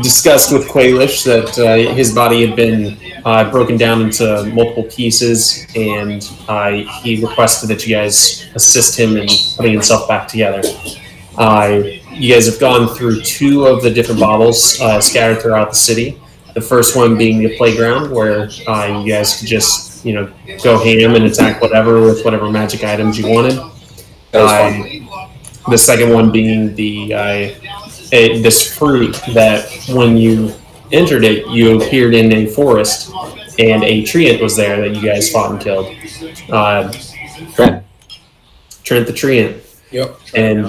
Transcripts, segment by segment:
discussed with Quailish that his body had been broken down into multiple pieces, and he requested that you guys assist him in putting himself back together. You guys have gone through 2 of the different bottles scattered throughout the city. The first one being the playground, where you guys could just, go ham and attack whatever with whatever magic items you wanted. The second one being this fruit that when you entered it, you appeared in a forest, and a treant was there that you guys fought and killed. Trent the treant. Yep. And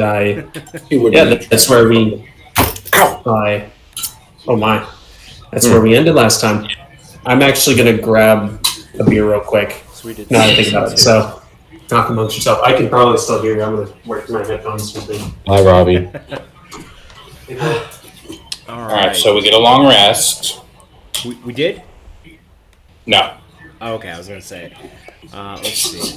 that's where we. That's where we ended last time. I'm actually gonna grab a beer real quick. Now that I think about it. So, talk amongst yourself. I can probably still hear you. I'm gonna work my headphones with me. Hi, Robbie. All right, so we get a long rest. We did? No. Oh, okay, I was gonna say. Let's see.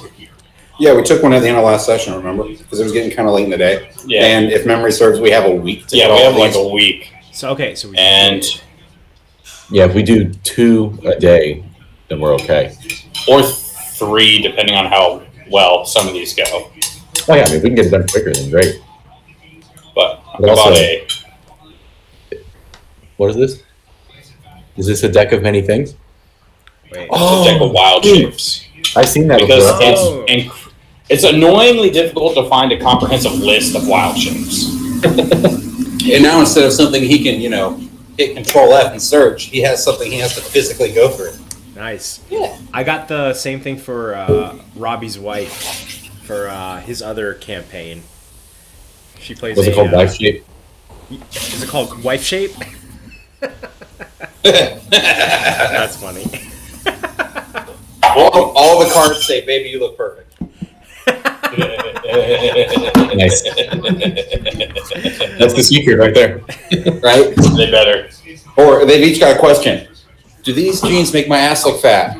Yeah, we took one at the end of last session, remember? Because it was getting kind of late in the day. Yeah. And if memory serves, we have a week to we have like a week. So okay, so we yeah, if we do 2 a day, then we're okay. Or 3, depending on how well some of these go. Oh yeah, I mean, if we can get it done quicker, then great. But also, what is this? Is this a deck of many things? Wait. It's a deck of wild shapes. I've seen that because before. it's annoyingly difficult to find a comprehensive list of wild shapes. And now instead of something he can, hit Control F and search, he has something he has to physically go through. Nice. Yeah. I got the same thing for Robbie's wife for his other campaign. She plays. Was it called Wife Shape? Is it called Wife Shape? That's funny. All the cards say, "Baby, you look perfect." Nice. That's the secret right there. Right? They better. Or they've each got a question. Do these jeans make my ass look fat?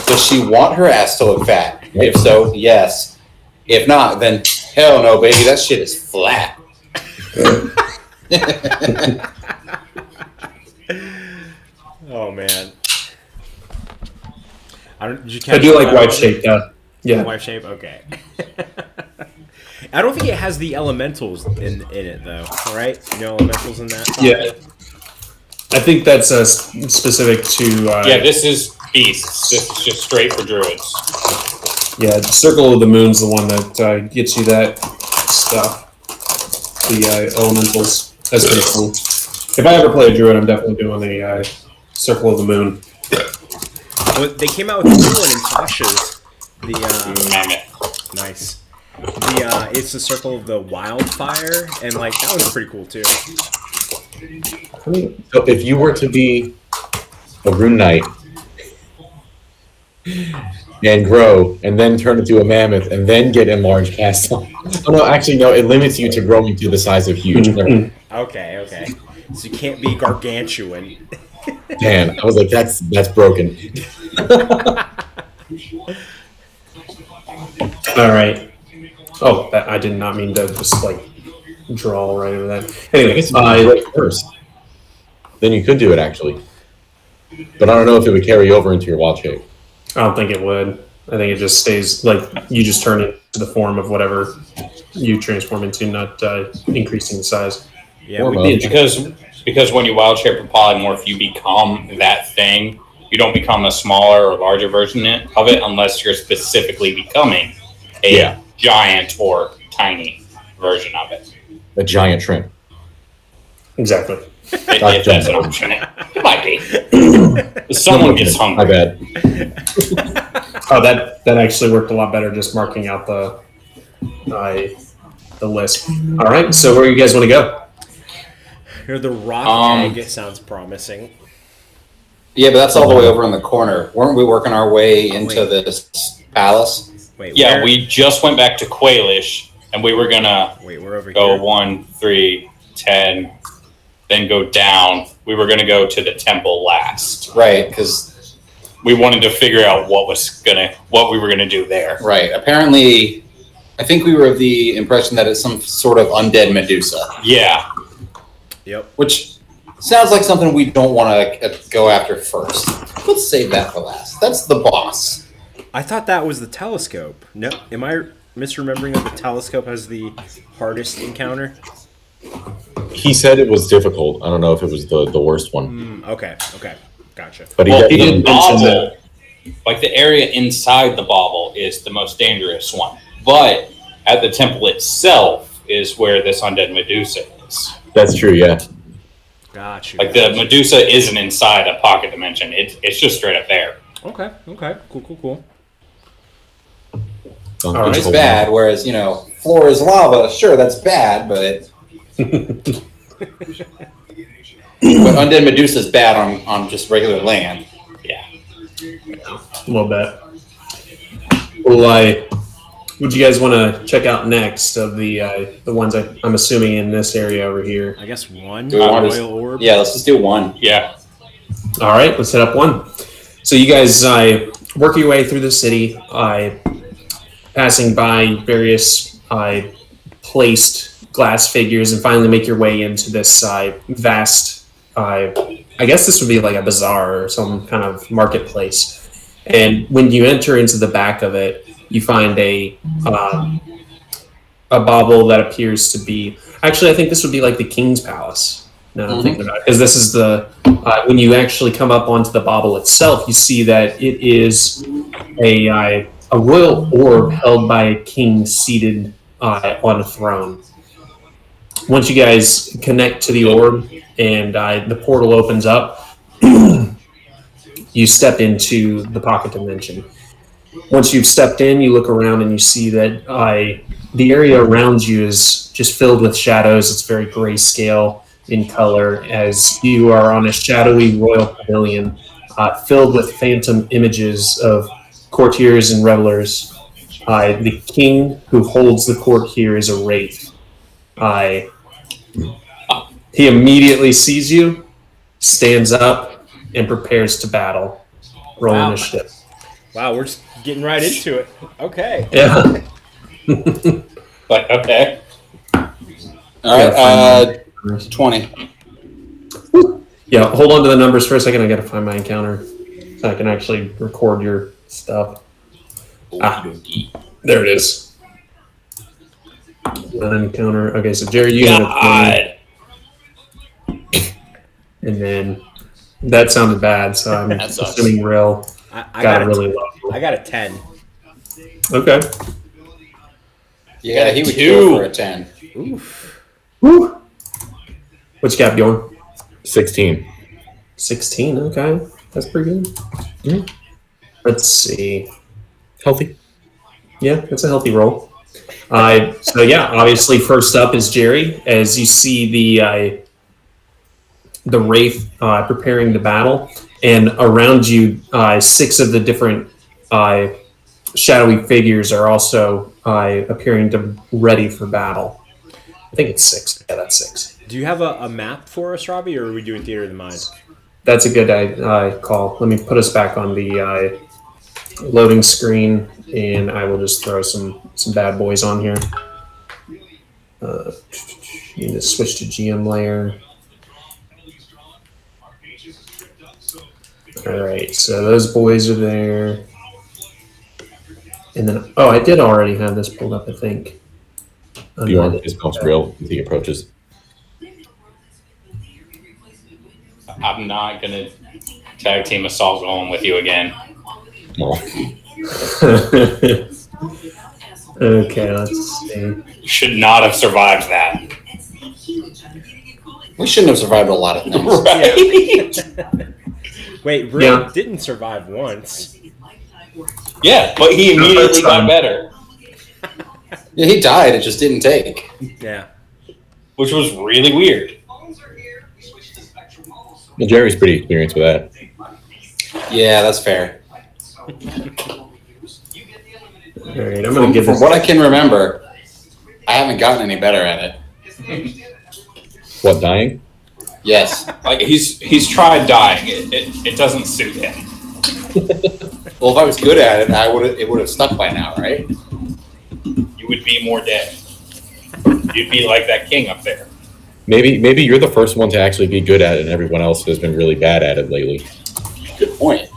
Does she want her ass to look fat? If so, yes. If not, then hell no, baby. That shit is flat. Oh man. I do like wife shape, though. Yeah. Wife shape, okay. I don't think it has the elementals in it though, right? No elementals in that? Yeah. I think that's specific to... yeah, this is beasts. This is just straight for druids. Yeah, Circle of the Moon's the one that gets you that stuff. The elementals. That's pretty cool. If I ever play a druid, I'm definitely doing the Circle of the Moon. Well, they came out with a new one in Tasha's. The Mammoth. Nice. It's the Circle of the Wildfire, and like that one's pretty cool too. So if you were to be a rune knight and grow, and then turn into a mammoth, and then get enlarged past them. Oh no, actually no, it limits you to growing to the size of huge. Okay. So you can't be gargantuan. Man, I was like, that's broken. All right. Oh, I did not mean to just draw right over that. Anyway, first. Then you could do it actually, but I don't know if it would carry over into your wild shape. I don't think it would. I think it just stays you just turn it to the form of whatever you transform into, not increasing the size. Yeah, because when you wild shape or polymorph, you become that thing. You don't become a smaller or larger version of it unless you're specifically becoming a giant or tiny version of it. A giant shrimp. Exactly. If that's an option. It might be. If someone gets hungry. My bad. Oh, that actually worked a lot better, just marking out the list. All right, so where you guys want to go? Here, the rock egg sounds promising. Yeah, but that's all the way over in the corner. Weren't we working our way into this palace? Yeah, we just went back to Quailish, and we were gonna we're over go here. 1, 3, 10, then go down. We were gonna go to the temple last. Right, because we wanted to figure out what we were gonna do there. Right. Apparently, I think we were of the impression that it's some sort of undead Medusa. Yeah. Yep. Which Sounds like something we don't want to go after first. Let's save that for last. That's the boss. I thought that was the telescope. No, am I misremembering that the telescope has the hardest encounter? He said it was difficult. I don't know if it was the worst one. Okay, gotcha. But he Well, he definitely didn't mention that. Bauble, like the area inside the bauble, is the most dangerous one. But at the temple itself is where this undead Medusa is. That's true, yeah. Gotcha. Like the Medusa isn't inside a pocket dimension. It's just straight up there. Okay. Cool. It's bad, whereas, floor is lava. Sure, that's bad, but Undead Medusa's bad on just regular land. Yeah. A little bit. Well, what do you guys want to check out next of the ones I'm assuming in this area over here? I guess one Do we want to- royal orb. Yeah, let's just do one. Yeah. All right, let's hit up one. So you guys work your way through the city, passing by various placed glass figures, and finally make your way into this vast. I guess this would be like a bazaar or some kind of marketplace. And when you enter into the back of it, you find a bauble that appears to be. Actually, I think this would be like the king's palace. Now I'm thinking about it, because this is the when you actually come up onto the bauble itself, you see that it is a royal orb held by a king seated on a throne. Once you guys connect to the orb and the portal opens up, you step into the pocket dimension. Once you've stepped in, you look around and you see that the area around you is just filled with shadows. It's very grayscale in color, as you are on a shadowy royal pavilion filled with phantom images of courtiers and revelers. The king who holds the court here is a wraith. He immediately sees you, stands up, and prepares to battle. Roll initiative. Wow, we're just getting right into it. Okay. Yeah. Like, okay. All right, 20. Yeah, hold on to the numbers for a second. I gotta find my encounter so I can actually record your stuff. There it is. Encounter. Okay, so Jerry, you got God. and then that sounded bad, so I'm That sucks. assuming Rill I got got it really low. I got a 10. Okay. Yeah, he would 2. go for a 10. Oof. Woo. What you got, Bjorn? 16. 16. Okay, that's pretty good. Mhm. Let's see. Healthy. Yeah, that's a healthy roll. So yeah, obviously first up is Jerry. As you see the wraith preparing to battle, and around you, 6 of the different shadowy figures are also appearing to ready for battle. I think it's 6. Yeah, that's 6. Do you have a map for us, Robbie, or are we doing Theater of the Mind? That's a good call. Let me put us back on the loading screen, and I will just throw some bad boys on here. Need to switch to GM layer. All right, so those boys are there. And then, I did already have this pulled up, I think. Bjorn is most real as he approaches. I'm not going to tag team assault going with you again. Oh. Okay, let's see. You should not have survived that. We shouldn't have survived a lot of things. Right? Wait, Rill Yeah. didn't survive once. Yeah, but he immediately got better, Yeah, he died. It just didn't take. Yeah. which was really weird. Well, Jerry's pretty experienced with that. Yeah, that's fair. All right, I'm gonna give From this. what I can remember, I haven't gotten any better at it. What, dying? Yes. Like he's tried dying. It doesn't suit him. Well, if I was good at it, it would have stuck by now, right? You would be more dead. You'd be like that king up there. Maybe you're the first one to actually be good at it, and everyone else has been really bad at it lately. Good point.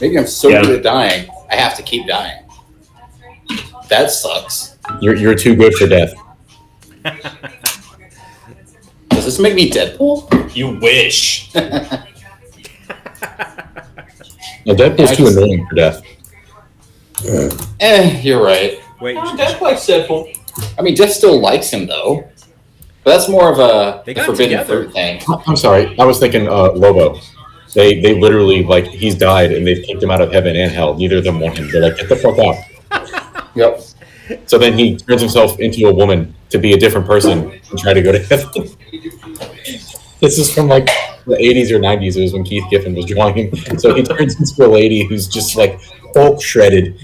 Maybe I'm so good at dying, I have to keep dying. That sucks. You're too good for death. Does this make me Deadpool? You wish. No, Deadpool's too annoying for death. You're right. Wait, Death likes Deadpool. I mean, Death still likes him, though. But that's more of a They got forbidden together. fruit thing. I'm sorry. I was thinking Lobo. They literally, like, he's died, and they've kicked him out of heaven and hell. Neither of them want him. They're like, get the fuck out. Yep. So then he turns himself into a woman to be a different person and try to go to heaven. This is from like the 80s or 90s. It was when Keith Giffen was drawing him. So he turns into a lady who's just like Hulk shredded.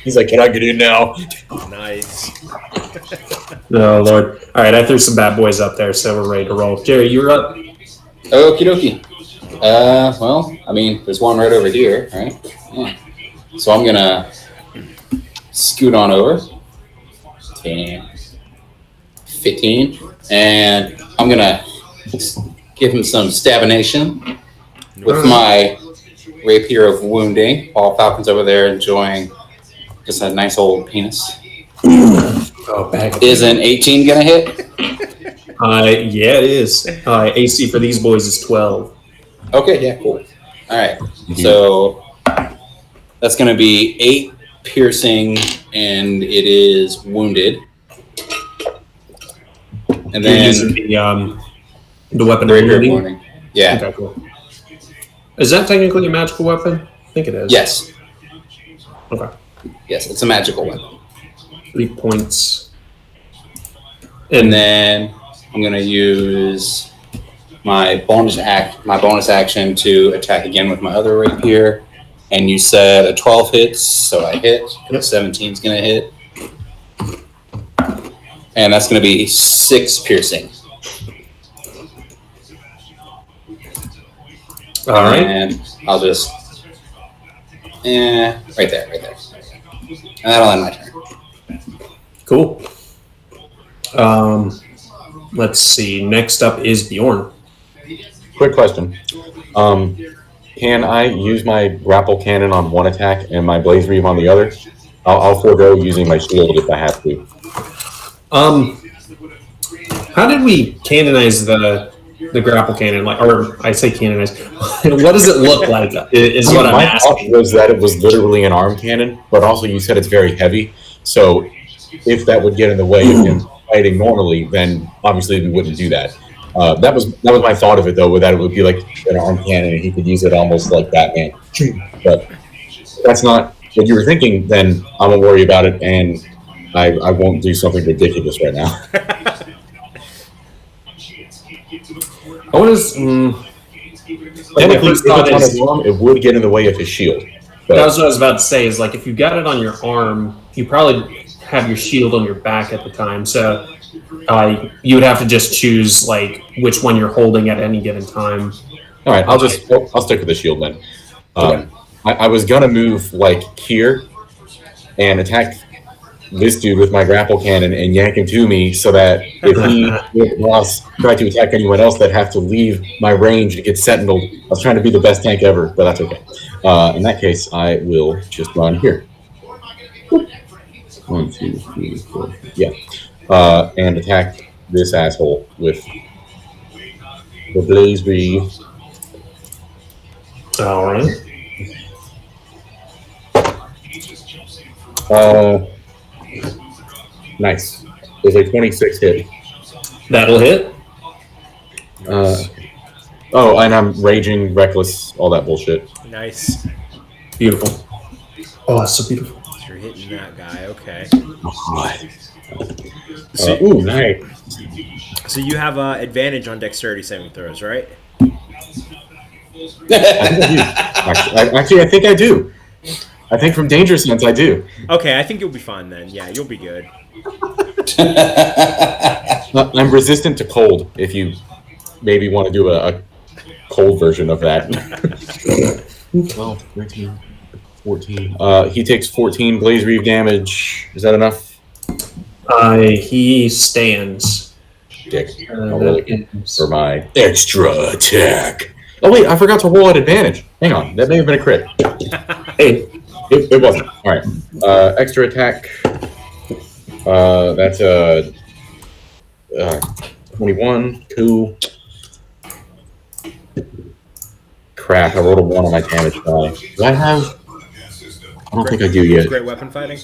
He's like, can I get in now? Nice. Oh, Lord. All right, I threw some bad boys up there, so we're ready to roll. Jerry, you're up. Okie dokie. Well, I mean, there's one right over here, right? Yeah. So I'm gonna scoot on over. 10, 15, and I'm gonna give him some stabination with my rapier of wounding while Falcon's over there enjoying just a nice old penis. Oh, back. Is an 18 gonna hit? Yeah, it is. AC for these boys is 12. Okay, yeah, cool. All right, so that's gonna be 8 piercing, and it is wounded. And You're then using the weapon of rapier of wounding? wounding. Yeah. Okay, cool. Is that technically a magical weapon? I think it is. Yes. Okay. Yes, it's a magical weapon. 3 points. And then I'm gonna use my bonus action to attack again with my other rapier. And you said a 12 hits, so I hit. Yep. 17's gonna hit. And that's gonna be 6 piercing. All right. And I'll just right there. And that'll end my turn. Cool. Let's see. Next up is Bjorn. Quick question. Can I use my grapple cannon on one attack and my blaze reeve on the other? I'll forego using my shield if I have to. How did we canonize the grapple cannon? Like, or I say canonize. What does it look like? Is what I'm My thought asking. was that it was literally an arm cannon, but also you said it's very heavy. So if that would get in the way of him fighting normally, then obviously we wouldn't do that. That was my thought of it, though, that it would be like an arm cannon and he could use it almost like Batman. But if that's not what you were thinking, then I'm gonna worry about it, and I won't do something ridiculous right now. I was. Technically, if it's on his arm, it would get in the way of his shield. But That was what I was about to say. Is like if you got it on your arm, you probably have your shield on your back at the time. So you would have to just choose like which one you're holding at any given time. all right, I'll stick with the shield then. Okay. I was gonna move like here and attack this dude with my grapple cannon and yank him to me, so that if he with boss tried to attack anyone else, that'd have to leave my range and get sentineled. I was trying to be the best tank ever, but that's okay. In that case, I will just run here. 1, 2, 3, 4. Yeah. And attack this asshole with the blaze reeve. All right. Nice. There's a 26 hit. That'll hit. Oh, and I'm raging, reckless, all that bullshit. Nice. Beautiful. Oh, that's so beautiful. So you're hitting that guy. Okay. Oh, God. Ooh, nice. So you have advantage on dexterity saving throws, right? Actually, I think I do. I think from Danger Sense, I do. Okay, I think you'll be fine then. Yeah, you'll be good. I'm resistant to cold, if you maybe want to do a cold version of that. 12, 13, 14. He takes 14 Blaze Reeve damage. Is that enough? He stands. dick. That For my extra attack. Oh wait, I forgot to roll at advantage. Hang on, that may have been a crit. Hey, it wasn't. All right, extra attack. That's a 21, 2. Crap, I rolled a 1 on my damage die. Do I have? I don't think I do yet. Great weapon fighting.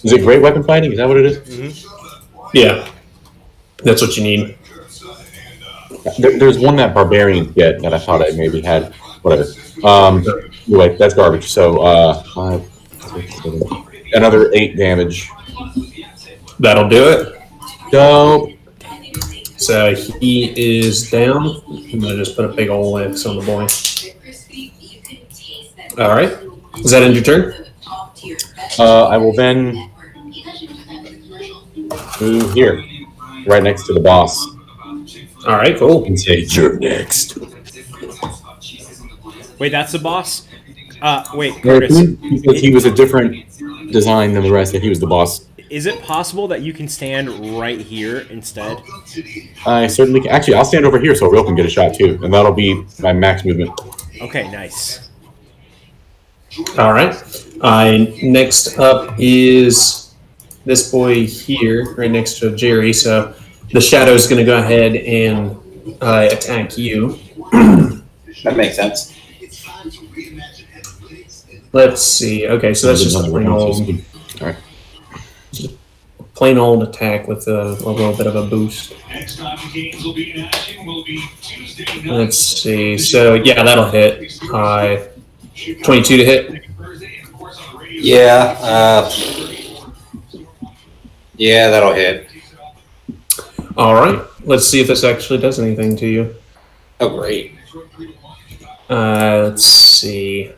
Is it great weapon fighting? Is that what it is? Mm-hmm. Yeah, that's what you need. There's one that Barbarians get that I thought I maybe had. Whatever. Anyway, that's garbage. So, 5, 6, 7, another 8 damage. That'll do it. Go. So he is down. I'm gonna just put a big old X on the boy. All right. Is that end your turn? I will then move here, right next to the boss. All right, cool. And say, "You're next." Wait, that's the boss? Wait, Curtis. He was a different design than the rest, and he was the boss. Is it possible that you can stand right here instead? I certainly can. Actually, I'll stand over here so Rill can get a shot too, and that'll be my max movement. Okay, nice. All right. Next up is this boy here, right next to Jerry. So the shadow is going to go ahead and attack you. That makes sense. Let's see. Okay, so that's just a plain old, All right. plain old attack with a little bit of a boost. Let's see. So yeah, that'll hit. 22 to hit. Yeah. Yeah, that'll hit. All right. Let's see if this actually does anything to you. Oh, great. Let's see.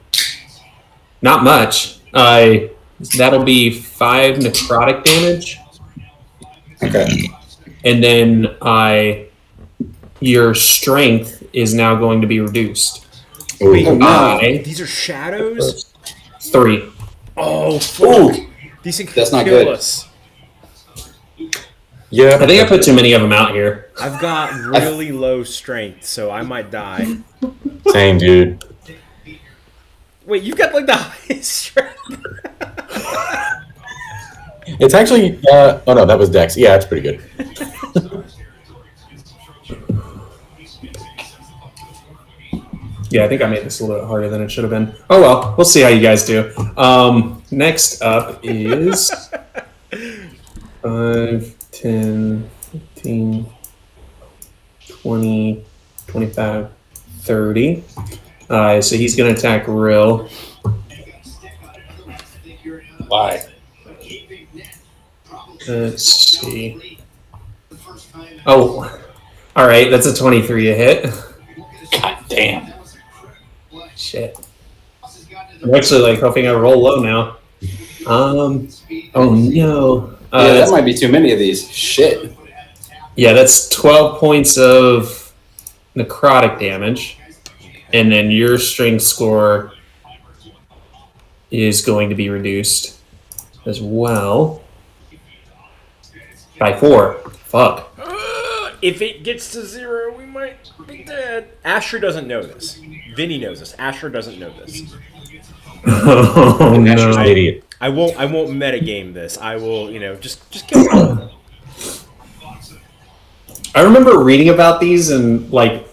Not much. That'll be 5 necrotic damage, Okay. and then your strength is now going to be reduced. Wait, By these are shadows? 3. Oh, fuck. These things That's not kill good. us. Yeah. I think I put too many of them out here. I've got really low strength, so I might die. Same, dude. Wait, you've got like the highest strength. It's actually. Oh no, that was Dex. Yeah, it's pretty good. Yeah, I think I made this a little bit harder than it should have been. Oh well, we'll see how you guys do. Next up is 5, 10, 15, 20, 25, 30. So he's going to attack Rill. Why? Let's see. Oh, all right. That's a 23 to hit. God damn. Shit. I'm actually like hoping I roll low now. Oh no. Yeah, that might be too many of these. Shit. Yeah, that's 12 points of necrotic damage. And then your strength score is going to be reduced as well by 4. Fuck. If it gets to 0, we might be dead. Asher doesn't know this. Vinny knows this. Asher doesn't know this. Oh Asher's no. an idiot. I won't metagame this. I will, just kill him. I remember reading about these and like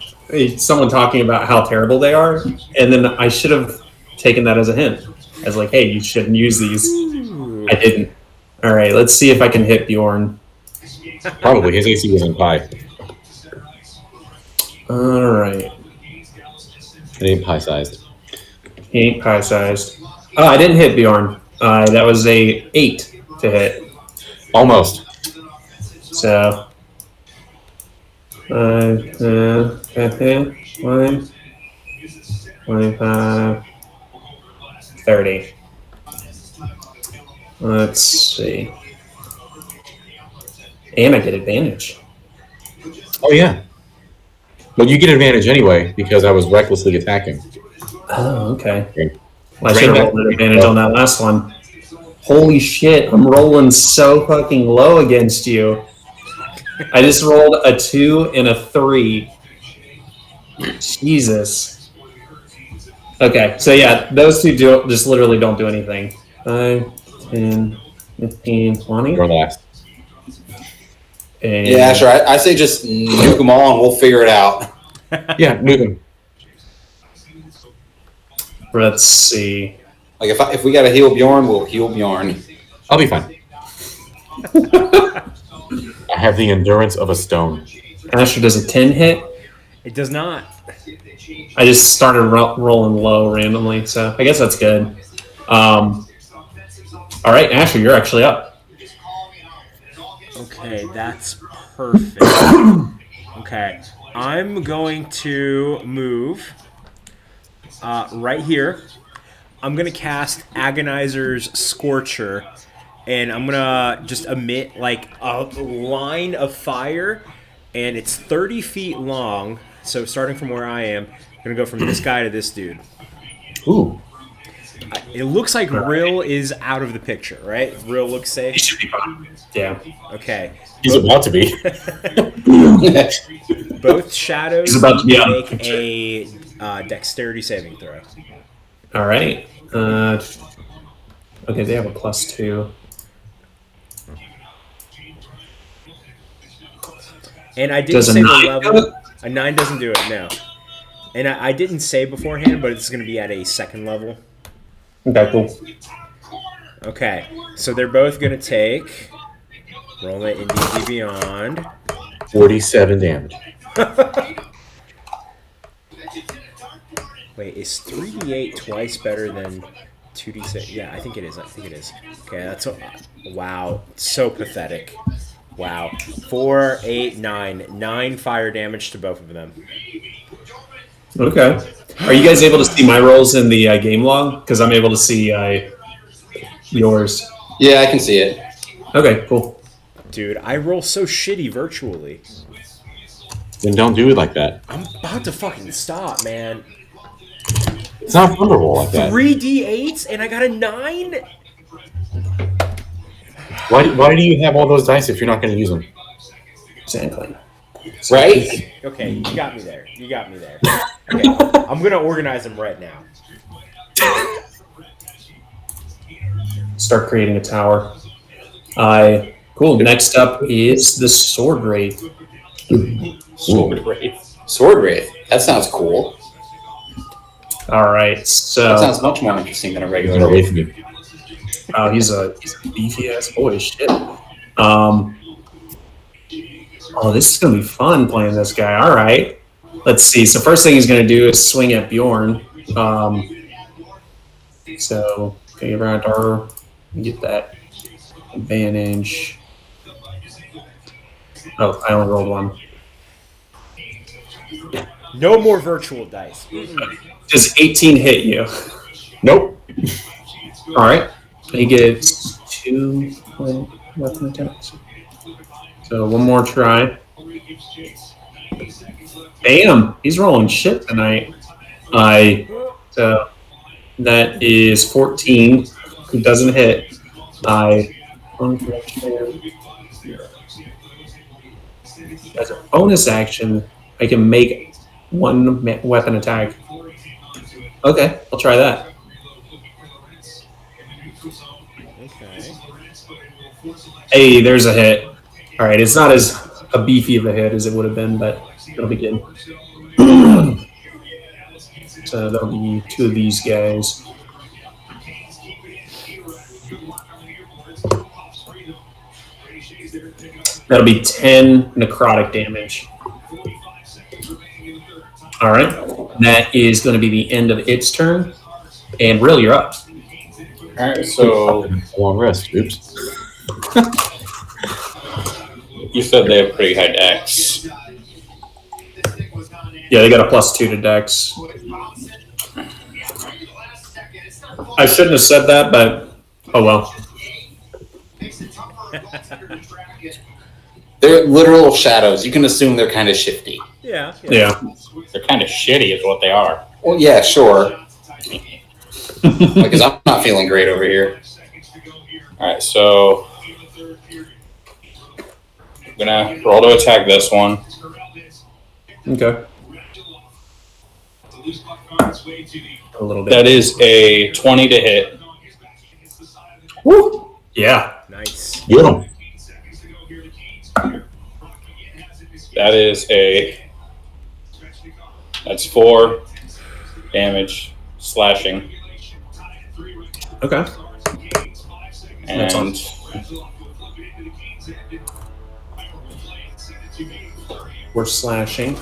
someone talking about how terrible they are, and then I should have taken that as a hint. As like, hey, you shouldn't use these. I didn't. All right, let's see if I can hit Bjorn. Probably his AC wasn't high. All right. It ain't pie-sized. He ain't pie-sized. Oh, I didn't hit Bjorn. That was a 8 to hit. Almost. So, 5, 10, 1, 25, 30. Let's see. And I get advantage. Oh yeah. Well, you get advantage anyway because I was recklessly attacking. Oh, okay. Well, I should have rolled an advantage on that last one. Holy shit, I'm rolling so fucking low against you. I just rolled a 2 and a 3. Jesus. Okay, so yeah, those two just literally don't do anything. 5, 10, 15, 20. You're last. And Yeah, sure. I say just nuke them all and we'll figure it out. Yeah, nuke him. let's see. Like if we got to heal Bjorn, we'll heal Bjorn. I'll be fine. I have the endurance of a stone. Asher does a 10 hit. It does not. I just started rolling low randomly, so I guess that's good. All right, Asher, you're actually up. Okay, that's perfect. Okay, I'm going to move right here. I'm going to cast Agonizer's Scorcher, and I'm going to just emit like a line of fire, and it's 30 feet long. So starting from where I am, I'm going to go from this guy to this dude. Ooh. It looks like Rill is out of the picture, right? Rill looks safe? He should be fine. Yeah. Okay. He's about to be. Both shadows He's about to be out of make the a dexterity saving throw. All right. Okay, they have a +2. And I didn't Does a say the 9 level. do it? A 9 doesn't do it, no. And I didn't say beforehand, but it's going to be at a second level. Okay, cool. Okay, so they're both going to take. Roll it in D&D Beyond. 47 damage. Wait, is 3d8 twice better than 2d6? Yeah, I think it is. Okay, that's wow, so pathetic. Wow, 4, 8, 9, 9 fire damage to both of them. Okay. Are you guys able to see my rolls in the game log? Because I'm able to see yours. Yeah, I can see it. Okay, cool. Dude, I roll so shitty virtually. Then don't do it like that. I'm about to fucking stop, man. It's not fun to roll like that. 3d8s and I got a 9? Why do you have all those dice if you're not going to use them? Exactly. Right? Okay, you got me there. Okay, I'm gonna organize them right now. Start creating a tower. Cool. Next up is the Sword Wraith. Sword Wraith. Sword Wraith. That sounds cool. All right, so That sounds much more interesting than a You're regular gonna Wraith. wait for me. he's a beefy ass boy. Shit. Oh, this is gonna be fun playing this guy. All right. Let's see. So first thing he's gonna do is swing at Bjorn. So okay, around our get that advantage. Oh, I only rolled 1. No more virtual dice. Does 18 hit you? Nope. All right. He gets 2 weapon attacks. So one more try. Bam! He's rolling shit tonight. So that is 14. Who doesn't hit? As a bonus action, I can make 1 weapon attack. Okay, I'll try that. Okay. Hey, there's a hit. All right, it's not as a beefy of a hit as it would have been, but it'll be good. So that'll be 2 of these guys. That'll be 10 necrotic damage. All right, that is going to be the end of its turn. And Rill, you're up. All right, so Long rest. Oops. You said they have pretty high dex. Yeah, they got a +2 to Dex. I shouldn't have said that, but oh well. they're literal shadows. You can assume they're kind of shifty. Yeah. Yeah. They're kind of shitty, is what they are. Well, yeah, sure. Because I'm not feeling great over here. All right, so gonna roll to attack this one. Okay. A little bit. That is a 20 to hit. Woo! Yeah. Nice. Get him. That's 4 damage slashing. Okay. And That's on. We're slashing.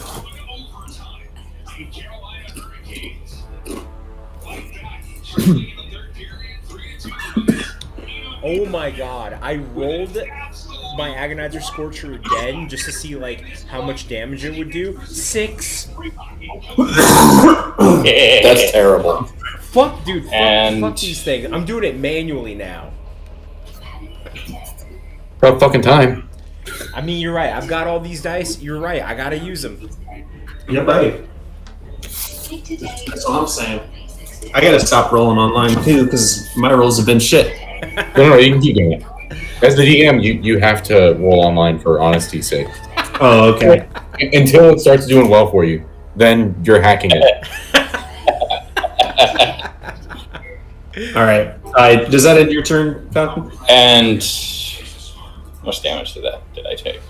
Oh my god, I rolled my Agonizer Scorcher again just to see like how much damage it would do. 6. That's terrible. Fuck, dude. And- Fuck these things. I'm doing it manually now. About fucking time. I mean, you're right. I've got all these dice. You're right. I gotta use them. You're right. That's all I'm saying. I gotta stop rolling online too because my rolls have been shit. No, you can keep doing it. As the DM, you have to roll online for honesty's sake. Oh, okay. Until it starts doing well for you. Then you're hacking it. All right. Does that end your turn, Falcon? And how much damage did I take?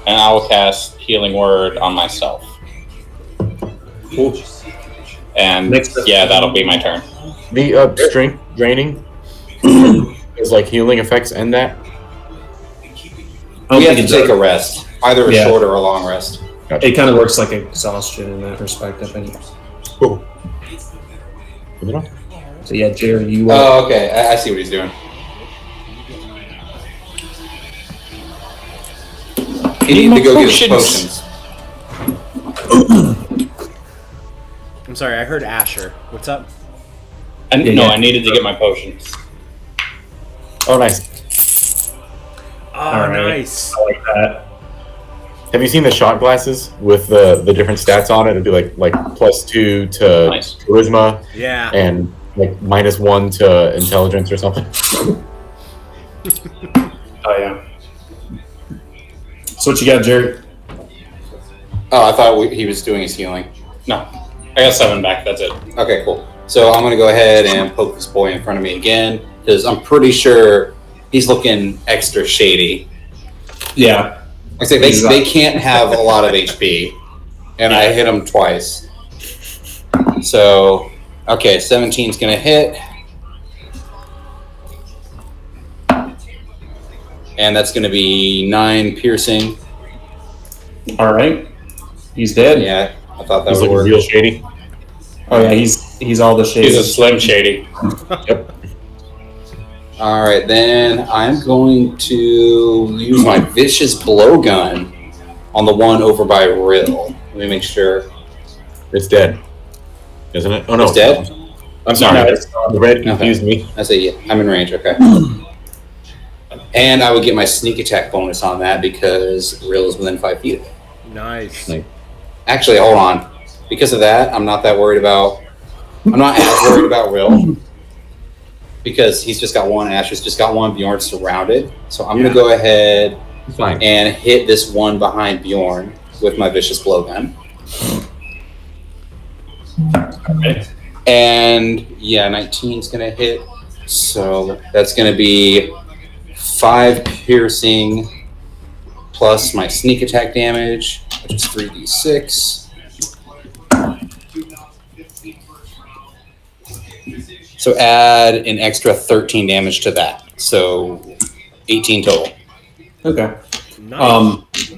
And I will cast Healing Word on myself. Cool. And Next up. yeah, that'll be my turn. The strength draining is like healing effects and that. I don't We have think to it take does. a rest, either a Yeah. short or a long rest. It kind of works like exhaustion in that respect, I think. Cool. So yeah, Jerry, you. Oh, okay. I see what he's doing. He needed to go get his Potions. potions. I'm sorry. I heard Asher. What's up? And Yeah, no, yeah. I needed to get my potions. Oh, nice. Oh, All right. nice. I like that. Have you seen the shot glasses with the different stats on it? It'd be like +2 to Nice. charisma Yeah. and like -1 to intelligence or something. Oh yeah. So what you got, Jerry? Oh, I thought he was doing his healing. No, I got 7 back. That's it. Okay, cool. So I'm going to go ahead and poke this boy in front of me again, because I'm pretty sure he's looking extra shady. Yeah. I say they can't have a lot of HP, and I hit him twice. So, okay, 17's going to hit. And that's going to be 9 piercing. All right. He's dead. Yeah, I thought that He's would looking work. real shady. Oh yeah, he's all the shades. He's a Slim Shady. Yep. All right, then I'm going to use my vicious blowgun on the one over by Rill. Let me make sure. It's dead, isn't it? Oh no, It's dead? I'm sorry. No, it's The red confused me. I say, yeah, I'm in range, okay. And I would get my sneak attack bonus on that because Rill is within 5 feet of it. Nice. Like, Actually, hold on. Because of that, I'm not as worried about Rill. Because he's just got one, Asher's just got one, Bjorn's surrounded. So I'm going to go ahead fine. and hit this one behind Bjorn with my vicious blowgun. Okay. And yeah, 19's going to hit. So that's going to be 5 piercing plus my sneak attack damage, which is 3d6. So add an extra 13 damage to that. So 18 total. Okay. Nice.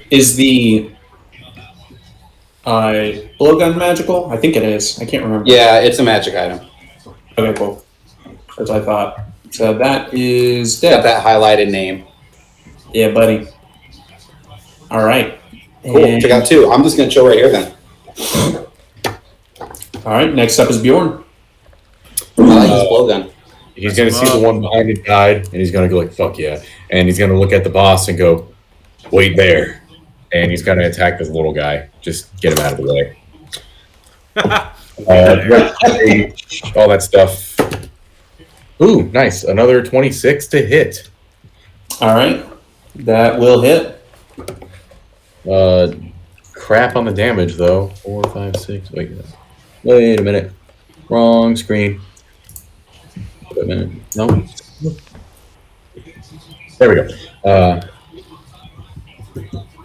Is the blowgun magical? I think it is. I can't remember. Yeah, it's a magic item. Okay, cool. That's what I thought. So that is Got dead. that highlighted name. Yeah, buddy. All right. Cool. And- Check out 2. I'm just going to chill right here then. All right. Next up is Bjorn. I like his blowgun. He's gonna see the one behind it died, and he's gonna go like, "Fuck yeah!" And he's gonna look at the boss and go, "Wait there," and he's gonna attack this little guy. Just get him out of the way. All that stuff. Ooh, nice! Another 26 to hit. All right. That will hit. Crap on the damage though. 4, 5, 6. Wait a minute. Wrong screen. Wait a minute. No. There we go.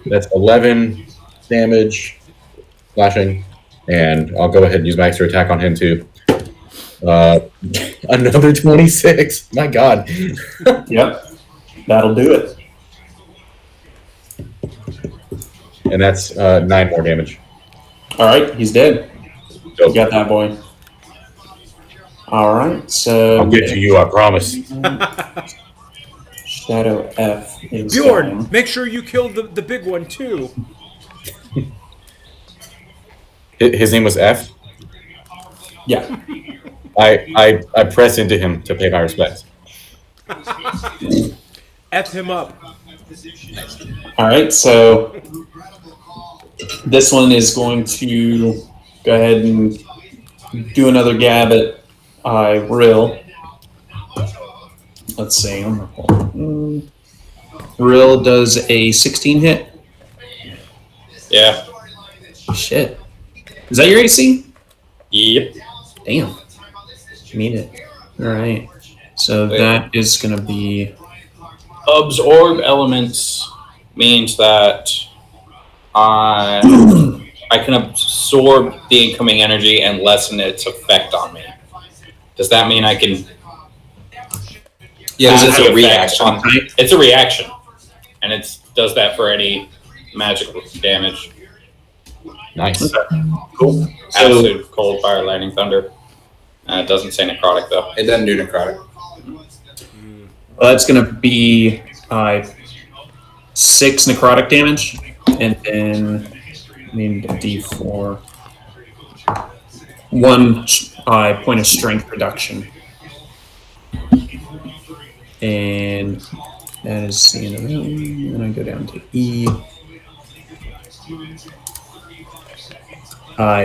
That's 11 damage, slashing, and I'll go ahead and use my extra attack on him too. Another 26. My God. Yep. That'll do it. And that's 9 more damage. All right, he's dead. So, You got that, boy. All right, so I'll get to you, I promise. Shadow F is Bjorn, down. make sure you kill the big one too. His name was F. Yeah. I press into him to pay my respects. F him up. All right, so this one is going to go ahead and do another gab at Rill. Let's see. Rill does a 16 hit. Yeah. Shit. Is that your AC? Yep. Damn. Mean it. All right. So that is going to be... Absorb elements means that I can absorb the incoming energy and lessen its effect on me. Does that mean I can? Yeah, Is it's it a reaction. It's a reaction, and it does that for any magical damage. Nice. Cool. So, Acid, cold, fire, lightning, thunder. It doesn't say necrotic though. It doesn't do necrotic. well, that's going to be 6 necrotic damage, and then I need a D4. 1 point of strength reduction. And that is the end of that one. Then I go down to E.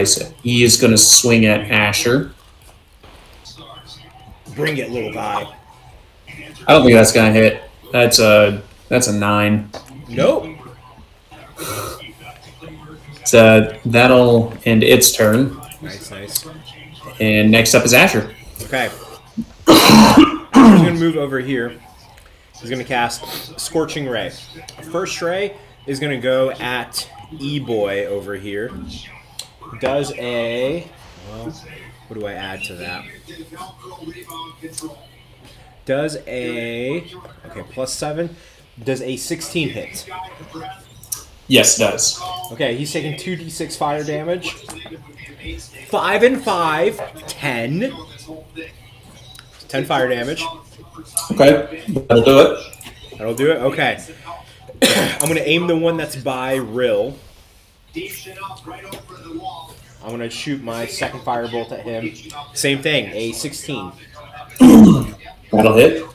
So E is going to swing at Asher. Bring it, little guy. I don't think that's going to hit. That's a 9. Nope. So that'll end its turn. Nice. And next up is Asher. Okay. He's going to move over here. He's going to cast Scorching Ray. First ray is going to go at E-Boy over here. Does a... Well, what do I add to that? Does a... Okay, plus 7. Does a 16 hit? Yes, it does. Okay, he's taking 2d6 fire damage. 5 and 5. 10. 10 fire damage. Okay, that'll do it. That'll do it? Okay. I'm going to aim the one that's by Rill. I'm going to shoot my second firebolt at him. Same thing, a 16. That'll hit.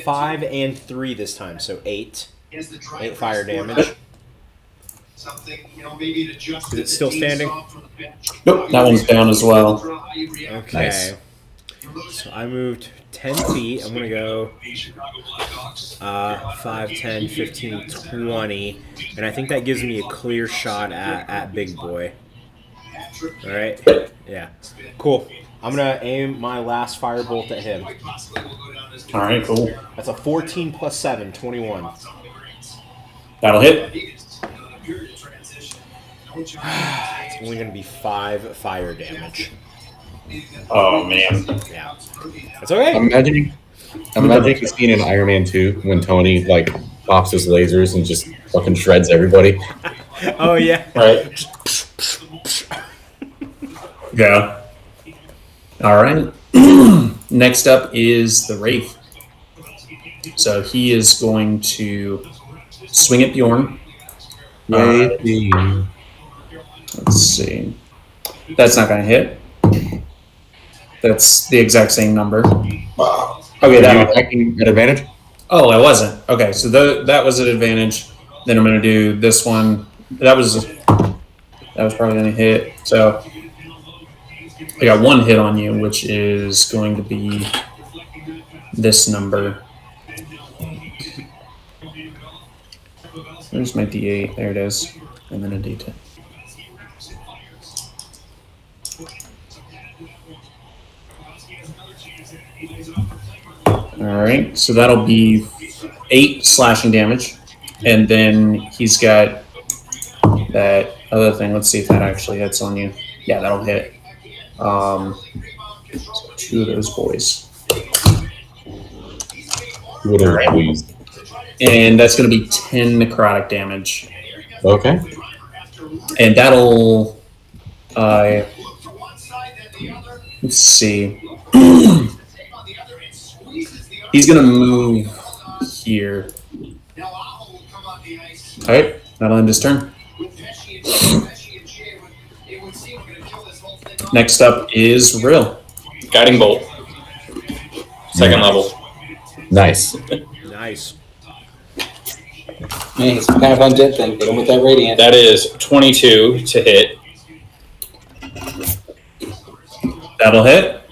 5 and 3 this time, so 8. 8 fire damage. Is it still standing? Nope, that one's down as well. Okay. Nice. So I moved 10 feet. I'm going to go 5, 10, 15, 20. And I think that gives me a clear shot at Big Boy. All right? Yeah. Cool. I'm going to aim my last firebolt at him. All right, cool. That's a 14 plus 7, 21. That'll hit. It's only going to be 5 fire damage. Oh, man. Yeah. That's okay. I'm imagining the scene in Iron Man 2 when Tony like pops his lasers and just fucking shreds everybody. Oh, yeah. Right. Yeah. All right. Next up is the Wraith. So he is going to swing at Bjorn. Let's see. That's not going to hit. That's the exact same number. Okay, Are you that. attacking at advantage? Oh, I wasn't. Okay, so that was an advantage. Then I'm going to do this one. That was probably going to hit. So I got 1 hit on you, which is going to be this number. Where's my D8? There it is. And then a D10. Alright, so that'll be 8 slashing damage. And then he's got that other thing. Let's see if that actually hits on you. Yeah, that'll hit. So 2 of those boys. Whatever, please. And that's going to be 10 necrotic damage. Okay. And that'll... let's see. He's going to move here. Alright, that'll end his turn. Next up is Rill. Guiding Bolt. Second level. Nice. Nice. Man, it's kind of undead thing. Hit him with that radiant. That is 22 to hit. That'll hit.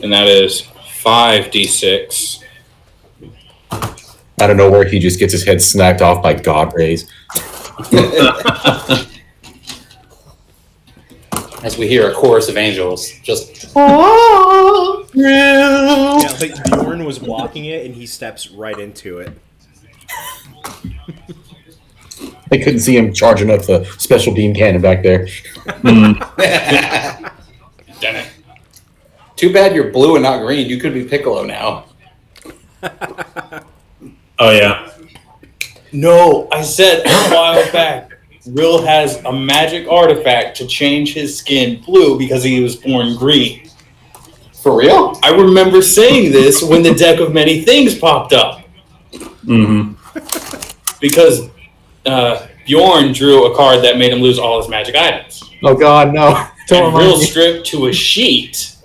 And that is 5d6. Out of nowhere, he just gets his head snapped off by God rays. As we hear a chorus of angels, just Yeah, like Bjorn was blocking it, and he steps right into it. I couldn't see him charging up the special beam cannon back there. Damn it. too bad you're blue and not green. You could be Piccolo now. Oh, yeah. No, I said a while back, Rill has a magic artifact to change his skin blue because he was born green. For real? I remember saying this when the deck of many things popped up. Mm-hmm. Because Bjorn drew a card that made him lose all his magic items. Oh God, no! Don't And Rill stripped to a sheet,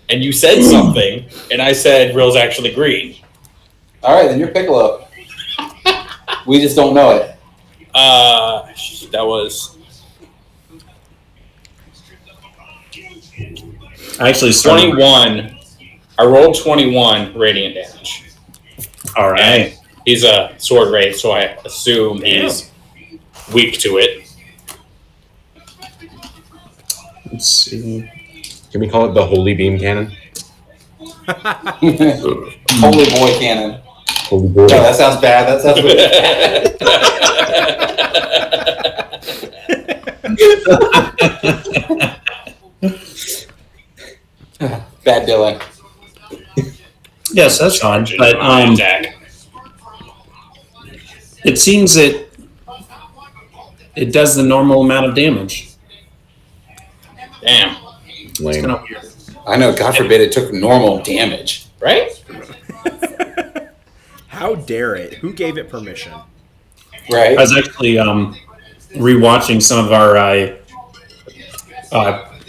and you said something, and I said Rill's actually green. All right, then you're Piccolo. We just don't know it. That was I actually started... 21. I rolled 21 radiant damage. All right. And he's a sword wraith, so I assume he's weak to it. Let's see. Can we call it the Holy Beam Cannon? Holy boy cannon. Holy boy. No, that sounds bad. That sounds really bad. Bad Dylan. Yes, that's fine. But Attack. it seems that it does the normal amount of damage. Damn. It's Lame. kind of weird. I know, God forbid it took normal damage. Right? How dare it? Who gave it permission? Right? I was actually rewatching some of our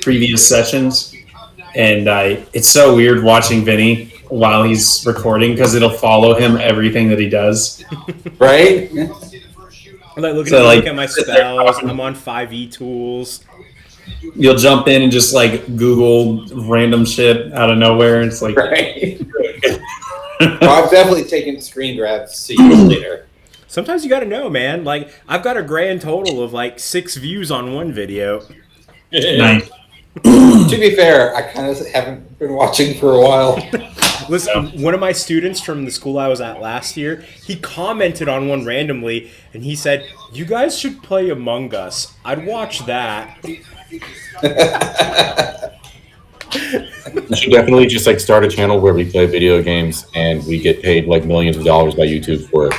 previous sessions, and it's so weird watching Vinny while he's recording because it'll follow him everything that he does. Right? I'm like looking So, at my spells. I'm on 5e tools. You'll jump in and just like Google random shit out of nowhere. It's like, Right? Well, I've definitely taken screen grabs to see you later. Sometimes you gotta know, man. Like, I've got a grand total of like 6 views on one video. nice. To be fair, I kind of haven't been watching for a while. Listen, one of my students from the school I was at last year, he commented on one randomly, and he said, "You guys should play Among Us. I'd watch that." We should definitely just like start a channel where we play video games and we get paid like millions of dollars by YouTube for it.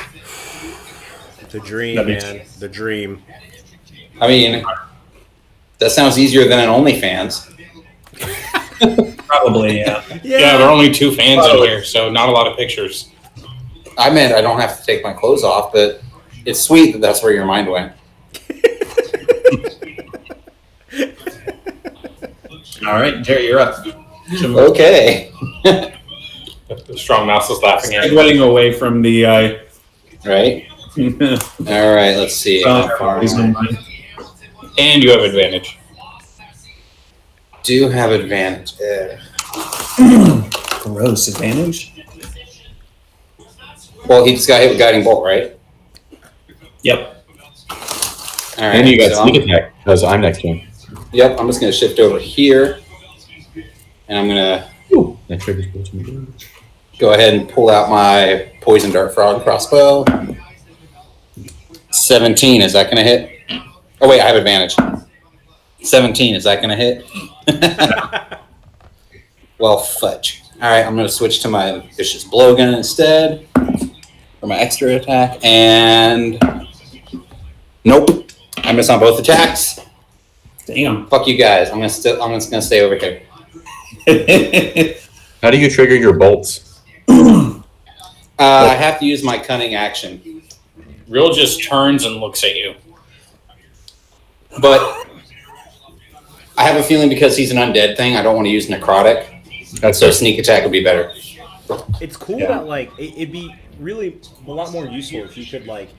The dream, That'd be man. The dream. I mean, that sounds easier than an OnlyFans. Probably, yeah. Yeah, there are only 2 fans in here, so not a lot of pictures. I meant I don't have to take my clothes off, but it's sweet that that's where your mind went. All right, Jerry, you're up. Okay. The strong mouse is laughing at me. Segueing away from the... Right? All right, let's see. How far am I? And you have advantage. Do have advantage. Gross advantage. Well, he just got hit with Guiding Bolt, right? Yep. All right. And you got so sneak attack because I'm next to him. Yep, I'm just going to shift over here. And I'm going to That triggers 14 damage. go ahead and pull out my Poison Dart Frog crossbow. 17, is that going to hit? Oh, wait, I have advantage. 17, is that going to hit? Well, fudge. All right, I'm going to switch to my Vicious Blowgun instead for my extra attack. And nope, I miss on both attacks. Damn. Fuck you guys. I'm just going to stay over here. How do you trigger your bolts? I have to use my cunning action. Rill just turns and looks at you. But I have a feeling because he's an undead thing, I don't want to use necrotic. That's So sneak attack would be better. It's cool that like it'd be really a lot more useful if you could like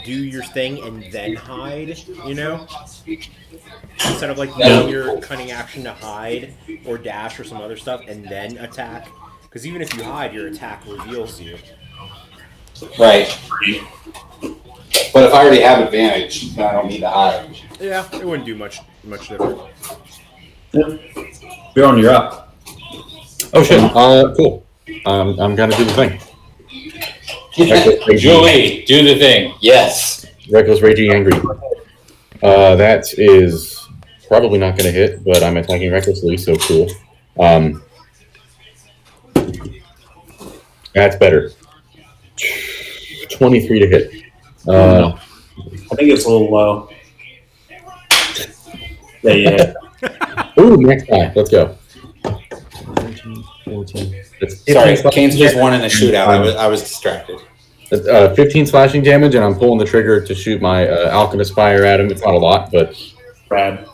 do your thing and then hide, you know, instead of like using your cunning action to hide or dash or some other stuff and then attack. Because even if you hide, your attack reveals you. Right. But if I already have advantage, then I don't need to hide. Yeah, it wouldn't do much different. Bjorn, you're up. Oh shit! Cool. I'm gonna do the thing. Julie, do the thing. Yes. Reckless Raging Angry. That is probably not gonna hit, but I'm attacking recklessly, so cool. That's better. 23 to hit. I think it's a little low. Yeah. Ooh, next guy. Let's go. 14. Sorry, Kane's just won in a shootout. I was distracted. 15 slashing damage, and I'm pulling the trigger to shoot my Alchemist Fire at him. It's not a lot, but Brad.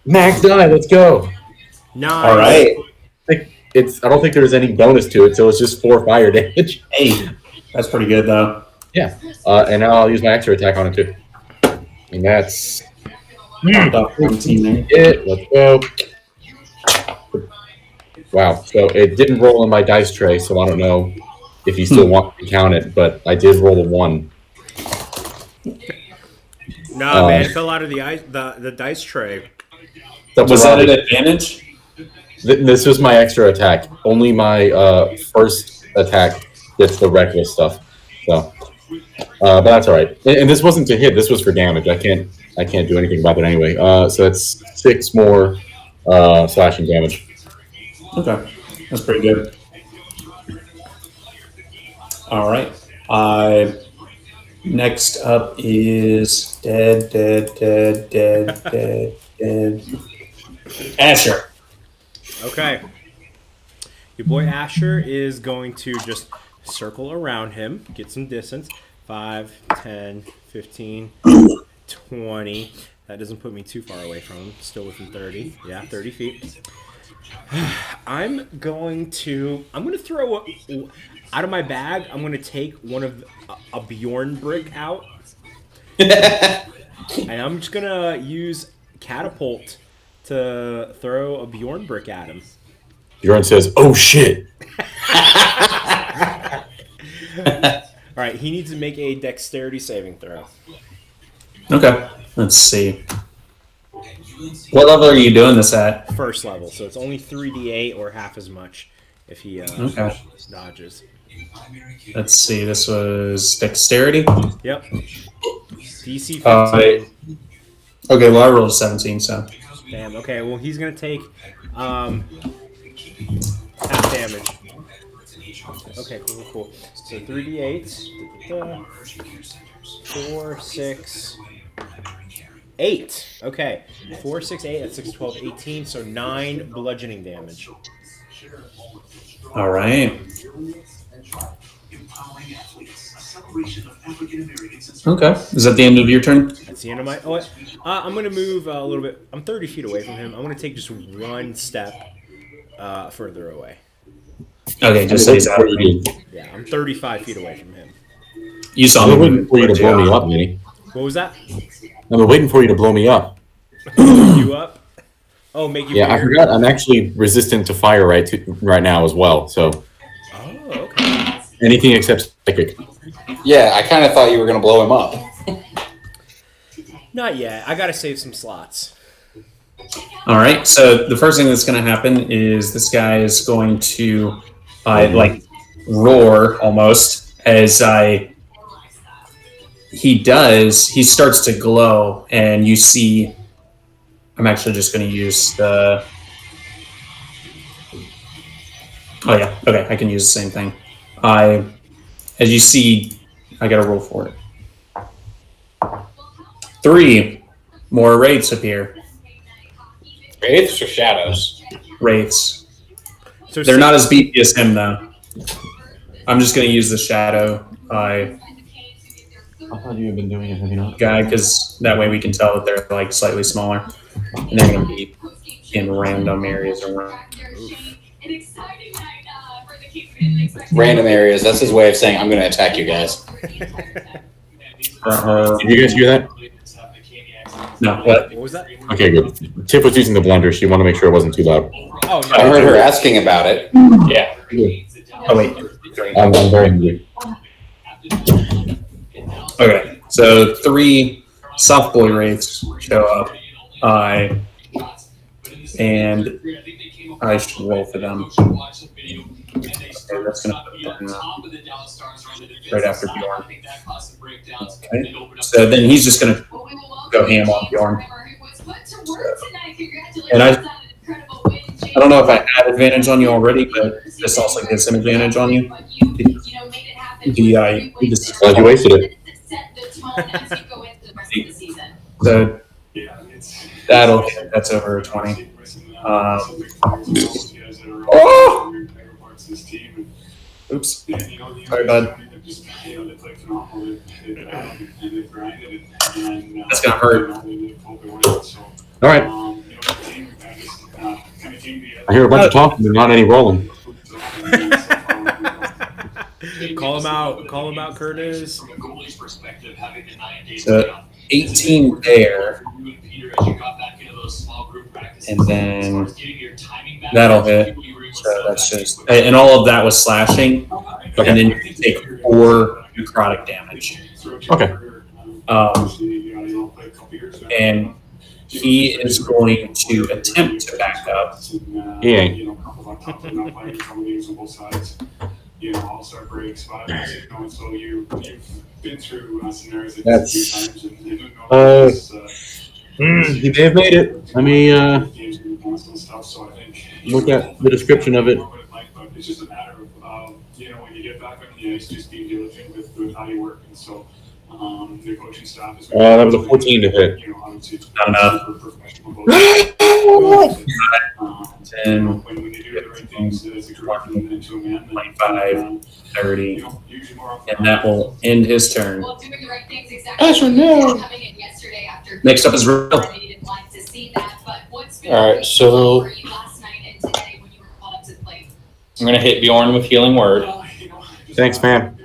max die. Let's go. Nice. All right. I don't think there's any bonus to it, so it's just 4 fire damage. Hey, that's pretty good though. Yeah, and now I'll use my extra attack on it too. And that's About 14 there. it. Let's go. Wow. So it didn't roll in my dice tray, so I don't know if you still want to count it, but I did roll a 1. Nah, man, it fell out of the dice tray. Was that an advantage? This was my extra attack. Only my first attack gets the reckless stuff. So, but that's all right. And this wasn't to hit. This was for damage. I can't do anything about it anyway. So it's 6 more slashing damage. Okay, that's pretty good. All right. Next up is dead. Asher. Okay. Your boy Asher is going to just circle around him, get some distance. 5, 10, 15, 20. That doesn't put me too far away from him. Still within 30. Yeah, 30 feet. I'm going to throw out of my bag. I'm going to take one of a Bjorn brick out. And I'm just going to use catapult to throw a Bjorn brick at him. Bjorn says, "Oh shit!" All right, he needs to make a dexterity saving throw. Okay, let's see. What level are you doing this at? First level, so it's only 3d8 or half as much if he dodges. Let's see. This was dexterity. Yep. DC 15. Okay, well I rolled a 17, so. Damn. Okay. Well, he's gonna take half damage. Okay. Cool. So 3d8. 4, 6, 8. Okay. 4, 6, 8. That's 6, 12, 18. So 9 bludgeoning damage. All right. Okay. Is that the end of your turn? That's the end of my. Oh, I'm gonna move a little bit. I'm 30 feet away from him. I'm gonna take just one step further away. Okay, just stays out. Yeah, I'm 35 feet away from him. You saw I'm me waiting for you to blow me up, Vinny. What was that? I'm waiting for you to blow me up. You up? Oh, make you. Yeah, I forgot. I'm actually resistant to fire right now as well. So. Oh, okay. Anything except psychic. Yeah, I kind of thought you were going to blow him up. Not yet. I gotta save some slots. All right. So the first thing that's going to happen is this guy is going to like roar almost as he starts to glow, and you see. I'm actually just going to use the. Oh yeah. Okay, I can use the same thing. As you see, I got to roll for it. 3 more wraiths appear. Wraiths or shadows? Wraiths. So They're not as beefy as him, though. I'm just going to use the shadow I thought you had been doing it, have you not? guy, because that way we can tell that they're like slightly smaller. And they're going to be in random areas around. Random areas. That's his way of saying, I'm going to attack you guys. Did you guys hear that? No, what? What was that? Okay, good. Tiff was using the blender. She wanted to make sure it wasn't too loud. Oh, I heard her asking about it. Yeah. Oh, wait. I'm very hungry. Okay, so 3 soft boy wraiths show up. And I should roll for them. Okay, that's going to put them right after Bjorn. Okay, so then he's just going to go ham on Bjorn. And I don't know if I had advantage on you already, but this also gives him advantage on you. Glad you wasted it. So that'll hit. That's over 20. Oh! Oops. Sorry, bud. That's gonna hurt. All right. I hear a bunch of talking, but not any rolling. Call him out. Call him out, Curtis. So 18 there. And then that'll hit. So that's just, and all of that was slashing. And then you can take 4 necrotic damage. Okay. And he is going to attempt to back up. He ain't. That's. He may have made it. Let me look at the description of it. It's just a matter of, when you get back on the ice, just be diligent with how you work. And so the coaching staff is. That was a 14 to hit. Not enough. 10, 25, 30, and that will end his turn. Next up is Rill. Alright, so I'm going to hit Bjorn with Healing Word. Thanks, man.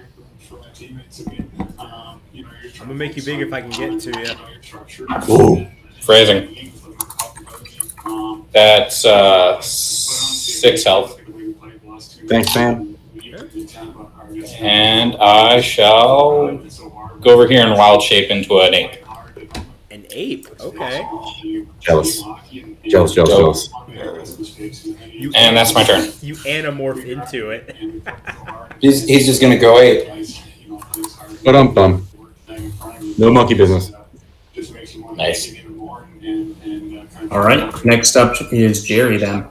I'm gonna make you big if I can get to you. Ooh. Phrasing. That's 6 health. Thanks, man. And I shall go over here and wild shape into an ape. An ape? Okay. Jealous. Jealous. And that's my turn. You anamorph into it. He's just going to go ape. But no monkey business. Nice. All right. Next up is Jerry then.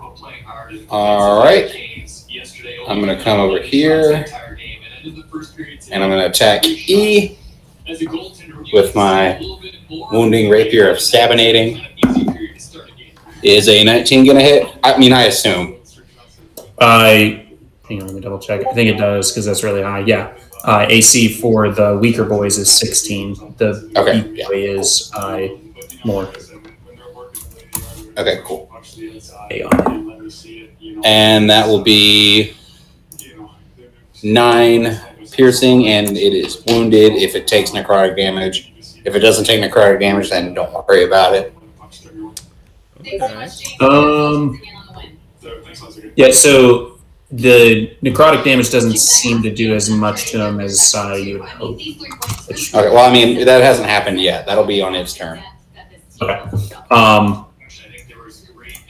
All right. I'm going to come over here, and I'm going to attack E with my wounding rapier of stabinating. Is a 19 going to hit? I mean, I assume. Hang on, let me double check. I think it does because that's really high. Yeah. AC for the weaker boys is 16. The weak boy is more. Okay, cool. Hang on. And that will be 9 piercing, and it is wounded if it takes necrotic damage. If it doesn't take necrotic damage, then don't worry about it. Okay. Yeah, so the necrotic damage doesn't seem to do as much to him as you would hope. Okay, well, I mean, that hasn't happened yet. That'll be on its turn. Okay.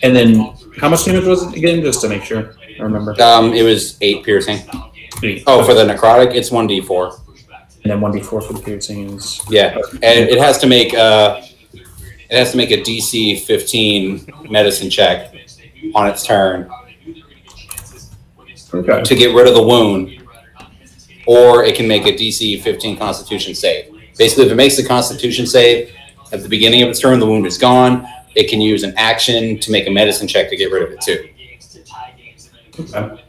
And then how much damage was it again, just to make sure I remember? It was 8 piercing. Oh, for the necrotic, it's 1d4. And then 1d4 for the piercing is... Yeah, and it has to make a DC 15 medicine check on its turn to get rid of the wound, or it can make a DC 15 Constitution save. Basically, if it makes the Constitution save at the beginning of its turn, the wound is gone. It can use an action to make a medicine check to get rid of it too. Okay.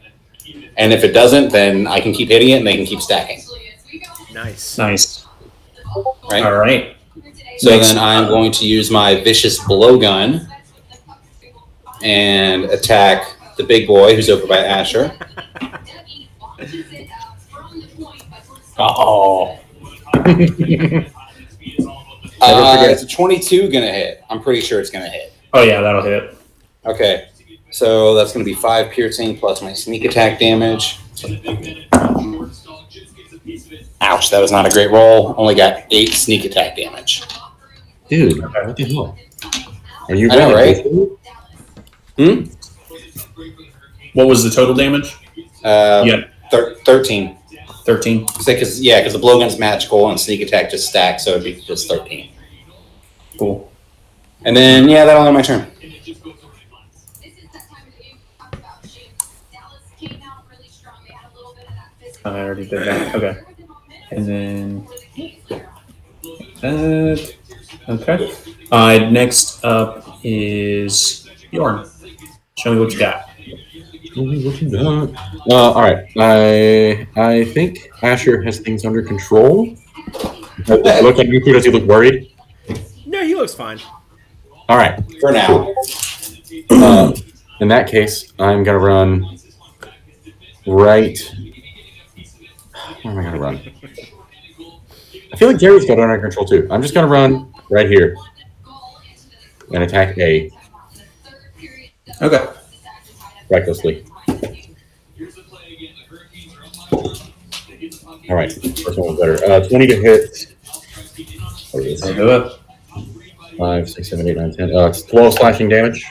And if it doesn't, then I can keep hitting it and they can keep stacking. Nice. Right? All right. So then I'm going to use my Vicious Blowgun and attack the big boy who's over by Asher. Oh. It's a 22 gonna hit. I'm pretty sure it's gonna hit. Oh yeah, that'll hit. Okay. So that's gonna be 5 piercing plus my sneak attack damage. Ouch, that was not a great roll. Only got 8 sneak attack damage. Dude, what the hell? Are you I know, right? What was the total damage? Yeah. 13. 13. Because the blowgun's magical and sneak attack just stacks, so it'd be just 13. Cool. And then that'll end my turn. I already did that. Okay. And then okay. Next up is Bjorn. Show me what you got. All right. I think Asher has things under control. Does he look worried? No, he looks fine. All right. For now. In that case, I'm gonna run right. Where am I gonna run? I feel like Jerry's got it under control too. I'm just gonna run right here and attack A. Okay. Recklessly. All right. First one was better. 20 to hit. I'll do it. 5, 6, 7, 8, 9, 10. It's 12 slashing damage.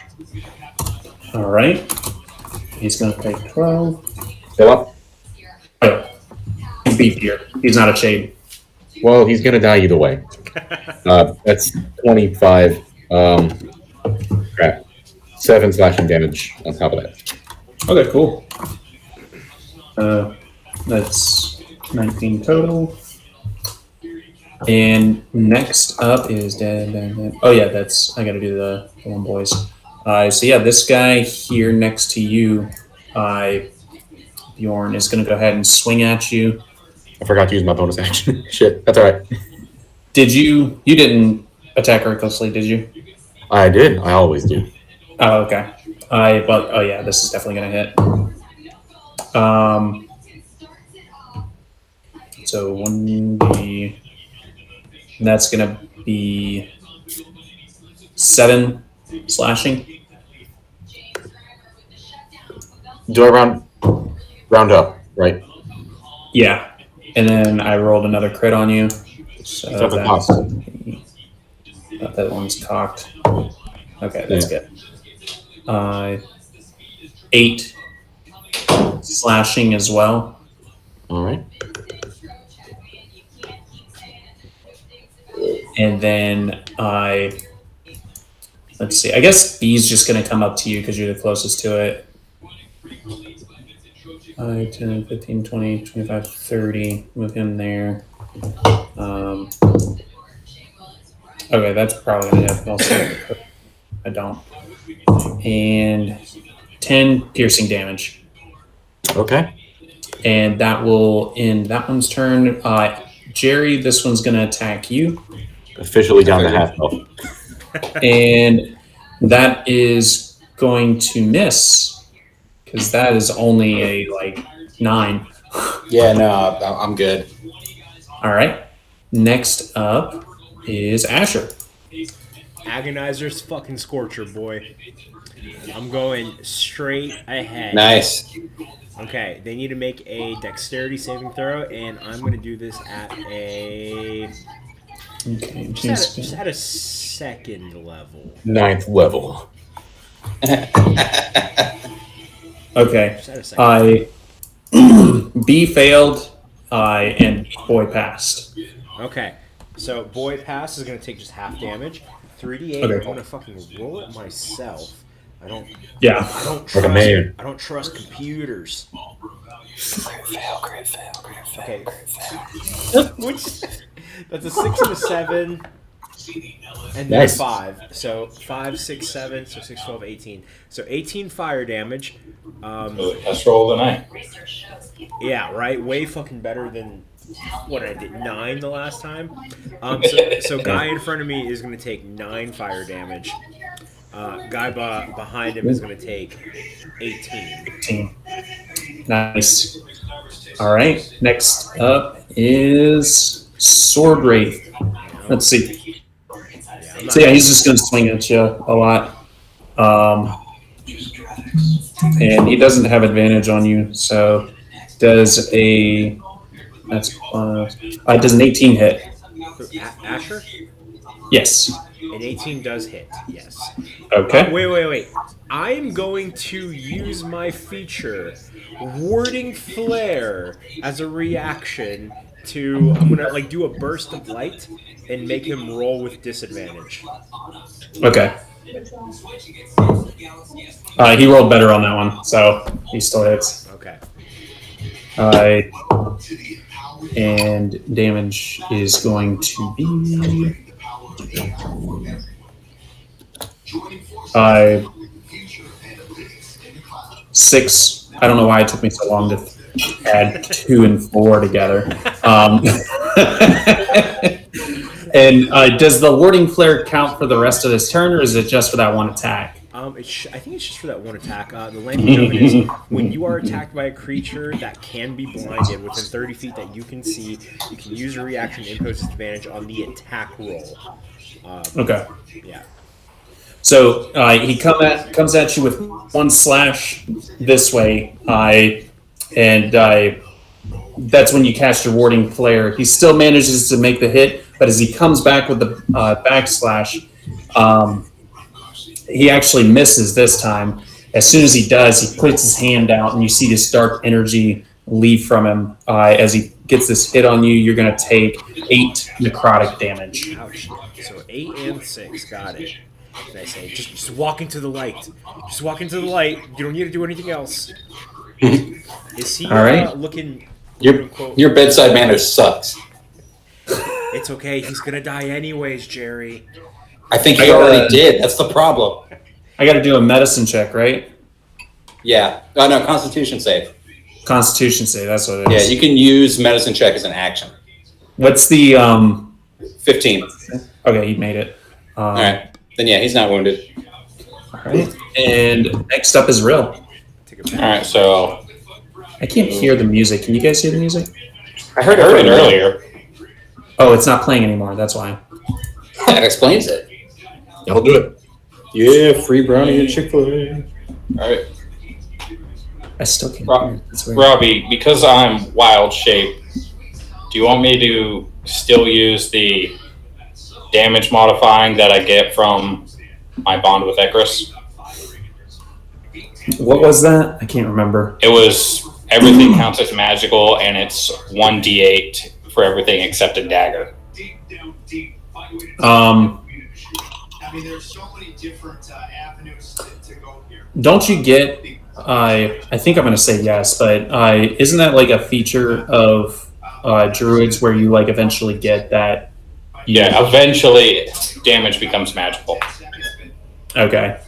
All right. He's going to take 12. Fill up. Oh, he's beefier. He's not a shade. Well, he's going to die either way. That's 25. Crap. 7 slashing damage on top of that. Okay, cool. That's 19 total. And next up is dead. Oh yeah, I gotta do the one boys. So yeah, this guy here next to you, Bjorn, is gonna go ahead and swing at you. I forgot to use my bonus action. Shit, that's all right. You didn't attack recklessly, did you? I did. I always do. Oh, okay. Oh yeah, this is definitely gonna hit. So 1d, and that's gonna be 7 slashing. Do I round up, right? Yeah, and then I rolled another crit on you. So that one's cocked. Okay, that's good. 8 slashing as well. All right. And then let's see. I guess B's just going to come up to you because you're the closest to it. 5, 10, 15, 20, 25, 30. Move him there. Okay, that's probably going to hit. Also, I don't. And 10 piercing damage. Okay. And that will end that one's turn. Jerry, this one's going to attack you. Officially down to half health. And that is going to miss because that is only a 9. Yeah, no, I'm good. All right. Next up is Asher. Agonizer's fucking Scorcher, boy. I'm going straight ahead. Nice. Okay, they need to make a dexterity saving throw, and I'm going to do this at a Okay, just at a second level. 9th level. Okay. Just at a second. B failed, and boy passed. Okay, so boy pass is going to take just half damage. 3d8. Okay. I'm going to fucking roll it myself. I don't Yeah. Like a man. I don't trust computers. Great fail. Okay. Which that's a 6 and a 7. And then Nice. 5. So 5, 6, 7, so 6, 12, 18. So 18 fire damage. Let's roll the night. Yeah, right? Way fucking better than what I did. 9 the last time. So guy in front of me is going to take 9 fire damage. Guy behind him is going to take 18. 18. Nice. All right. Next up is Sword Wraith. Let's see. So yeah, he's just going to swing at you a lot. And he doesn't have advantage on you, so does a does an 18 hit. Asher? Yes. An 18 does hit, yes. Okay. Wait. I'm going to use my feature, Warding Flare, as a reaction to... I'm going to like do a burst of light and make him roll with disadvantage. Okay. He rolled better on that one, so he still hits. Okay. And damage is going to be 6. I don't know why it took me so long to add 2 and 4 together. And does the warding flare count for the rest of this turn, or is it just for that one attack? I think it's just for that one attack. The language of it is when you are attacked by a creature that can be blinded within 30 feet that you can see, you can use a reaction to impose disadvantage on the attack roll. Okay. Yeah. So he comes at you with one slash this way, and that's when you cast your warding flare. He still manages to make the hit, but as he comes back with the backslash, he actually misses this time. As soon as he does, he puts his hand out, and you see this dark energy leave from him. As he gets this hit on you, you're going to take 8 necrotic damage. Ouch. So 8 and 6. Got it. Did I say? Just walk into the light. Just walk into the light. You don't need to do anything else. Is he All right. looking... Your bedside manner sucks. It's okay. He's going to die anyways, Jerry. I think he already did. That's the problem. I got to do a medicine check, right? Yeah. Oh, no, Constitution save. Constitution save, that's what it Yeah, is. you can use medicine check as an action. What's the... 15. Okay, he made it. All right. Then, yeah, he's not wounded. All right. And next up is Rill. All right, so I can't hear the music. Can you guys hear the music? I heard it earlier. Oh, it's not playing anymore. That's why. That explains it. That'll do it. Yeah, free brownie at Chick-fil-A. All right, I still can't hear it. That's weird. Robbie, because I'm wild shape, do you want me to still use the damage modifying that I get from my bond with Ekris? What was that? I can't remember. It was everything counts as magical, and it's 1d8 for everything except a dagger. I mean, there's so many different avenues to go here. Don't you get... I think I'm going to say yes, but isn't that like a feature of Druids where you like eventually get that? Yeah, eventually damage becomes magical. Okay.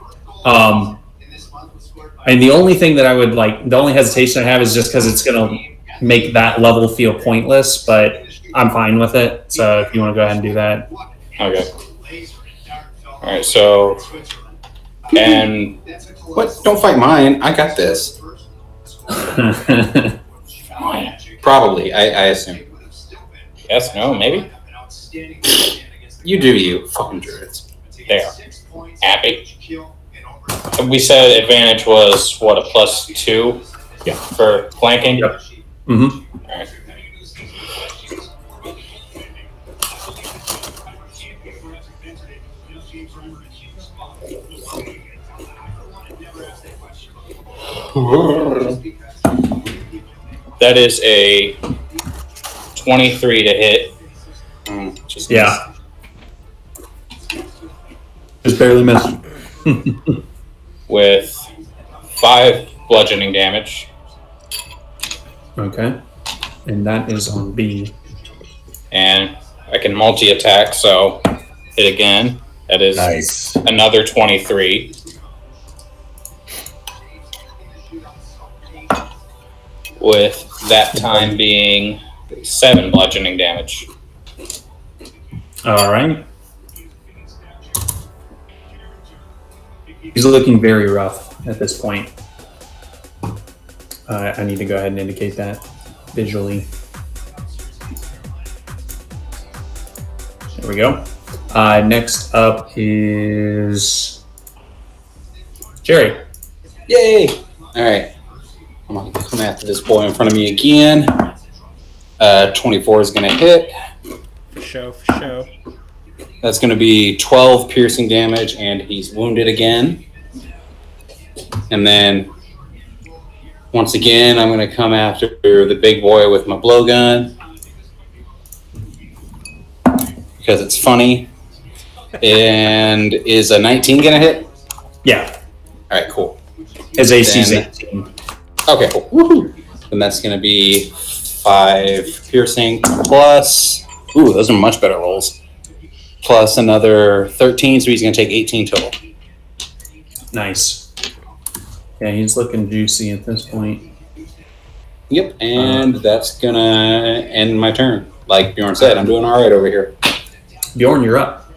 And the only thing that I would like, the only hesitation I have is just because it's going to make that level feel pointless, but I'm fine with it. So if you want to go ahead and do that. Okay. All right, so... And... What? Don't fight mine. I got this. Probably, I assume. Yes, no, maybe? You do you. Fucking Druids. There. Happy. We said advantage was what, a +2? Yeah. For flanking. Yep. Mm-hmm. All right. That is a 23 to hit. Just Yeah. Just barely missed. with 5 bludgeoning damage. Okay. And that is on B. And I can multi-attack, so hit again. That is Nice. another 23. With that time being 7 bludgeoning damage. All right. He's looking very rough at this point. I need to go ahead and indicate that visually. There we go. Next up is Jerry. Yay! All right. I'm going to come after this boy in front of me again. 24 is going to hit. For show. That's going to be 12 piercing damage, and he's wounded again. And then, once again, I'm going to come after the big boy with my blowgun. Because it's funny. And is a 19 going to hit? Yeah. All right, cool. His AC is Then- 18. Okay, cool. Woohoo! And that's going to be 5 piercing plus... Ooh, those are much better rolls. Plus another 13, so he's going to take 18 total. Nice. Yeah, he's looking juicy at this point. Yep, and that's going to end my turn. Like Bjorn said, I'm doing all right over here. Bjorn, you're up.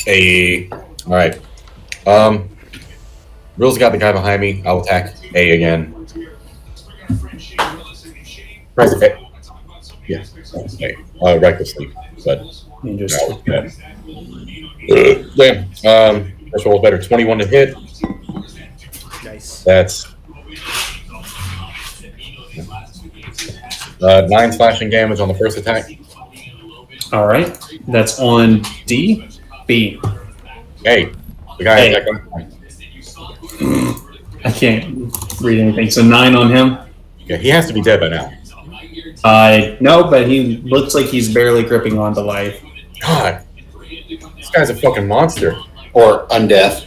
A. All right. Rill's got the guy behind me. I'll attack A again. Press A. Yeah. Okay. Recklessly, but You just damn. First roll is better. 21 to hit. Nice. That's 9 slashing damage on the first attack. all right. That's on D. B. Hey, the guy Hey. attacked him. I can't read anything. So 9 on him. Yeah, he has to be dead by now. No, but he looks like he's barely gripping onto life. God, this guy's a fucking monster. Or undeath.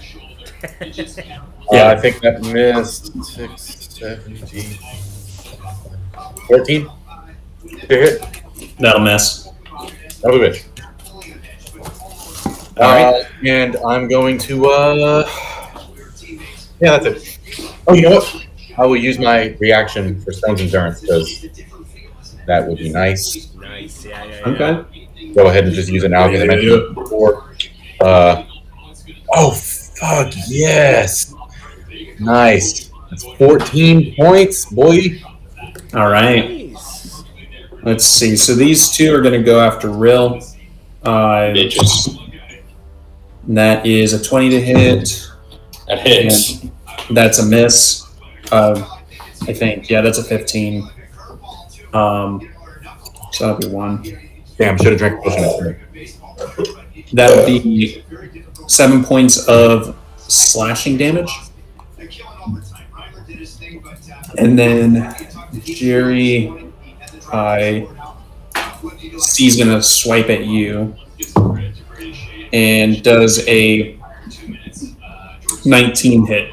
Yeah. I think that missed 6, 17, 14 to hit. That'll miss. That'll be bitch. All right. And I'm going to, yeah, that's it. Oh, you know what? I will use my reaction for Stone's Endurance because that would be nice. Nice. Yeah. Okay. Go ahead and just use it now because I mentioned it before. Oh, fuck, yes. Nice. That's 14 points, boy. All right. Nice. Let's see. So these two are going to go after Rill. Bitches. That is a 20 to hit. That hits. And that's a miss. I think. Yeah, that's a 15. So that'll be 1. Damn, should have drank a potion after. That would be 7 points of slashing damage. And then Jerry, C's going to swipe at you and does a 19 hit.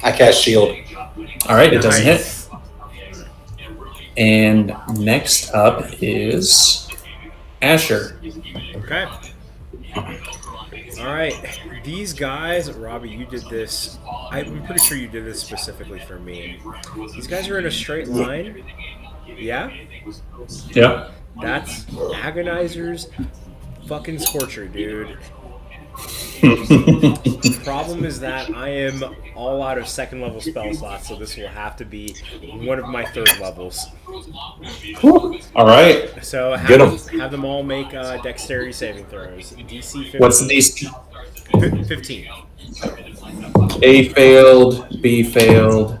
I cast shield. All right, it doesn't hit. Nice. And next up is Asher. Okay. All right. These guys, Robbie, you did this. I'm pretty sure you did this specifically for me. These guys are in a straight line. Yeah? Yep. That's Agonizer's fucking Scorcher, dude. The problem is that I am all out of second level spell slots, so this will have to be one of my third levels. All right. So Get 'em. have them all make dexterity saving throws. DC 15. What's the DC? 15. A failed, B failed,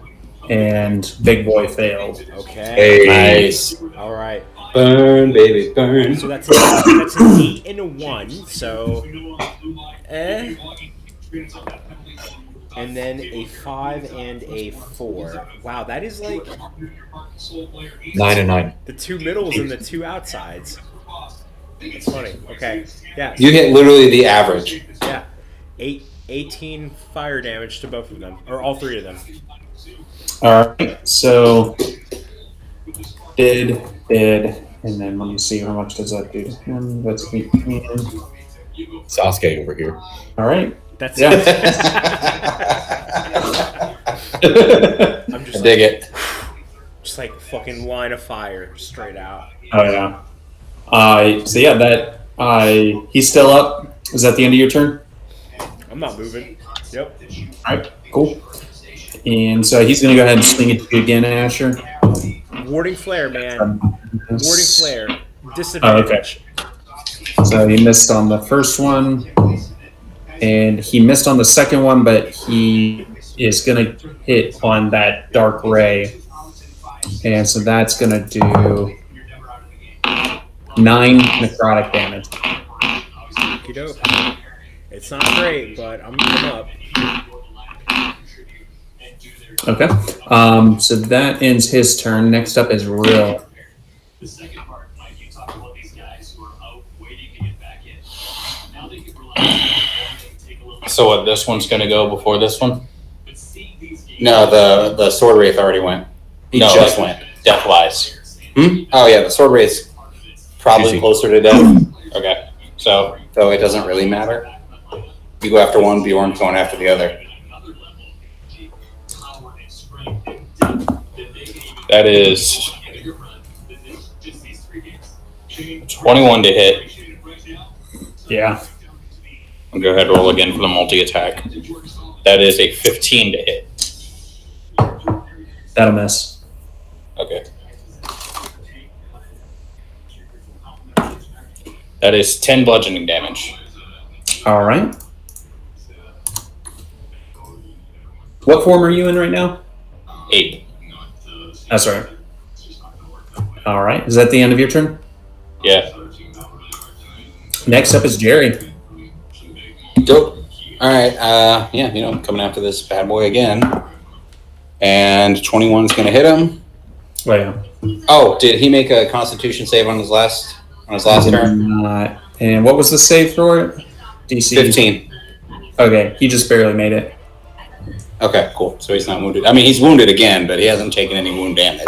and Big Boy failed. Okay. Nice. All right. Burn, baby, burn. So that's an 8 and a 1. So, and then a 5 and a 4. Wow, that is like 9 and 9. the two middles and the two outsides. That's funny. Okay. Yeah. You hit literally the average. Yeah. 18 fire damage to both of them, or all three of them. All right. So did, and then let me see how much does that do to him. That's 18. Sasuke over here. All right. That's Yeah. I'm just I dig it. Just like fucking line of fire straight out. Oh yeah. So yeah, that he's still up. Is that the end of your turn? I'm not moving. Yep. All right. Cool. And so he's going to go ahead and swing at you again, Asher. Warding flare, man. Warding flare. Disadvantage. So he missed on the first one, and he missed on the second one, but he is going to hit on that dark ray. And so that's going to do 9 necrotic damage. Okey-doke. It's not great, but I'm up. Okay. So that ends his turn. Next up is Rill. The second part, Mike, you talk about these guys who are out waiting to get back in. Now that you've relaxed, take a little. So what? This one's going to go before this one? No, the sword wraith already went. He No, just went. Death lies. Oh yeah, the sword wraith's probably Easy. closer to death, Okay. So though it doesn't really matter. You go after one, Bjorn's going after the other. that is 21 to hit. Yeah. I'll go ahead and roll again for the multi-attack. That is a 15 to hit. That'll miss. Okay. That is 10 bludgeoning damage. All right. What form are you in right now? 8. That's right. All right. Is that the end of your turn? Yeah. Next up is Jerry. Dope. All right. Yeah, coming after this bad boy again. And 21's going to hit him. Oh, yeah. Oh, did he make a Constitution save on his last turn? And what was the save for it? DC 15. Okay, he just barely made it. Okay, cool. So he's not wounded. I mean, he's wounded again, but he hasn't taken any wound damage.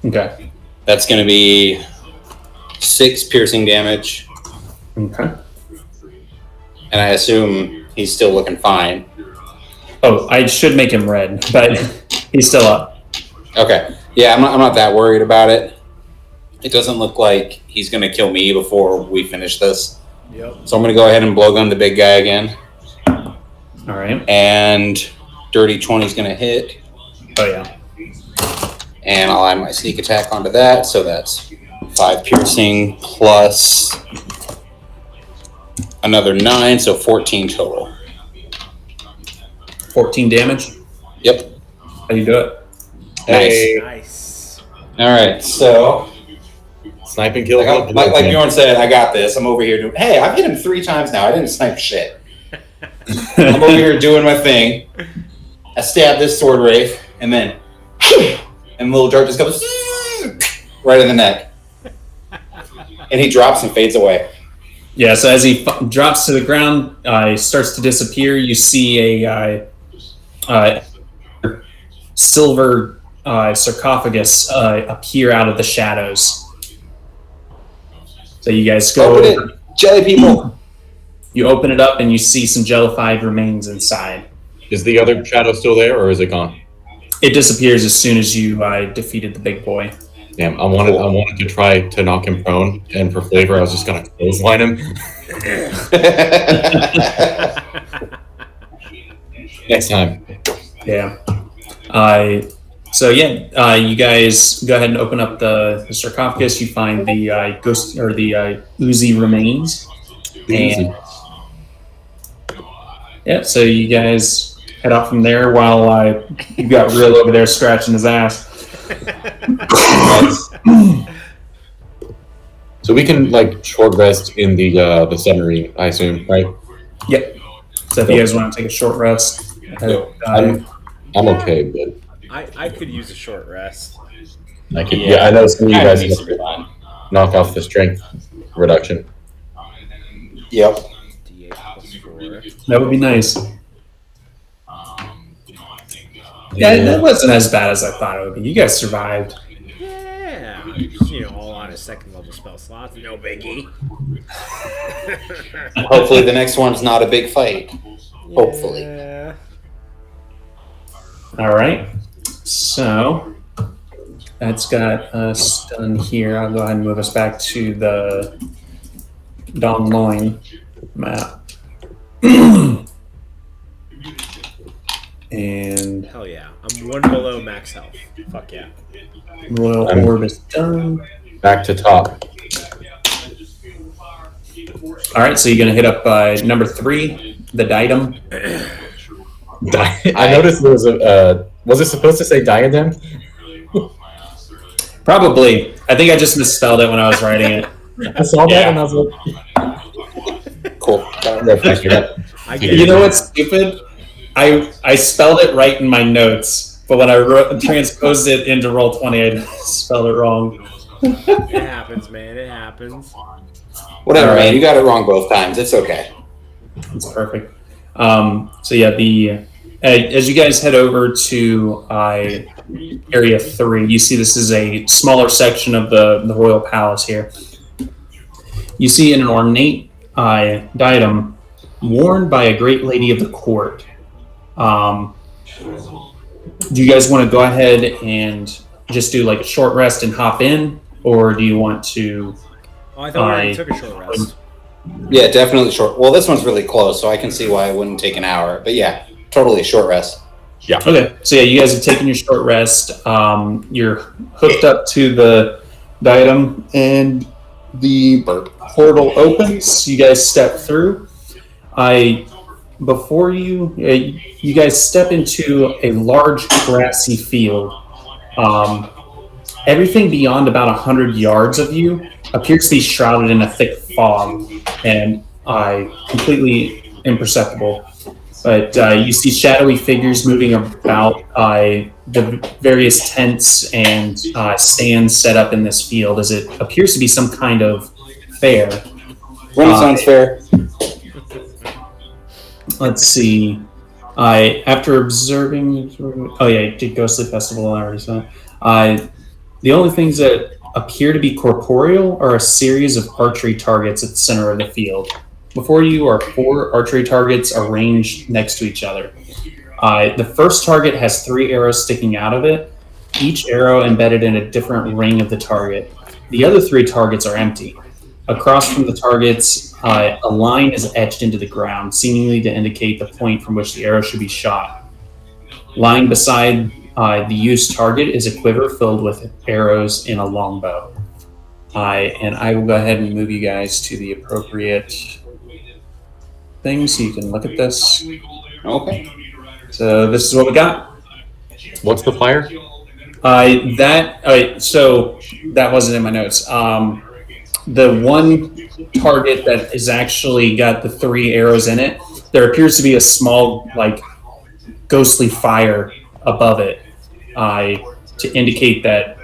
Okay. That's going to be 6 piercing damage. Okay. And I assume he's still looking fine. Oh, I should make him red, but he's still up. Okay. Yeah, I'm not that worried about it. It doesn't look like he's going to kill me before we finish this. Yep. So I'm going to go ahead and blowgun the big guy again. All right. And dirty 20 is going to hit. Oh, yeah. And I'll add my sneak attack onto that. So that's 5 piercing plus another 9. So 14 total. 14 damage. Yep. How you do it? Nice. Nice. All right. So Sniping kill. like Bjorn said, I got this. I'm over here doing. Hey, I've hit him 3 times now. I didn't snipe shit. I'm over here doing my thing. I stab this sword wraith, and then, and the little dart just goes right in the neck, and he drops and fades away. Yeah, so as he drops to the ground, he starts to disappear. You see a silver sarcophagus appear out of the shadows. So you guys go Open over. it, jelly people. You open it up and you see some jellified remains inside. Is the other shadow still there, or is it gone? It disappears as soon as you defeated the big boy. Damn, I wanted to try to knock him prone, and for flavor, I was just gonna clothesline him. Next time. Yeah. So yeah, you guys go ahead and open up the sarcophagus. You find the ghost or the oozy remains, and yeah. So you guys head out from there while you got Rill over there scratching his ass. So we can like short rest in the submarine, I assume, right? Yep. So if you guys want to take a short rest, I'm okay, but I could use a short rest. I could. Yeah, I know some of you guys needs to be fine. knock off the strength reduction. Yep. D8 plus 4. that would be nice. Yeah, that wasn't as bad as I thought it would be. You guys survived. Yeah. All on a second level spell slots. No biggie. Hopefully the next one's not a big fight. Hopefully. Yeah. All right. So that's got us done here. I'll go ahead and move us back to the Don Loin map. And Hell yeah. I'm 1 below max health. Fuck yeah. Royal Orb is done. Back to top. All right, so you're going to hit up number 3, the Diadem. I noticed there was a. Was it supposed to say diadem? Probably. I think I just misspelled it when I was writing it. I saw that and I was like, Cool. I get You it. know what's stupid? I spelled it right in my notes, but when I transposed it into Roll20, I spelled it wrong. It happens, man. It happens. Whatever, All right. man. You got it wrong both times. It's okay. It's perfect. So yeah, as you guys head over to Area 3, you see this is a smaller section of the Royal Palace here. You see an ornate diadem worn by a great lady of the court. Do you guys want to go ahead and just do like a short rest and hop in, or do you want to? Oh, I thought we already took a short rest. Yeah, definitely short. Well, this one's really close, so I can see why it wouldn't take an hour. But yeah, totally short rest. Okay, so yeah, you guys have taken your short rest. You're hooked up to the diadem, and the portal opens. You guys step through. Before you guys step into a large grassy field. Everything beyond about 100 yards of you appears to be shrouded in a thick fog and completely imperceptible. But you see shadowy figures moving about the various tents and stands set up in this field as it appears to be some kind of fair. Renaissance fair. Let's see. After observing... Oh, yeah, Ghostly Festival, I already saw. The only things that appear to be corporeal are a series of archery targets at the center of the field. Before you are 4 archery targets arranged next to each other. The first target has 3 arrows sticking out of it, each arrow embedded in a different ring of the target. The other 3 targets are empty. Across from the targets, a line is etched into the ground, seemingly to indicate the point from which the arrow should be shot. Lying beside the used target is a quiver filled with arrows in a longbow. And I will go ahead and move you guys to the appropriate thing so you can look at this. Okay. So this is what we got. what's the flyer? So that wasn't in my notes. The one target that is actually got the 3 arrows in it, there appears to be a small, like, ghostly fire above it to indicate that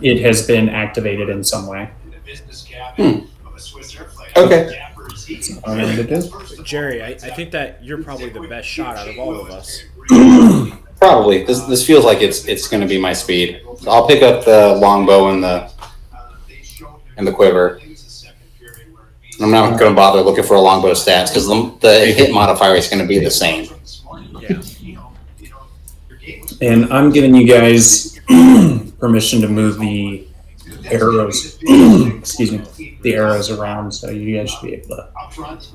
it has been activated in some way. Okay. That's all I'm going to do. Jerry, I think that you're probably the best shot out of all of us. Probably. This feels like it's going to be my speed. So I'll pick up the longbow and the quiver. I'm not going to bother looking for a longbow stats because the hit modifier is going to be the same. Yeah. And I'm giving you guys permission to move the arrows, excuse me, the arrows around, so you guys should be able to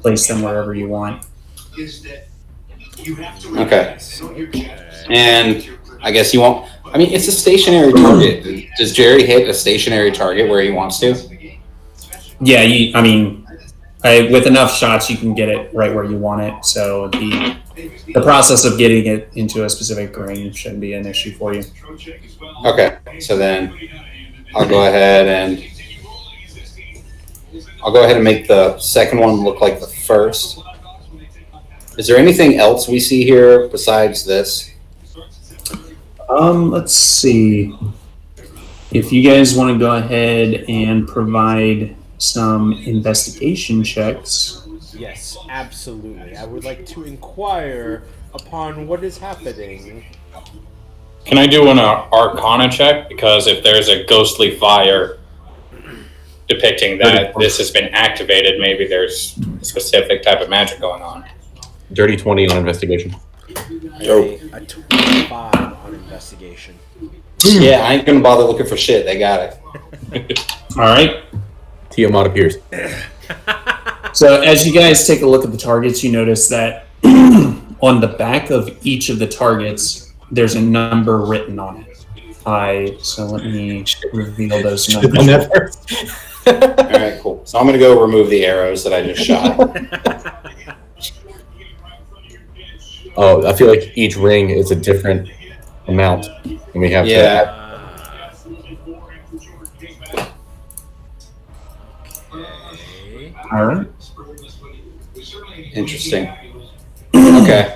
place them wherever you want. Okay. And I guess you won't. I mean, it's a stationary target. Does Jerry hit a stationary target where he wants to? Yeah, with enough shots, you can get it right where you want it. So the process of getting it into a specific ring shouldn't be an issue for you. Okay, so then I'll go ahead and make the second one look like the first. Is there anything else we see here besides this? Let's see. If you guys want to go ahead and provide some investigation checks. Yes, absolutely. I would like to inquire upon what is happening. Can I do an Arcana check? Because if there's a ghostly fire depicting that this has been activated, maybe there's a specific type of magic going on. Dirty 20 on investigation. A 25 on investigation. Yeah, I ain't gonna bother looking for shit. They got it. All right. Tiamat appears. So as you guys take a look at the targets, you notice that on the back of each of the targets, there's a number written on it. So let me reveal those numbers. All right, cool. So I'm gonna go remove the arrows that I just shot. Oh, I feel like each ring is a different amount, and we have Yeah. All right. Interesting. Okay.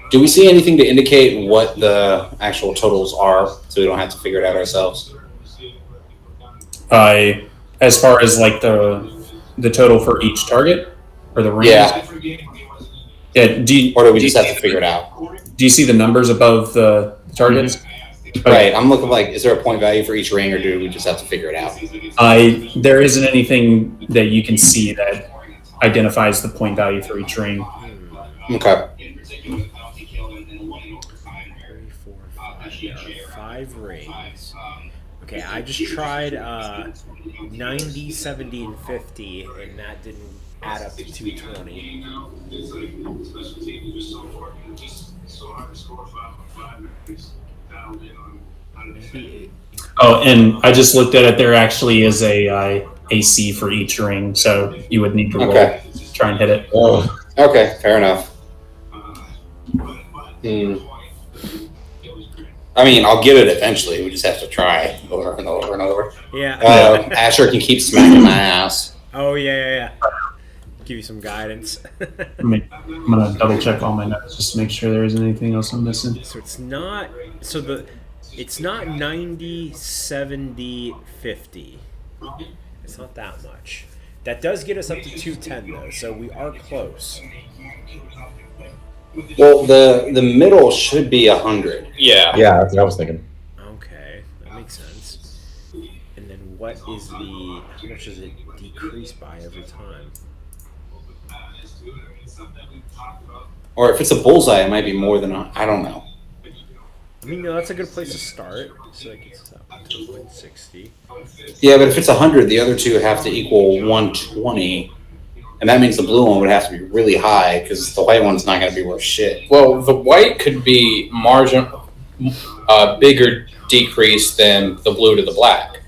Do we see anything to indicate what the actual totals are, so we don't have to figure it out ourselves? As far as like the total for each target or the rings? Yeah. Yeah. Or do we just have to figure it out? Do you see the numbers above the targets? Mm-hmm. Right. I'm looking like, is there a point value for each ring, or do we just have to figure it out? There isn't anything that you can see that identifies the point value for each ring. Okay. 3, 4, 5. There are 5 rings. Okay, I just tried 90, 70, and 50, and that didn't add up to 220. Oh, and I just looked at it. There actually is a AC for each ring, so you would need to roll to try and hit it. Oh, Okay, fair enough. I mean, I'll get it eventually. We just have to try over and over and over. Yeah. Asher can keep smacking my ass. Oh, yeah. Give you some guidance. I'm gonna double check all my notes just to make sure there isn't anything else I'm missing. So it's not. It's not 90, 70, 50. It's not that much. That does get us up to 210 though, so we are close. Well, the middle should be 100. Yeah. yeah, that's what I was thinking. Okay, that makes sense. And then what is how much does it decrease by every time? Or if it's a bullseye, it might be more than I don't know. I mean, no, that's a good place to start. So like it's up to 160. Yeah, but if it's 100, the other two have to equal 120. And that means the blue one would have to be really high, because the white one's not going to be worth shit. Well, the white could be bigger decrease than the blue to the black,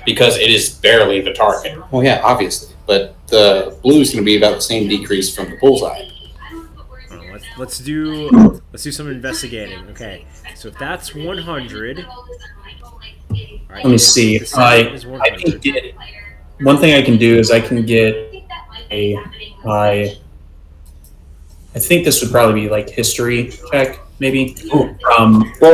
because it is barely the target. Well, yeah, obviously. But the blue is going to be about the same decrease from the bullseye. Let's do some investigating. Okay, so if that's 100, Let me see. I can get one thing I can do is I can get I think this would probably be like history check, maybe. Well,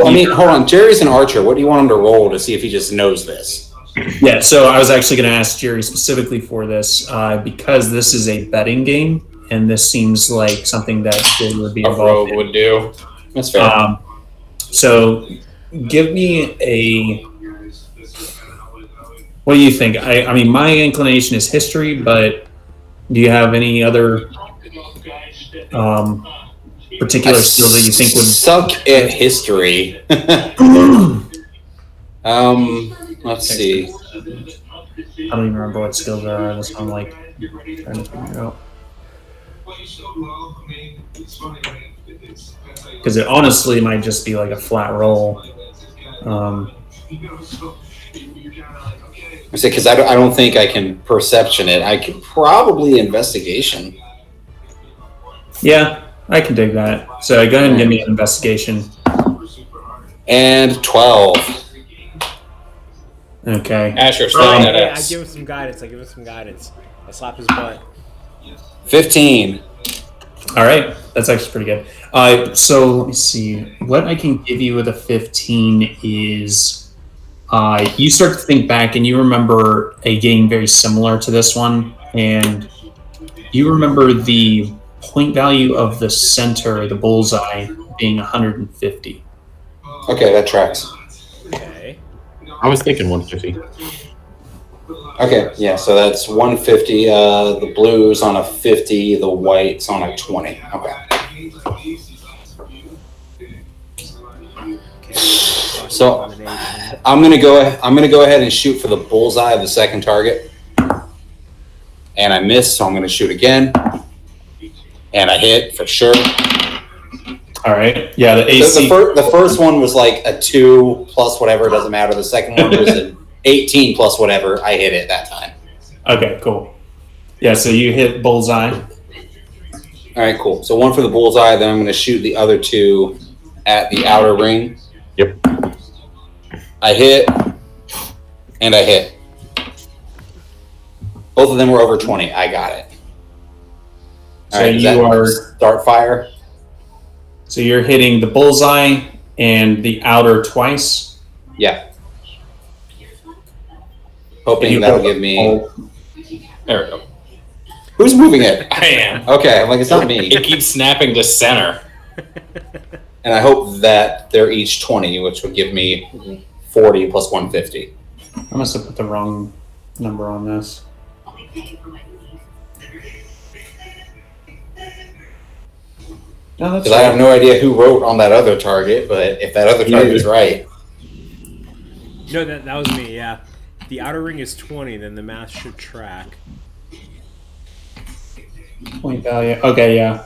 I mean, hold on. Jerry's an archer. What do you want him to roll to see if he just knows this? Yeah, so I was actually going to ask Jerry specifically for this because this is a betting game, and this seems like something that Jerry would be A involved rogue in. would do. That's fair. So give me a... What do you think? I mean, my inclination is history, but do you have any other particular skill that you think would... Suck at history. Let's see. I don't even remember what skills there are. That's what I'm like trying to figure out. Because it honestly might just be like a flat roll. I say because I don't think I can perception it. I could probably investigation. Yeah, I can dig that. So go ahead and give me an investigation. And 12. Okay. Asher, slap that I ass. give him some guidance. I slap his butt. 15. All right, that's actually pretty good. So let me see. What I can give you with a 15 is you start to think back and you remember a game very similar to this one, and you remember the point value of the center, the bullseye, being 150. Okay, that tracks. Okay. I was thinking 150. Okay, yeah, so that's 150. The blue's on a 50. The white's on a 20. Okay. So I'm gonna go ahead and shoot for the bullseye of the second target, and I miss, so I'm gonna shoot again, and I hit for sure. All right. Yeah, the So AC. the first one was like a 2 plus whatever, it doesn't matter. The second one was an 18 plus whatever. I hit it that time. Okay, cool. Yeah, so you hit bullseye. All right, cool. So one for the bullseye, then I'm going to shoot the other two at the outer ring. Yep. I hit, and I hit. Both of them were over 20. I got it. So you are start fire. So you're hitting the bullseye and the outer twice. Yeah. Hoping that'll give me. There we go. Who's moving it? I am. Okay, I'm like, it's not me. It keeps snapping to center. And I hope that they're each 20, which would give me 40 plus 150. I must have put the wrong number on this. No, that's Because I have no idea who wrote on that other target, but if that other target is right. No, that was me, yeah. The outer ring is 20, then the math should track. Point value. Okay, yeah.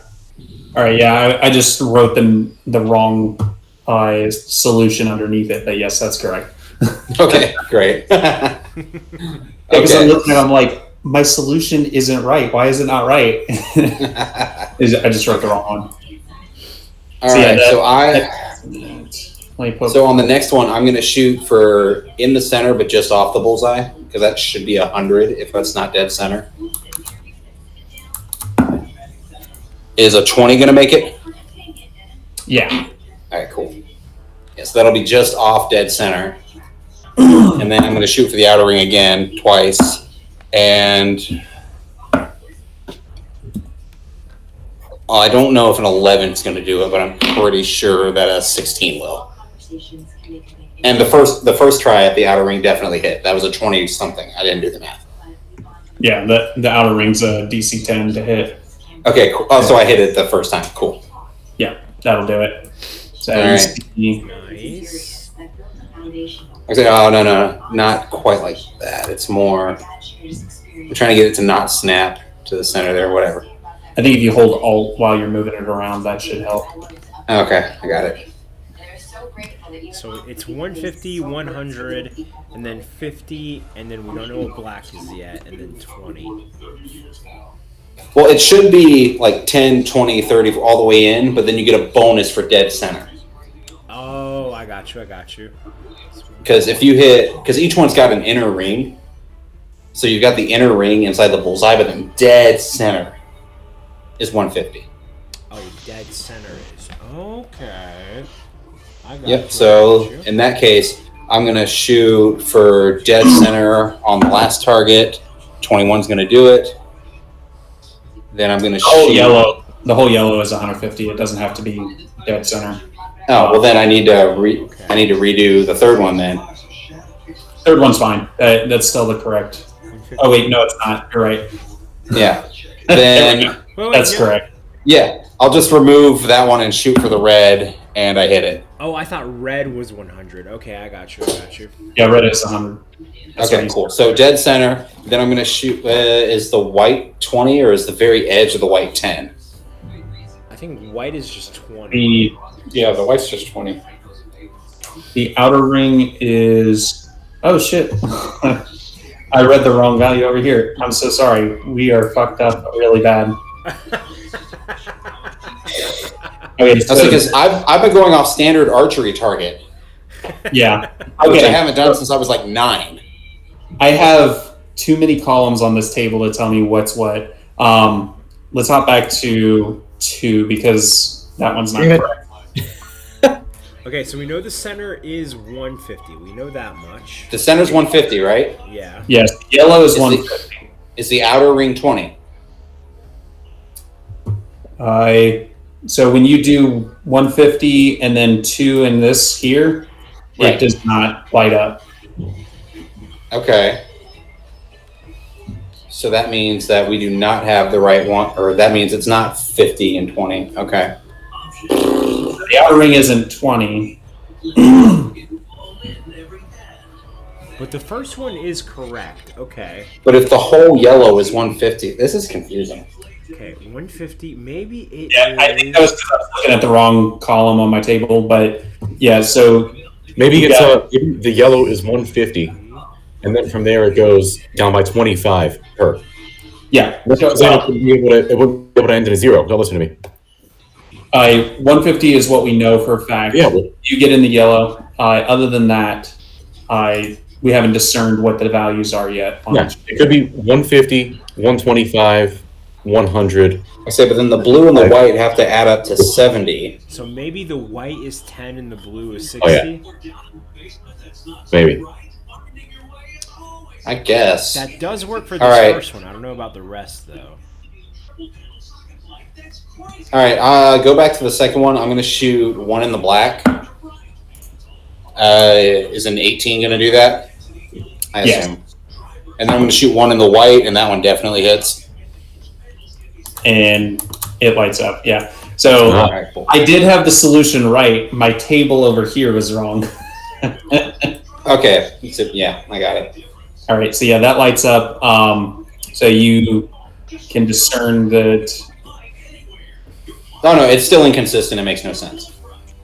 All right, yeah. I just wrote the wrong solution underneath it, but yes, that's correct. Okay, great. Because I'm looking at it, I'm like, my solution isn't right. Why is it not right? I just wrote the wrong one. All So, yeah, right, so on the next one, I'm going to shoot for in the center, but just off the bullseye, because that should be 100 if that's not dead center. Is a 20 going to make it? Yeah. All right, cool. Yeah, so that'll be just off dead center. And then I'm going to shoot for the outer ring again twice. And I don't know if an 11 is going to do it, but I'm pretty sure that a 16 will. And the first try at the outer ring definitely hit. That was a 20 something. I didn't do the math. Yeah, the outer ring's a DC 10 to hit. Okay, cool. Oh, so I hit it the first time. Cool. Yeah, that'll do it. So All right. Nice. I said, oh, no, not quite like that. It's more, I'm trying to get it to not snap to the center there, whatever. I think if you hold Alt while you're moving it around, that should help. Okay, I got it. So it's 150, 100, and then 50, and then we don't know what black is yet, and then 20. Well, it should be like 10, 20, 30 all the way in, but then you get a bonus for dead center. Oh, I got you. Because if you hit, because each one's got an inner ring, so you've got the inner ring inside the bullseye, but then dead center is 150. Oh, dead center is okay. I got Yep. you, So I got you. in that case, I'm gonna shoot for dead center on the last target. 21's gonna do it. Then I'm gonna Oh, shoot. yellow. The whole yellow is 150. It doesn't have to be dead center. Oh well, then I need to redo the third one then. Third one's fine. That's still the correct. Oh wait, no, it's not. You're right. Yeah. There we Then go. That's correct. yeah, I'll just remove that one and shoot for the red, and I hit it. Oh, I thought red was 100. Okay, I got you. Yeah, red is 100. That's Okay, what cool. So dead center. Then I'm gonna shoot. Is the white 20 or is the very edge of the white 10? I think white is just 20. Yeah, the white's just 20. The outer ring is Oh shit! I read the wrong value over here. I'm so sorry. We are fucked up really bad. Okay, That's because I've been going off standard archery target, yeah. which I Okay, haven't done since I was like 9. I have too many columns on this table to tell me what's what. Let's hop back to 2 because that one's not correct. Okay, so we know the center is 150. We know that much. The center's 150, right? Yeah. Yes, yellow is Is 150. Is the outer ring 20? So when you do 150 and then 2 in this here, Right. it does not light up. Okay. So that means that we do not have the right one, or that means it's not 50 and 20. Okay. The outer ring isn't 20. But the first one is correct. Okay. But if the whole yellow is 150, this is confusing. Okay, 150. Maybe it Yeah, I think that was because I was looking at the wrong column on my table, but yeah, so Maybe it's the yellow is 150, and then from there it goes down by 25 per. yeah. Because then it wouldn't be able to end in a 0. Don't listen to me. 150 is what we know for a fact. Yeah. You get in the yellow. Other than that, we haven't discerned what the values are yet. Yeah, it could be 150, 125, 100. I say, but then the blue and the white have to add up to 70. So maybe the white is 10 and the blue is 60? Oh, yeah. Maybe. I guess. That does work for All this right. first one. I don't know about the rest, though. All right, go back to the second one. I'm going to shoot 1 in the black. Is an 18 going to do that? I Yes. assume. And then I'm going to shoot 1 in the white, and that one definitely hits. And it lights up. Yeah. So All right, cool. I did have the solution right. My table over here was wrong. Okay, so, yeah, I got it. All right. So yeah, that lights up. So you can discern that Oh, no, it's still inconsistent. It makes no sense.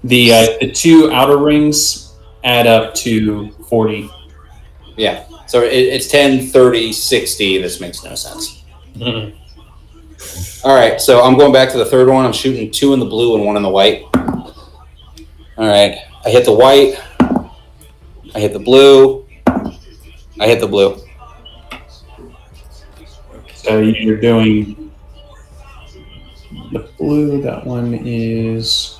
the 2 outer rings add up to 40. Yeah, so it's 10, 30, 60. This makes no sense. All right, so I'm going back to the third one. I'm shooting 2 in the blue and 1 in the white. All right, I hit the white. I hit the blue. I hit the blue. So you're doing the blue. That one is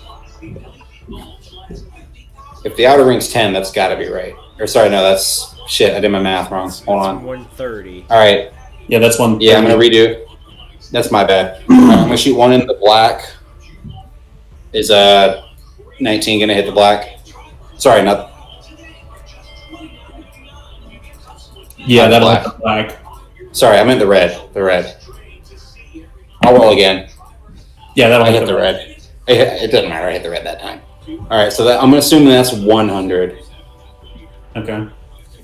If the outer ring's 10, that's got to be right. Or sorry, no, that's shit. I did my math wrong. Hold on. 130. All right, yeah. That's one. yeah, I'm gonna redo. That's my bad. All right, I'm gonna shoot 1 in the black. Is 19 gonna hit the black? Sorry, not. Yeah, Not that'll black. hit the black. Sorry, I meant the red. The red. I'll roll again. Yeah, that'll I hit hit the red. It doesn't matter. I hit the red that time. All right, so that I'm gonna assume that's 100, Okay. and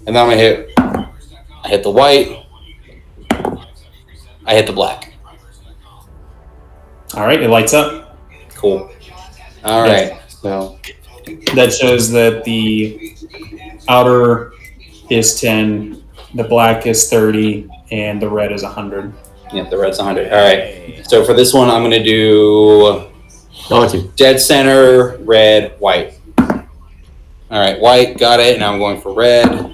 then I'm gonna hit. I hit the white. I hit the black. All right, it lights up. Cool. All right. So That shows that the outer is 10, the black is 30, and the red is 100. yeah, the red's 100. All right. So for this one, I'm gonna do dead center, red, white. All right, white, got it. Now I'm going for red.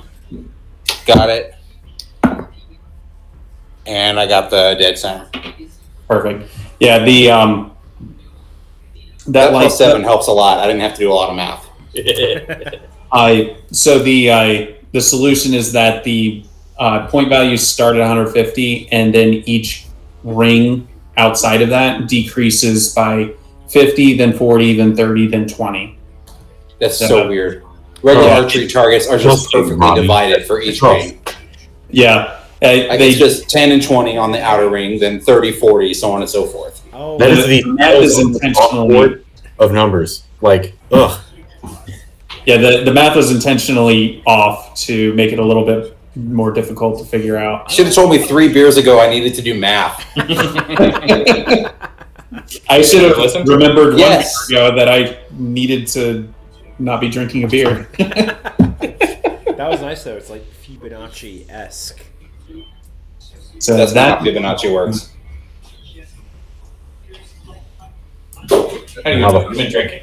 Got it. And I got the dead center. Perfect. Yeah, the That lights plus 7 up. helps a lot. I didn't have to do a lot of math. So the solution is that the point values start at 150, and then each ring outside of that decreases by 50, then 40, then 30, then 20. That's so weird. Regular Yeah. archery targets are just perfectly divided for each ring. Yeah, Like they it's just 10 and 20 on the outer ring, then 30, 40, so on and so forth. Oh, That is that is intentionally. of numbers. Like, ugh. Yeah, the math was intentionally off to make it a little bit more difficult to figure out. You should have told me 3 beers ago I needed to do math. I should have Listen? remembered Yes. 1 year ago that I needed to not be drinking a beer. That was nice though. It's like Fibonacci-esque. So That's that not how Fibonacci works. How do you know? You've been drinking.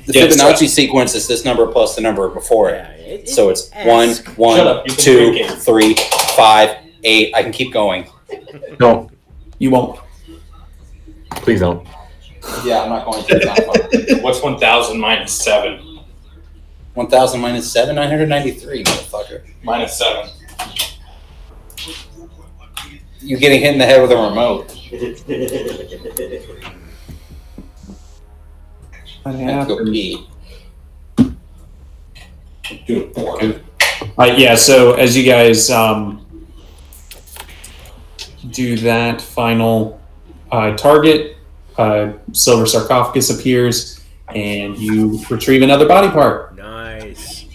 The Yeah, Fibonacci sequence is this number plus the number before it. So it's one, Shut one, up, you've been 2, drinking. 3, 5, 8. I can keep going. No, you won't. please don't. Yeah, I'm not going to. It's not fun. What's 1,000 minus 7? 1,000 minus 7, 993, motherfucker. Minus 7. You getting hit in the head with a remote. Let's go pee. Do 4. Yeah, so as you guys do that final target, silver sarcophagus appears, and you retrieve another body part. Nice.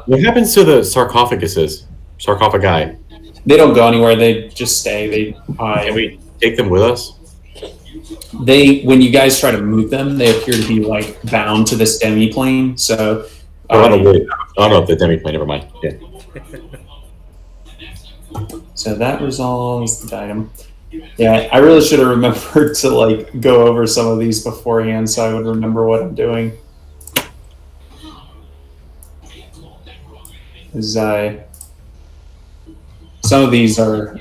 What happens to the sarcophaguses? Sarcophagi? They don't go anywhere; they just stay. Can we take them with us? When you guys try to move them, they appear to be like bound to this demi-plane. So, Oh, no, the demi-plane, never mind. Yeah. so that resolves the item. Yeah, I really should have remembered to like go over some of these beforehand, so I would remember what I'm doing. Some of these are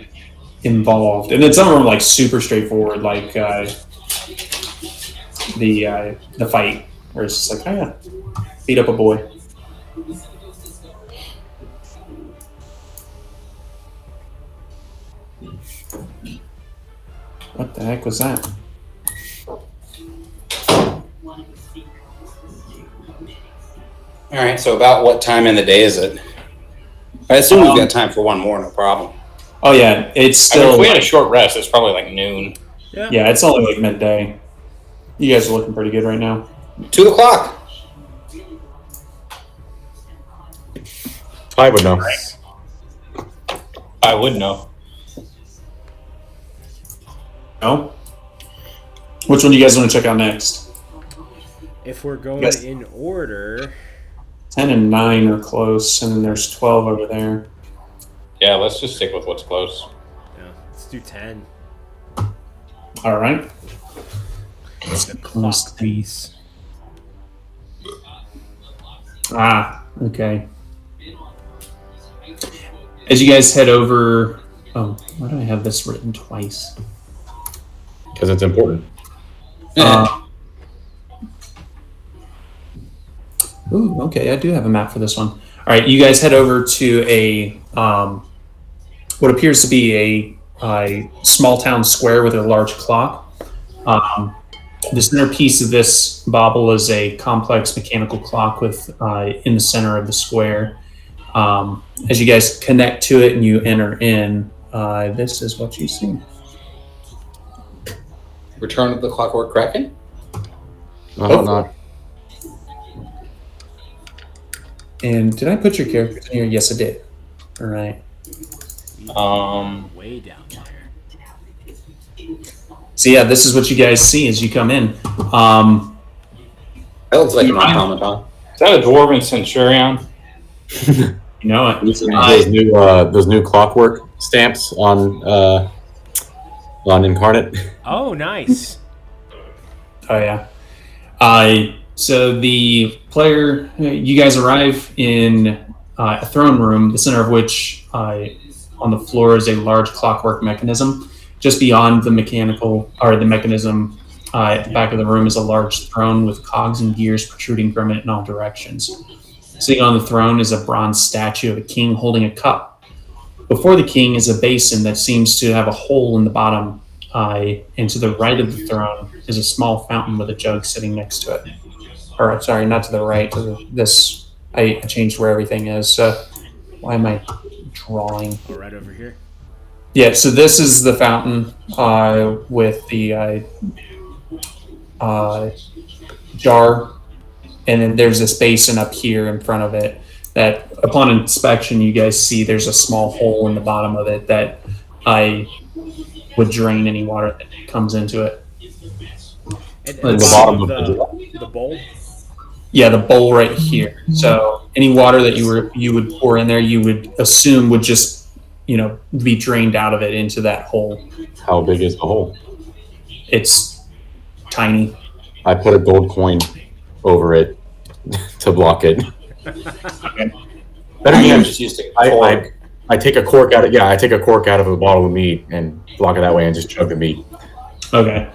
involved, and then some of them are like super straightforward, like the fight, where it's just like, oh yeah, beat up a boy. What the heck was that? All right, so about what time in the day is it? I assume we've got time for one more, no problem. Oh yeah, it's I mean, still. if we had a short rest, it's probably like noon. Yeah, it's only like midday. You guys are looking pretty good right now. 2 o'clock. I would know. I would know. No? Which one do you guys want to check out next? If we're going Yes. in order, 10 and 9 are close, and then there's 12 over there. Yeah, let's just stick with what's close. yeah, let's do 10. All right. The clock piece. Ah, okay. As you guys head over... Oh, why do I have this written twice? Because it's important. Ooh, okay, I do have a map for this one. All right, you guys head over to a what appears to be a small town square with a large clock. The centerpiece of this bauble is a complex mechanical clock with in the center of the square. As you guys connect to it and you enter in, this is what you see. Return of the Clockwork Kraken? Oh, no. And did I put your characters in here? Yes, I did. All right. Way down there. So yeah, this is what you guys see as you come in. That looks like an automaton. Is that a dwarven centurion? You know it. Those new clockwork stamps on Incarnate. Oh, nice. Oh yeah. So the player, you guys arrive in a throne room, the center of which on the floor is a large clockwork mechanism. Just beyond the mechanism, at the back of the room is a large throne with cogs and gears protruding from it in all directions. Sitting on the throne is a bronze statue of a king holding a cup. Before the king is a basin that seems to have a hole in the bottom, and to the right of the throne is a small fountain with a jug sitting next to it. Or, sorry, not to the right. I changed where everything is. So, why am I drawing? Oh, right over here. Yeah, so this is the fountain with the jar, and then there's this basin up here in front of it that, upon inspection, you guys see there's a small hole in the bottom of it that would drain any water that comes into it. And the bottom of the bowl? Yeah, the bowl right here. So any water that you would pour in there, you would assume would just be drained out of it into that hole. How big is the hole? It's tiny. I put a gold coin over it to block it. Better yet, just used a cork. I take a cork out of I take a cork out of a bottle of meat and block it that way and just chug the meat. Okay.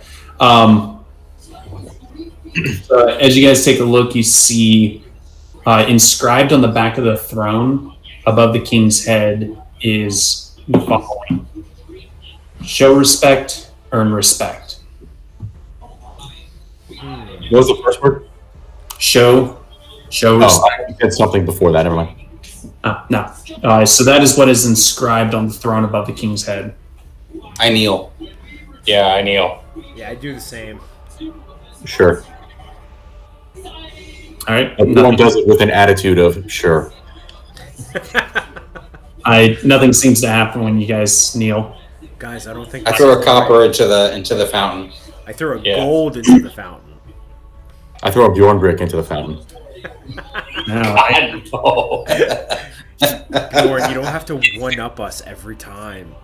So as you guys take a look, you see inscribed on the back of the throne above the king's head is the following: show respect, earn respect. What was the first word? Show respect. I said something before that. Never mind. No. So that is what is inscribed on the throne above the king's head. I kneel. Yeah, I kneel. Yeah, I do the same. Sure. All right. Everyone does it with an attitude of sure. Nothing seems to happen when you guys kneel. Guys, I don't think I throw a copper into the fountain. I throw a gold into the fountain. I throw a Bjorn brick into the fountain. No, I know. Bjorn, you don't have to one-up us every time.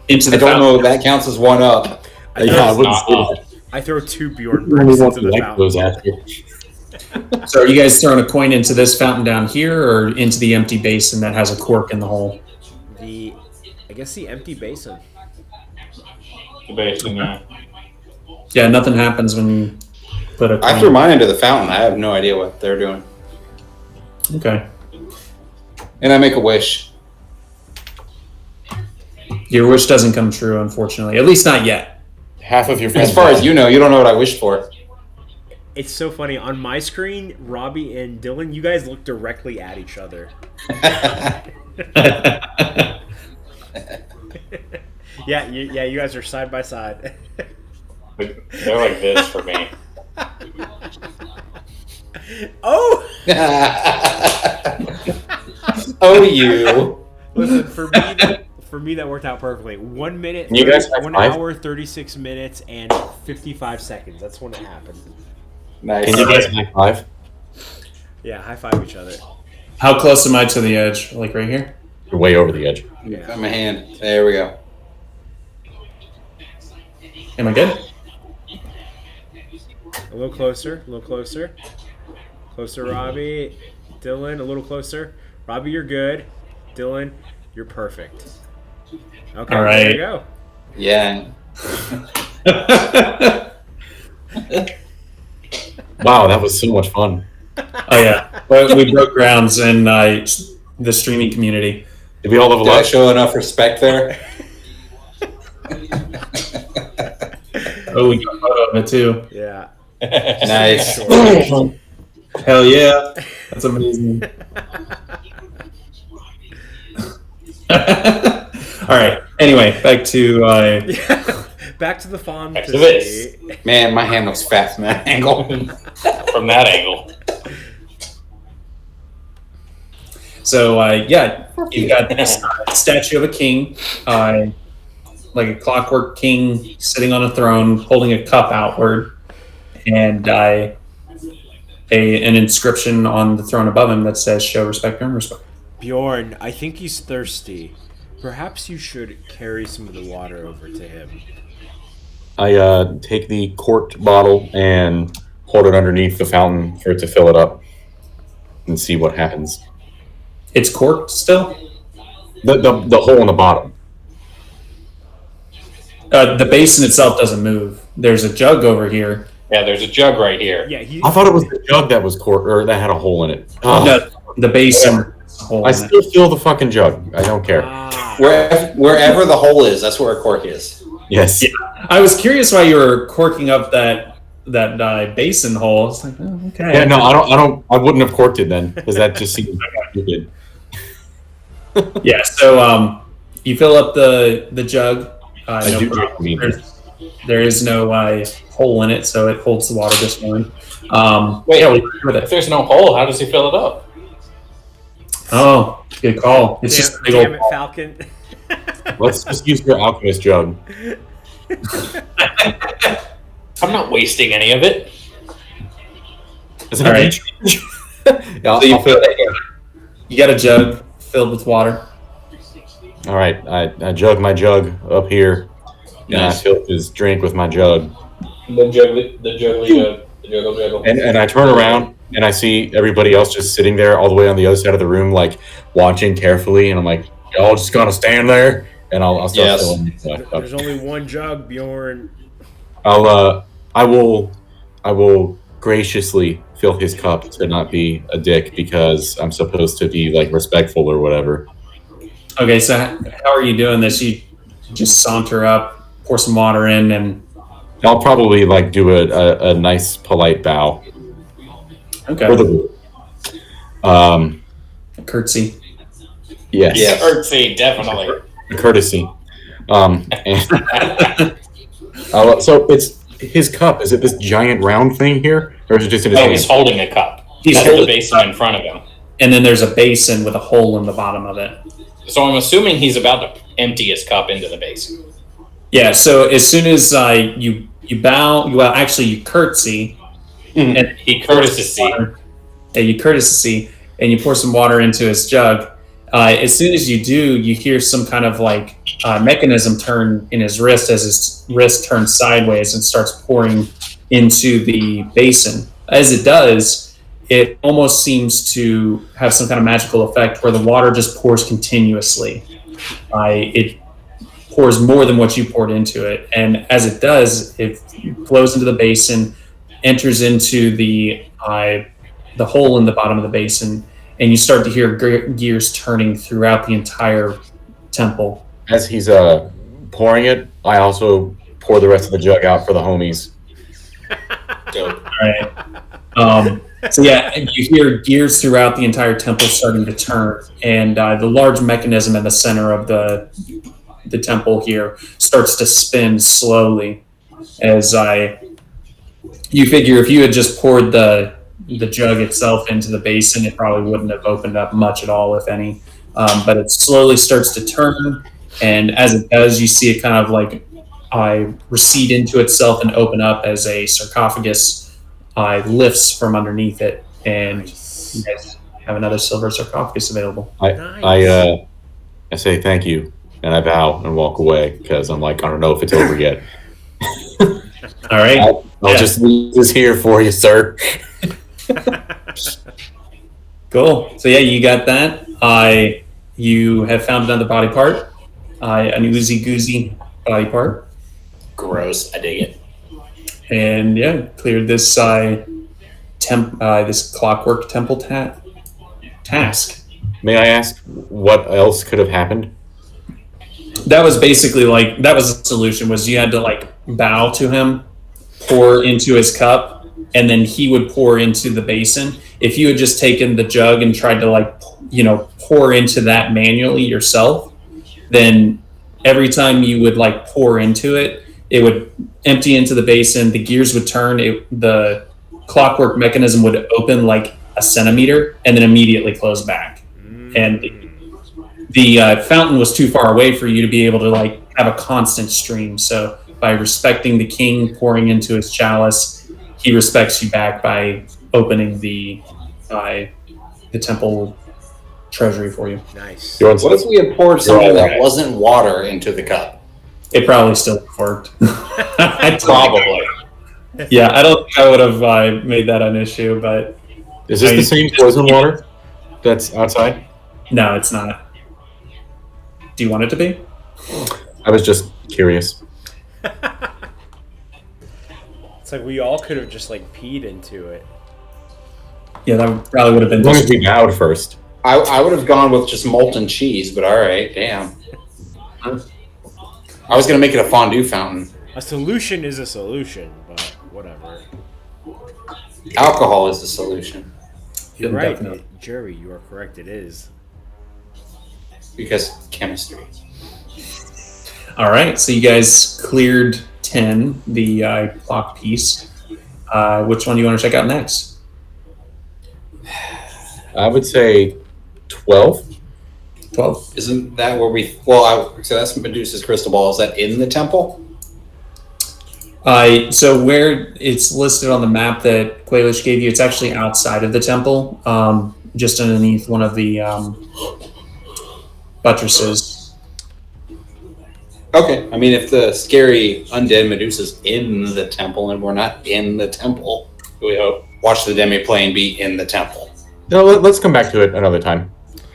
into the I don't fountain. know if that counts as one up. I wouldn't say that. I throw 2 Bjorn I really bricks want into to the like those fountain. after. So are you guys throwing a coin into this fountain down here, or into the empty basin that has a cork in the hole? I guess the empty basin. The basin, yeah. Yeah, nothing happens when you put a coin. I threw mine into the fountain. I have no idea what they're doing. Okay. And I make a wish. Your wish doesn't come true, unfortunately. At least not yet. Half of your friends. As far as you know don't know what I wished for. It's so funny. On my screen, Robbie and Dylan, you guys look directly at each other. Yeah, you guys are side by side. They're like this for me. Oh! Oh, you. Listen, for me that worked out perfectly. 1 minute, You guys high 1 five? hour, 36 minutes, and 55 seconds. That's when it happened. Nice. Can you guys high five? Yeah, high five each other. How close am I to the edge? Like right here? You're way over the edge. Yeah. Got my hand. There we go. Am I good? A little closer, a little closer. Closer, Robbie. Dylan, a little closer. Robbie, you're good. Dylan, you're perfect. Okay, All right. there you go. Yeah. Wow, that was so much fun. Oh yeah. Well, we broke grounds in the streaming community. Did we all level Did I up? show enough respect there? Oh, we got a photo of it too. Yeah. Nice. Hell yeah. That's amazing. All right. Anyway, back to Back to the fawn. Back to this. Man, my hand looks fat from that angle. From that angle. So yeah, you've got this statue of a king, like a clockwork king sitting on a throne, holding a cup outward, and an inscription on the throne above him that says "Show respect, earn respect." Bjorn, I think he's thirsty. Perhaps you should carry some of the water over to him. I take the corked bottle and hold it underneath the fountain for it to fill it up and see what happens. It's corked still. The hole in the bottom. The basin itself doesn't move. There's a jug over here. Yeah, there's a jug right here. Yeah, he. I thought it was the jug that was corked or that had a hole in it. Ugh. No, the basin. I still feel the fucking jug. I don't care. Wherever the hole is, that's where a cork is. Yes. Yeah. I was curious why you were corking up that basin hole. It's like, oh, okay. Yeah, no, I wouldn't have corked it then because that just seems stupid. Yeah. So you fill up the jug. I No do problem. drink mead. There is no hole in it, so it holds the water just fine. Wait, yeah, with if it. there's no hole, how does he fill it up? Oh, good call. It's just a big Damn old it, Falcon. Let's just use your alchemist jug. I'm not wasting any of it. Is All right. yeah, So you fill it. You got a jug filled with water. All right, I jug my jug up here, and I fill his drink with my jug. The juggle. And I turn around and I see everybody else just sitting there all the way on the other side of the room, like watching carefully. And I'm like, y'all just gonna stand there, and I'll start filling stuff up. There's only one jug, Bjorn. I will graciously fill his cup to not be a dick because I'm supposed to be like respectful or whatever. Okay, so how are you doing this? You just saunter up, pour some water in, and I'll probably like do a nice polite bow. okay. A Curtsy. Yes. Yes. Courtesy, definitely. A courtesy. So it's his cup. Is it this giant round thing here, or is it just in his No, hand? he's holding a cup. He's That's holding the basin in front of him. And then there's a basin with a hole in the bottom of it. So I'm assuming he's about to empty his cup into the basin. Yeah, so as soon as you bow, well, actually you curtsy, and He courtesy. Yeah, you courtesy, and you pour some water into his jug. As soon as you do, you hear some kind of like mechanism turn in his wrist as his wrist turns sideways and starts pouring into the basin. As it does, it almost seems to have some kind of magical effect where the water just pours continuously. It pours more than what you poured into it, and as it does, it flows into the basin, enters into the hole in the bottom of the basin, and you start to hear gears turning throughout the entire temple. As he's pouring it, I also pour the rest of the jug out for the homies. Dope. All right. So yeah, and you hear gears throughout the entire temple starting to turn, and the large mechanism in the center of the temple here starts to spin slowly. As you figure, if you had just poured the jug itself into the basin, it probably wouldn't have opened up much at all, if any. But it slowly starts to turn, and as it does, you see it kind of like recede into itself and open up as a sarcophagus lifts from underneath it, and you guys have another silver sarcophagus available. I say thank you, and I bow and walk away because I'm like, I don't know if it's over yet. All right. I'll just leave this here for you, sir. Cool. So yeah, you got that. You have found another body part, an oozy goozy body part, Gross. I dig it. and yeah, cleared this this clockwork temple task. May I ask what else could have happened? That was basically that was the solution. Was you had to like bow to him, pour into his cup, and then he would pour into the basin. If you had just taken the jug and tried to pour into that manually yourself, then every time you would pour into it, it would empty into the basin. The gears would turn. The clockwork mechanism would open like a centimeter and then immediately close back. And the fountain was too far away for you to be able to have a constant stream. So by respecting the king pouring into his chalice, he respects you back by opening the temple treasury for you. Nice. Bjorn What if we had poured something right. that wasn't water into the cup? It probably still worked. Probably. Yeah, I don't think I would have made that an issue, but Is this the same poison water that's outside? no, it's not. Do you want it to be? I was just curious. It's like we all could have just peed into it. Yeah, that probably would have been As long as we bowed first. I would have gone with just molten cheese, but all right, damn. I was gonna make it a fondue fountain. A solution is a solution, but whatever. Alcohol is the solution You're right, Definitely. Jerry. You are correct. It is. because chemistry. All right, so you guys cleared 10, the clock piece. Which one do you want to check out next? I would say 12. 12. Isn't that where we? Well, so that's Medusa's crystal ball. Is that in the temple? So where it's listed on the map that Quailish gave you, it's actually outside of the temple. just underneath one of the buttresses. Okay. I mean, if the scary undead Medusa's in the temple and we're not in the temple, we hope. Watch the demi-plane be in the temple. No, let's come back to it another time.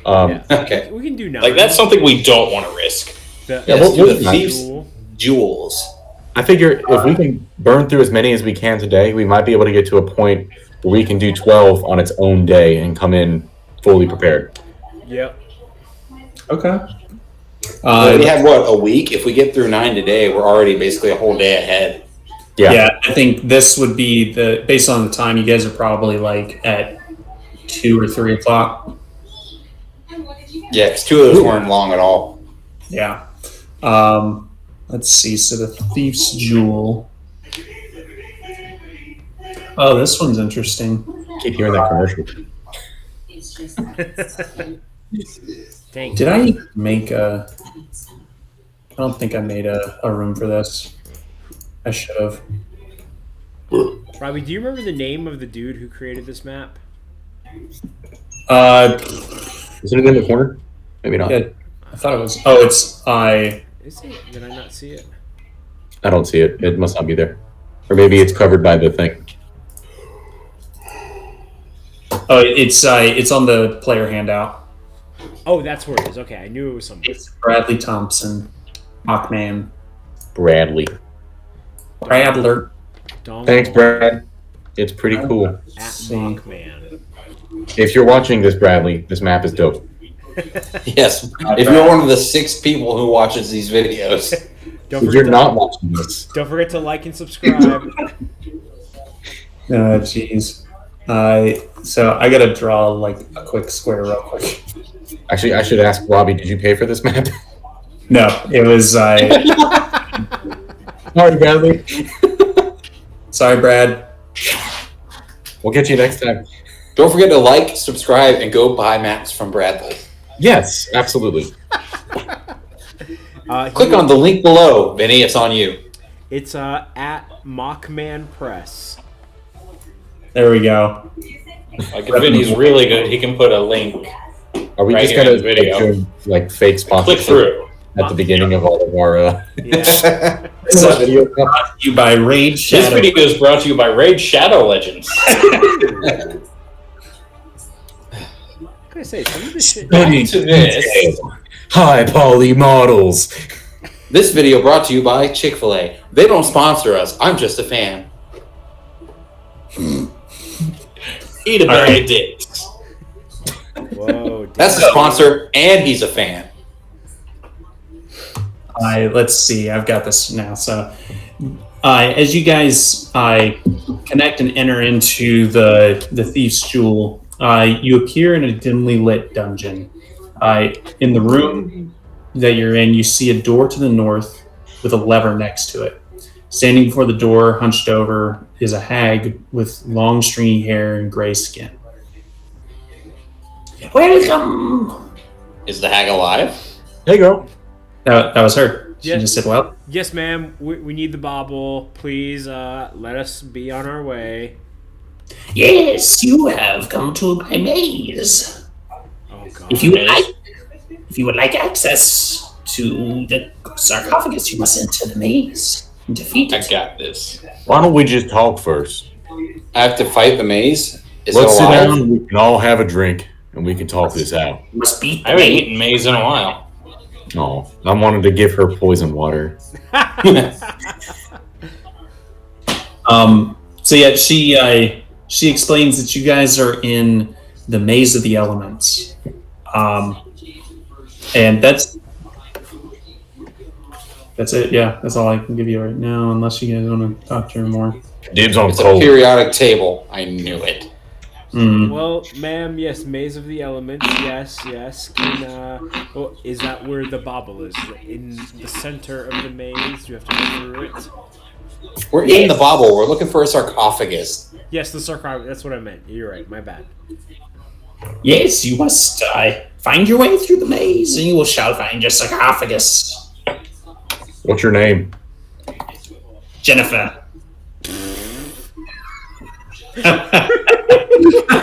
Okay. We can do 9. Like, that's something we don't want to risk. The, Yeah, Let's we'll do do the that. thief's jewels. I figure if we can burn through as many as we can today, we might be able to get to a point where we can do 12 on its own day and come in fully prepared. Yep. Okay. We have, what, a week? If we get through 9 today, we're already basically a whole day ahead. Yeah, I think this would be based on the time. You guys are probably like at 2 or 3 o'clock. Yeah, because 2 of those weren't long at all. Yeah. Let's see. So the Thief's Jewel. Oh, this one's interesting. Keep hearing that commercial. Thank Did I make a... I don't think I made a room for this. I should have. Robbie, do you remember the name of the dude who created this map? Isn't it in the corner? Maybe not. Yeah, I thought it was... Oh, it's... Is it? Did I not see it? I don't see it. It must not be there. Or maybe it's covered by the thing. Oh, it's on the player handout. Oh, that's where it is. Okay, I knew it was somewhere. It's Bradley Thompson, Hawkman. Bradley. Bradler. Dong Thanks, Brad. It's pretty cool. At Mockman. If you're watching this, Bradley, this map is dope. Yes. If you're one of the 6 people who watches these videos. Don't If you're forget not watching this, Don't forget to like and subscribe. Oh, jeez. So I gotta draw like a quick square real quick. actually, I should ask Robbie, did you pay for this map? No, it was... Sorry, Bradley. Sorry, Brad. We'll get you next time. Don't forget to like, subscribe, and go buy maps from Bradley. Yes, absolutely. Click on the link below. Vinny, it's on you. It's at Mockman Press. There we go. Like, if Vinny's really good, he can put a link. Are we Right just here gonna in the video. do, like fake Click sponsorship through. at the beginning of all of our Yeah. So, video? brought to you by Raid This Shadow. video is brought to you by Raid Shadow Legends. What can I say? Some of this shit. Back to this. High poly models. This video brought to you by Chick-fil-A. They don't sponsor us. I'm just a fan. Eat a bag of dicks. Whoa. That's the sponsor, and he's a fan. Let's see. I've got this now. So, as you guys connect and enter into the Thief's Jewel, you appear in a dimly lit dungeon. In the room that you're in, you see a door to the north with a lever next to it. Standing before the door, hunched over, is a hag with long, stringy hair and gray skin. Welcome. Is the hag alive? Hey, girl. That was her. She Yeah. just said, "Well, Yes, ma'am. We need the bauble. Please let us be on our way. yes, you have come to my maze. Oh, God. If you would like access to the sarcophagus, you must enter the maze and defeat I it." got this. Why don't we just talk first? I have to fight the maze? Is Let's it sit alive? down. We can all have a drink, and we can talk this out. You must beat I the haven't maze. eaten maize in a while. Oh, I wanted to give her poison water. So yeah, she explains that you guys are in the maze of the elements, and that's it. Yeah, that's all I can give you right now, unless you guys want to talk to her more. Dibs on It's a cold. periodic table. I knew it. Well, ma'am, yes, Maze of the Elements, yes. Can, is that where the bauble is? In the center of the maze? Do you have to go through it? We're in the bauble. We're looking for a sarcophagus. Yes, the sarcophagus. That's what I meant. You're right. My bad. Yes, you must find your way through the maze, and you shall find your sarcophagus. What's your name? Jennifer.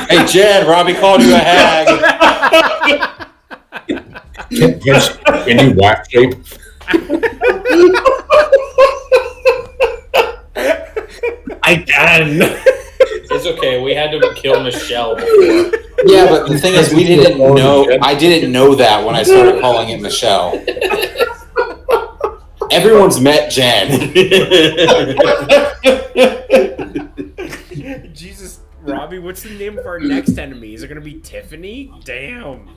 Hey, Jen, Robbie called you a hag. Can you wax shape? I can. It's okay. We had to kill Michelle before. Yeah, but the thing is, we didn't know. I didn't know that when I started calling it Michelle. Everyone's met Jen. Jesus, Robbie, what's the name of our next enemy? Is it going to be Tiffany? Damn.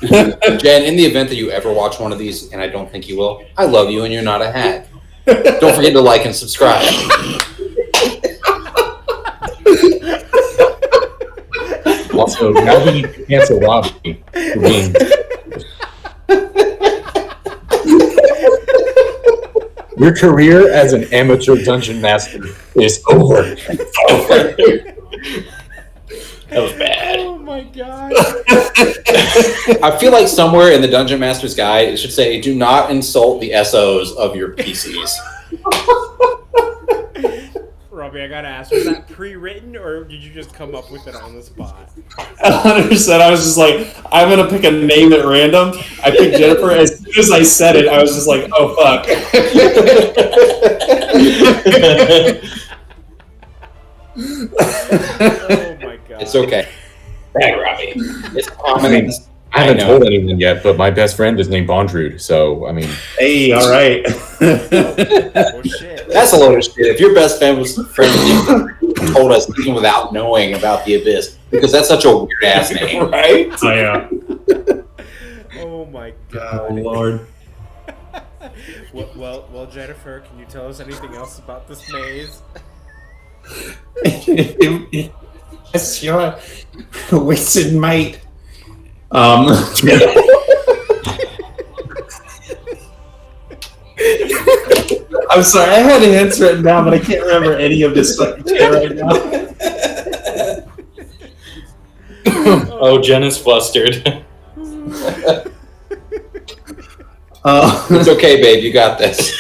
Jen, in the event that you ever watch one of these, and I don't think you will, I love you and you're not a hag. Don't forget to like and subscribe. Also, now we need to cancel Robbie for being. Your career as an amateur dungeon master is over. That was bad. Oh my god. I feel like somewhere in the Dungeon Master's Guide, it should say, do not insult the SOs of your PCs. Robbie, I gotta ask, was that pre-written or did you just come up with it on the spot? 100%. I was just like, I'm gonna pick a name at random. I picked Jennifer. As soon as I said it, I was just like, oh fuck. Oh my god. It's okay. Bad Robbie. It's common. I haven't told anyone yet, but my best friend is named Bondrude, so I mean. Hey, all right. Oh shit. That's a load of shit. If your best friend told us even without knowing about the Abyss, because that's such a weird ass name, right? Oh yeah. Oh my Oh god. lord. Well, Jennifer, can you tell us anything else about this maze? Yes, your wizard might. I'm sorry, I had to answer it now, but I can't remember any of this fucking shit right now. Oh, Jen is flustered. It's okay, babe. You got this.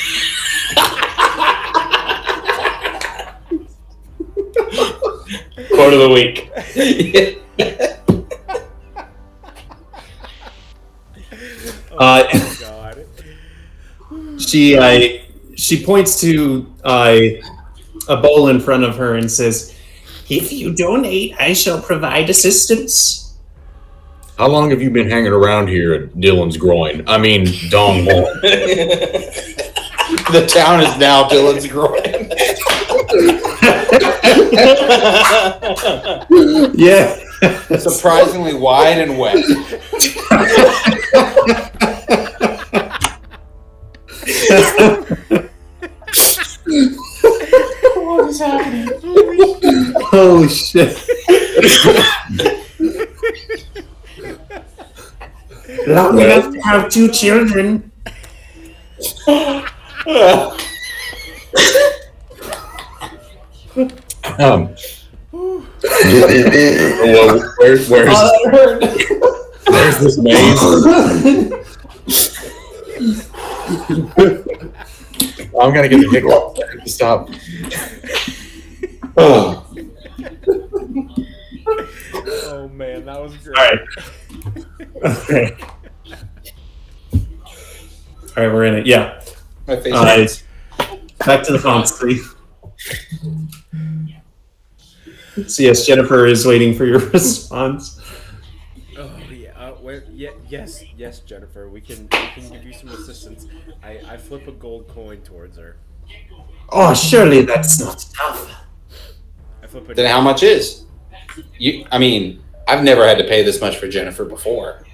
Quote of the week. Oh my god. She points to a bowl in front of her and says, "If you donate, I shall provide assistance." How long have you been hanging around here at Dylan's groin? I mean, Dong Horn. The town is now Dylan's groin. Yeah. Surprisingly wide and wet. What is happening? Oh shit. Long enough to have 2 children. Well, where's this maze? I'm gonna get the hiccup. Stop. Oh. Oh man, that was great. Alright. Okay. Alright, we're in it. Yeah. My face hurts. Back to the font tree. So yes, Jennifer is waiting for your response. Oh yeah, yes, Jennifer. We can give you some assistance. I flip a gold coin towards her. Oh, surely that's not enough. I flip a. Then how much is? I mean, I've never had to pay this much for Jennifer before.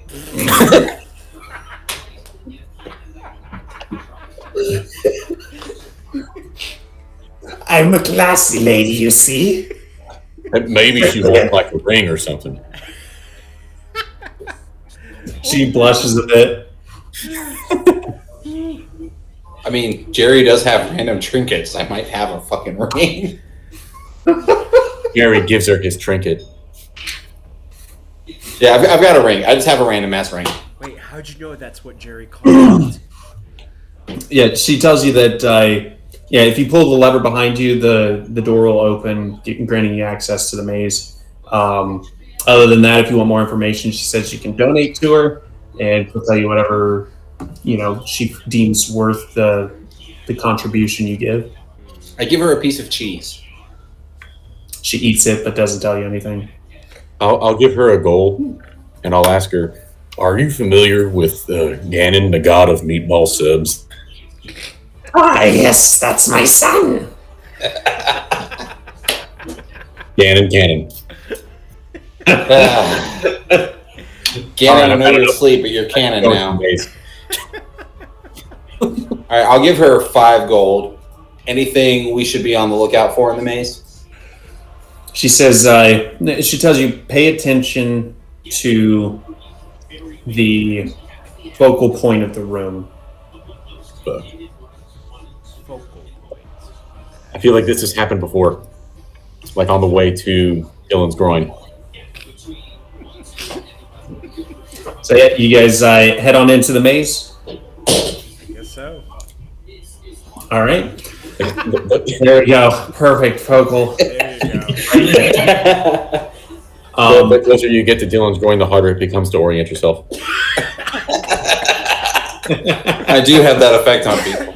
I'm a classy lady, you see. Maybe she won't like a ring or something. She blushes a bit. I mean, Jerry does have random trinkets. I might have a fucking ring. Gary gives her his trinket. Yeah, I've got a ring. I just have a random ass ring. Wait, how'd you know that's what Jerry called it? Yeah, she tells you that if you pull the lever behind you, the door will open, granting you access to the maze. Other than that, if you want more information, she says you can donate to her, and she'll tell you whatever she deems worth the contribution you give. I give her a piece of cheese. She eats it, but doesn't tell you anything. I'll give her a goal, and I'll ask her, "Are you familiar with Ganon, the god of meatball subs?" Ah, yes, that's my son. Ganon. Ganon, I know you're asleep, but you're canon now. All right, I'll give her 5 gold. Anything we should be on the lookout for in the maze? She says, she tells you, pay attention to the focal point of the room. I feel like this has happened before. Like on the way to Dylan's groin. So yeah, you guys head on into the maze? I guess so. All right. There we go. Perfect focal. There you go. The closer you get to Dylan's groin, the harder it becomes to orient yourself. I do have that effect on people.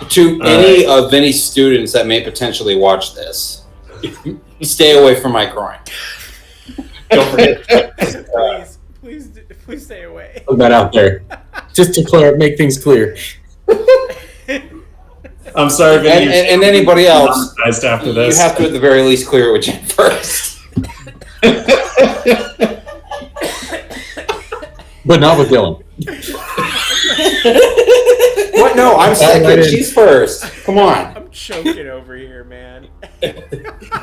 To any of Vinny's students that may potentially watch this, stay away from my groin. Don't forget. Please stay away. Put that out there. Just to make things clear. I'm sorry, Vinny. And anybody else, after this. you have to at the very least clear it with Jen first. But not with Dylan. What? No, I'm second. She's first. Come on. I'm choking over here, man.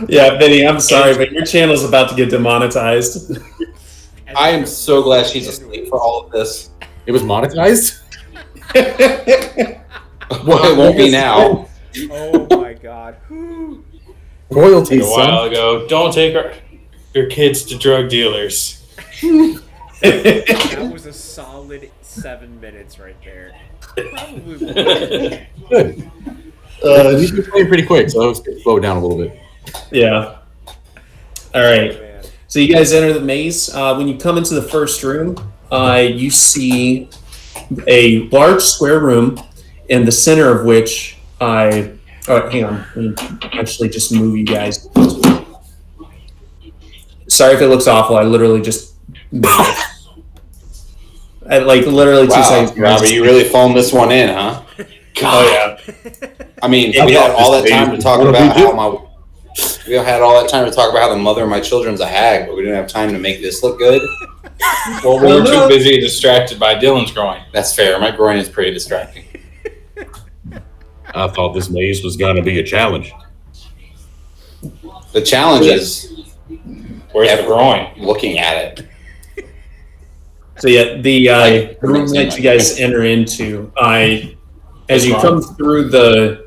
Yeah, Vinny, I'm sorry, but your channel's about to get demonetized. I am so glad she's asleep for all of this. It was monetized? Well, it won't be now. Oh my god. Royalties, A while ago, don't take your kids to drug dealers. That was a solid 7 minutes right there. Probably Good. He's been playing pretty quick, so let's slow it down a little bit. Yeah. All right. man. So you guys enter the maze. When you come into the first room, you see a large square room, in the center of which hang on. Let me actually just move you guys. Sorry if it looks awful. I literally just literally 2 seconds. Robbie, you really phoned this one in, huh? Oh yeah. I mean, we had all that time to talk about how the mother of my children's a hag, but we didn't have time to make this look good. Well, we were too busy distracted by Dylan's groin. That's fair. My groin is pretty distracting. I thought this maze was going to be a challenge. The challenge is Where's the groin? looking at it. So yeah, the room that you guys enter into, as you come through the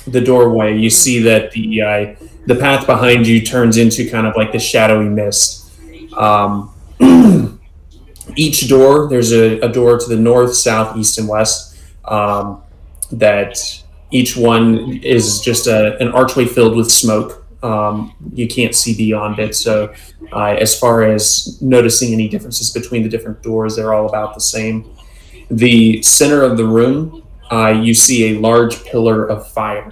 doorway, you see that the path behind you turns into kind of like the shadowy mist. Each door, there's a door to the north, south, east, and west. That each one is just an archway filled with smoke. You can't see beyond it. So as far as noticing any differences between the different doors, they're all about the same. The center of the room, you see a large pillar of fire.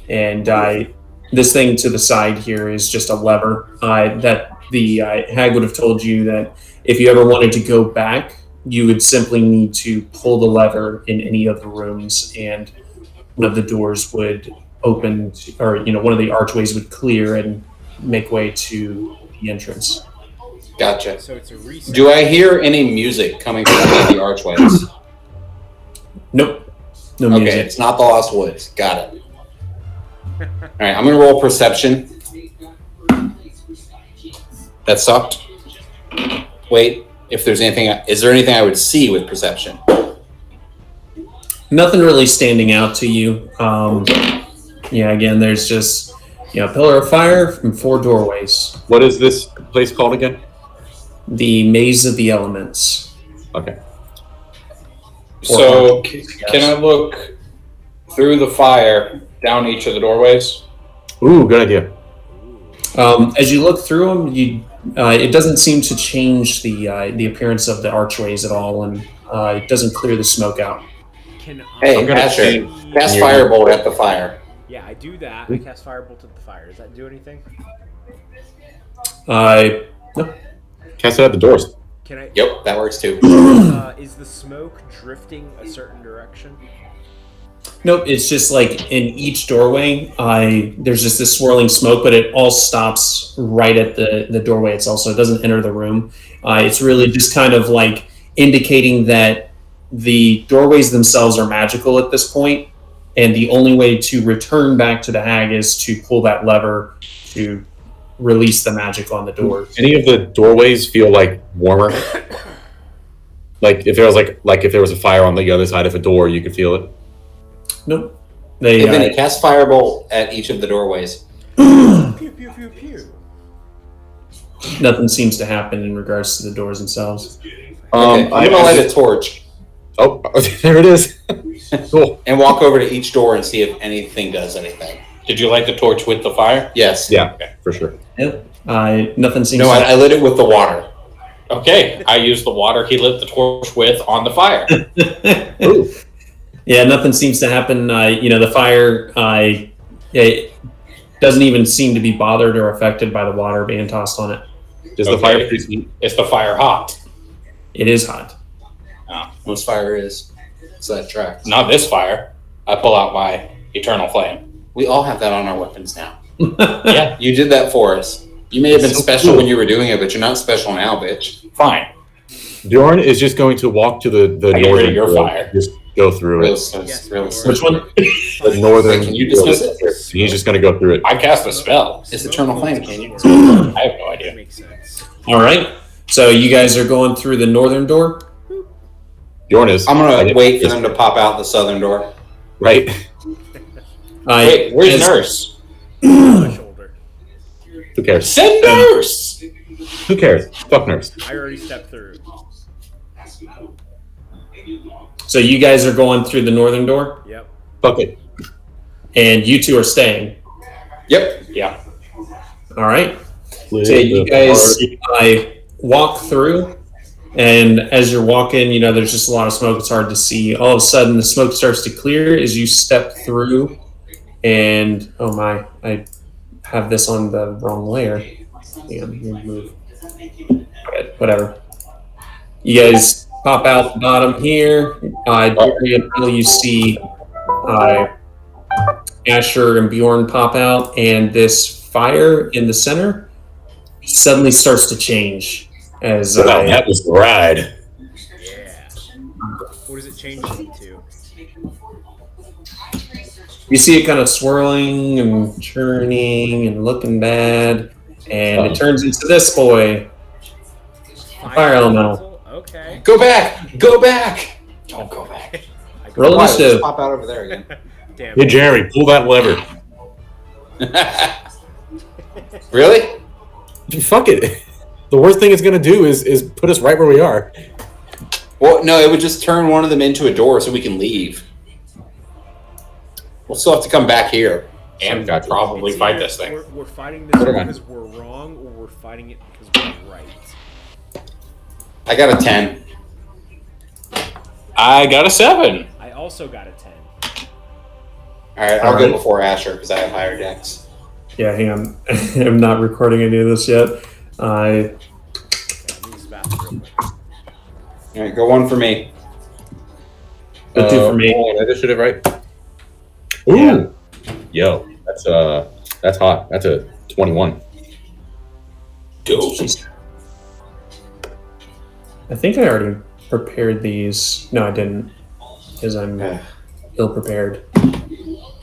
And this thing to the side here is just a lever that the hag would have told you that if you ever wanted to go back, you would simply need to pull the lever in any of the rooms, and one of the doors would open, or one of the archways would clear and make way to the entrance. Gotcha. So it's a reset. Do I hear any music coming from any of the archways? Nope. No Okay, music. it's not the Lost Woods. Got it. All right, I'm gonna roll perception. That sucked. Wait, is there anything I would see with perception? Nothing really standing out to you. Again, there's just a pillar of fire from 4 doorways. What is this place called again? The Maze of the Elements. Okay. So, can I look through the fire down each of the doorways? Ooh, good idea. As you look through them, it doesn't seem to change the appearance of the archways at all, and it doesn't clear the smoke out. Can I? Hey, I'm gonna Asher, say- cast Near- Firebolt at the fire. Yeah, I do that. I cast Firebolt at the fire. Does that do anything? No. Cast it at the doors. Can I? Yep, that works too. Is the smoke drifting a certain direction? Nope, it's just like in each doorway, there's just this swirling smoke, but it all stops right at the doorway itself, so it doesn't enter the room. It's really just kind of like indicating that the doorways themselves are magical at this point, and the only way to return back to the hag is to pull that lever to release the magic on the doors. Any of the doorways feel like warmer? Like if there was like if there was a fire on the other side of a door, you could feel it. Nope. Hey, Vinny, cast Firebolt at each of the doorways. Pew pew pew pew. Nothing seems to happen in regards to the doors themselves. Okay, I'm gonna light a torch Oh, there it is. Cool. and walk over to each door and see if anything does anything. Did you light the torch with the fire? Yes. Yeah, Okay. for sure. Yep. Nothing seems No, to I lit it with the water. Okay, I used the water he lit the torch with on the fire. Ooh. Yeah, nothing seems to happen. The fire it doesn't even seem to be bothered or affected by the water being tossed on it. Does the Okay. fire produce heat? Is the fire hot? It is hot. Most fire is. So that tracks. Not this fire. I pull out my eternal flame. We all have that on our weapons now. Yeah, You did that for us. You may have been So special cool. when you were doing it, but you're not special now, bitch. fine. Bjorn is just going to walk to the I get rid northern of your door, fire. just go through Real, it. real, Which one? The northern. Wait, can you dismiss it? He's just going to go through it. I cast a spell. It's Eternal Flame, can you? I have no idea. Makes sense. All right. So you guys are going through the northern door. Bjorn is. I'm gonna wait for them to pop out the southern door. Right. Wait, where's as- Nurse? My shoulder. Who cares? Send Nurse! Who cares? Fuck nurse. I already stepped through. So you guys are going through the northern door, Yep. Fuck it. and you two are staying. Yep. Yeah. All right. So you guys walk through, and as you're walking, there's just a lot of smoke. It's hard to see. All of a sudden, the smoke starts to clear as you step through, and oh my, I have this on the wrong layer. Hang on, let me move. Okay, whatever. You guys pop out the bottom here. You see Asher and Bjorn pop out, and this fire in the center suddenly starts to change as that was the ride. Yeah. What does it change me to? you see it kind of swirling and churning and looking bad, and it turns into this boy. Fire elemental. Okay. Go back! Go back! Don't go back. I go Roll Why? Let's initiative. pop out over there again. Damn. Hey Jerry, pull that lever. Really? Fuck it. The worst thing it's gonna do is put us right where we are. Well, no, it would just turn one of them into a door so we can leave. We'll still have to come back here. And Gotcha. probably It's fight either this thing. We're fighting this Never mind. because we're wrong, or we're fighting it because we're right. I got a 10. I got a 7. I also got a 10. Alright, I'll All go right. before Asher because I have higher decks. Yeah, hang on. I'm not recording any of this yet. Okay, let me use the bathroom real quick. Alright, go one for me. Go two for me. Oh, initiative, right? Ooh. Yeah. Yo, that's hot. That's a 21. Dope. I think I already prepared these. No, I didn't, because I'm ill prepared.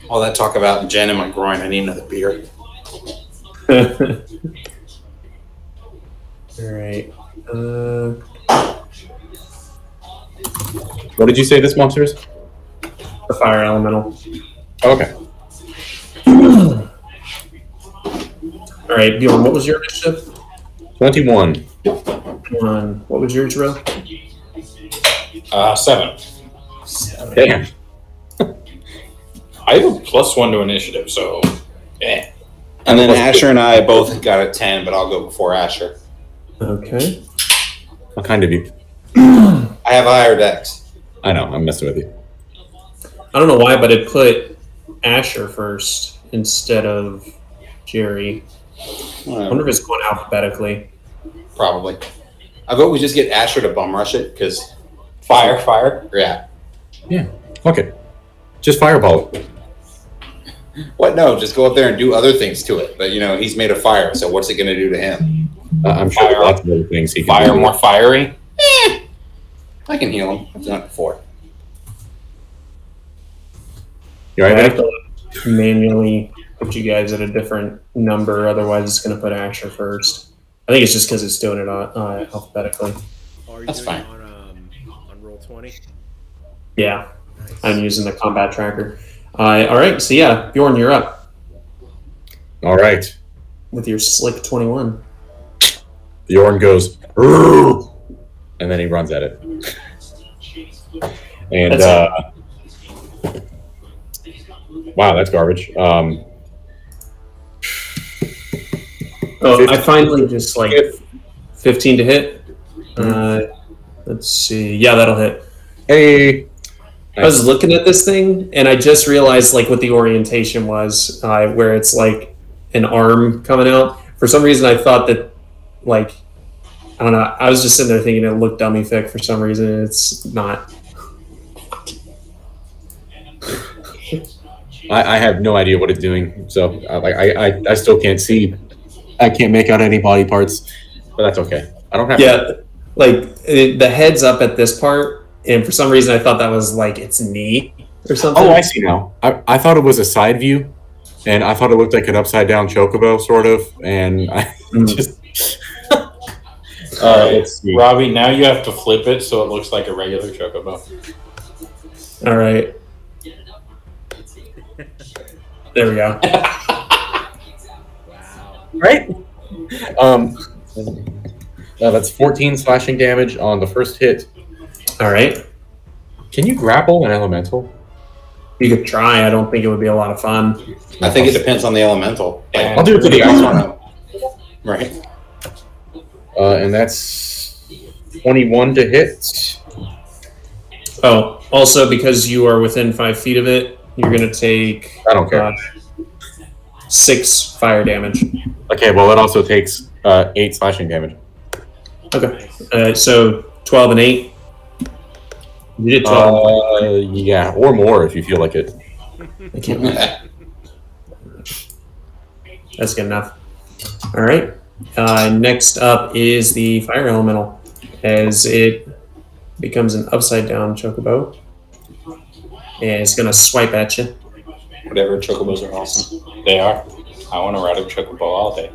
All that talk about Jen in my groin, I need another beer. All right. What did you say this monster is? The fire elemental. Oh, okay. All right, Bjorn, what was your initiative? 21. What was yours, Rill? 7. Damn. I have a +1 to initiative, so And then Asher and I both got a 10, but I'll go before Asher. Okay. How kind of you. I have a higher dex. I know, I'm messing with you. I don't know why, but it put Asher first instead of Jerry. I wonder if it's going alphabetically. Probably. I vote we just get Asher to bum rush it, because... Fire. Yeah. Yeah, fuck it. Just fireball it. What? No, just go up there and do other things to it. But, he's made of fire, so what's it going to do to him? I'm sure there are lots of other things he can Fire do. more fiery. I can heal him. I've done it before. You all I right, have Vinny? to manually put you guys at a different number, otherwise it's going to put Asher first. I think it's just because it's doing it alphabetically. Are you That's doing fine. it on roll 20? Yeah, Nice. I'm using the combat tracker. All right, so yeah, Bjorn, you're up All right. with your slick 21. Bjorn goes, "Rrrr," and then he runs at it. And, wow, that's garbage. Oh, I finally just 15 to hit. Let's see. Yeah, that'll hit. Hey. I was looking at this thing, and I just realized what the orientation was, where it's like an arm coming out. For some reason, I thought that, I don't know. I was just sitting there thinking it looked dummy thick for some reason. It's not. I have no idea what it's doing, so I still can't see. I can't make out any body parts, but that's okay. I don't have to. The head's up at this part, and for some reason I thought that was its knee or something. Oh, I see now. I thought it was a side view, and I thought it looked like an upside down chocobo, sort of, and I just... let's see. Robbie, now you have to flip it so it looks like a regular chocobo. All right. There we go. Wow. Right? That's 14 slashing damage on the first hit. All right. Can you grapple an elemental? You could try. I don't think it would be a lot of fun. I think it depends on the elemental. I'll do it for the guys ice wanna- Right. And that's 21 to hit. Oh, also because you are within 5 feet of it, you're going to take I don't care. 6 fire damage. Okay, well, it also takes 8 slashing damage. Okay. So 12 and 8. You did 12. Yeah, or more if you feel like it. I can't remember. That's good enough. All right. Next up is the fire elemental, as it becomes an upside down chocobo, and it's gonna swipe at you. Whatever, chocobos are awesome. They are. I want to ride a chocobo all day.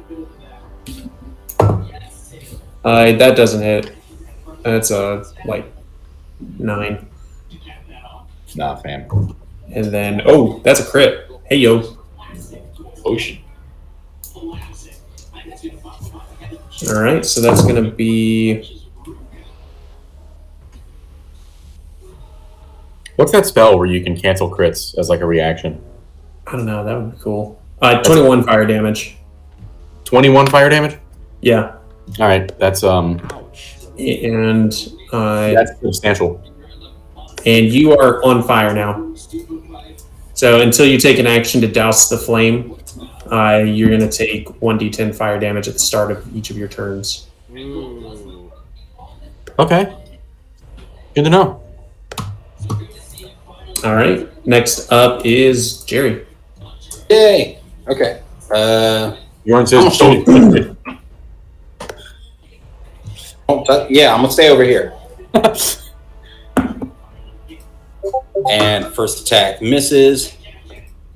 That doesn't hit. That's a 9, Nah, fam. and then that's a crit. Hey yo. Ocean. All right, so that's gonna be What's that spell where you can cancel crits as a reaction? I don't know. That would be cool. 21 fire damage. 21 fire damage? Yeah, All right, that's Ouch. and that's substantial. and you are on fire now. So until you take an action to douse the flame, you're going to take 1d10 fire damage at the start of each of your turns. Ooh. Okay. Good to know. All right. Next up is Jerry. Yay! Okay. Bjorn says, I'm gonna I'm gonna stay over here. And first attack misses.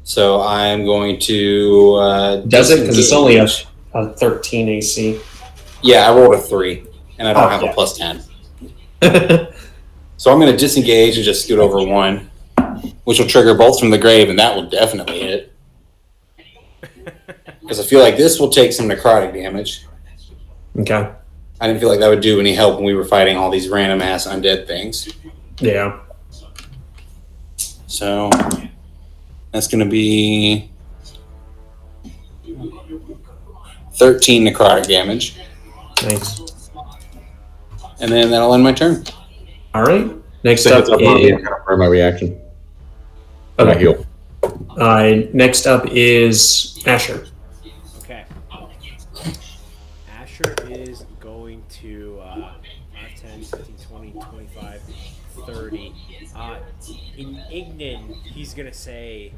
So I'm going to Does it? Because it's only a 13 AC. Yeah, I rolled a 3, and I don't have yeah. a plus 10. So I'm going to disengage and just scoot over 1, which will trigger bolts from the grave, and that will definitely hit. Because I feel like this will take some necrotic damage. Okay. I didn't feel like that would do any help when we were fighting all these random ass undead things. Yeah. So that's going to be 13 necrotic damage. Nice. And then that'll end my turn. All right. Next So up heads up, I'll be is kind of for my reaction. My okay. heal. Next up is Asher. Okay. Asher is going to 10, 15, 20, 25, 30. In Ignan, he's going to say,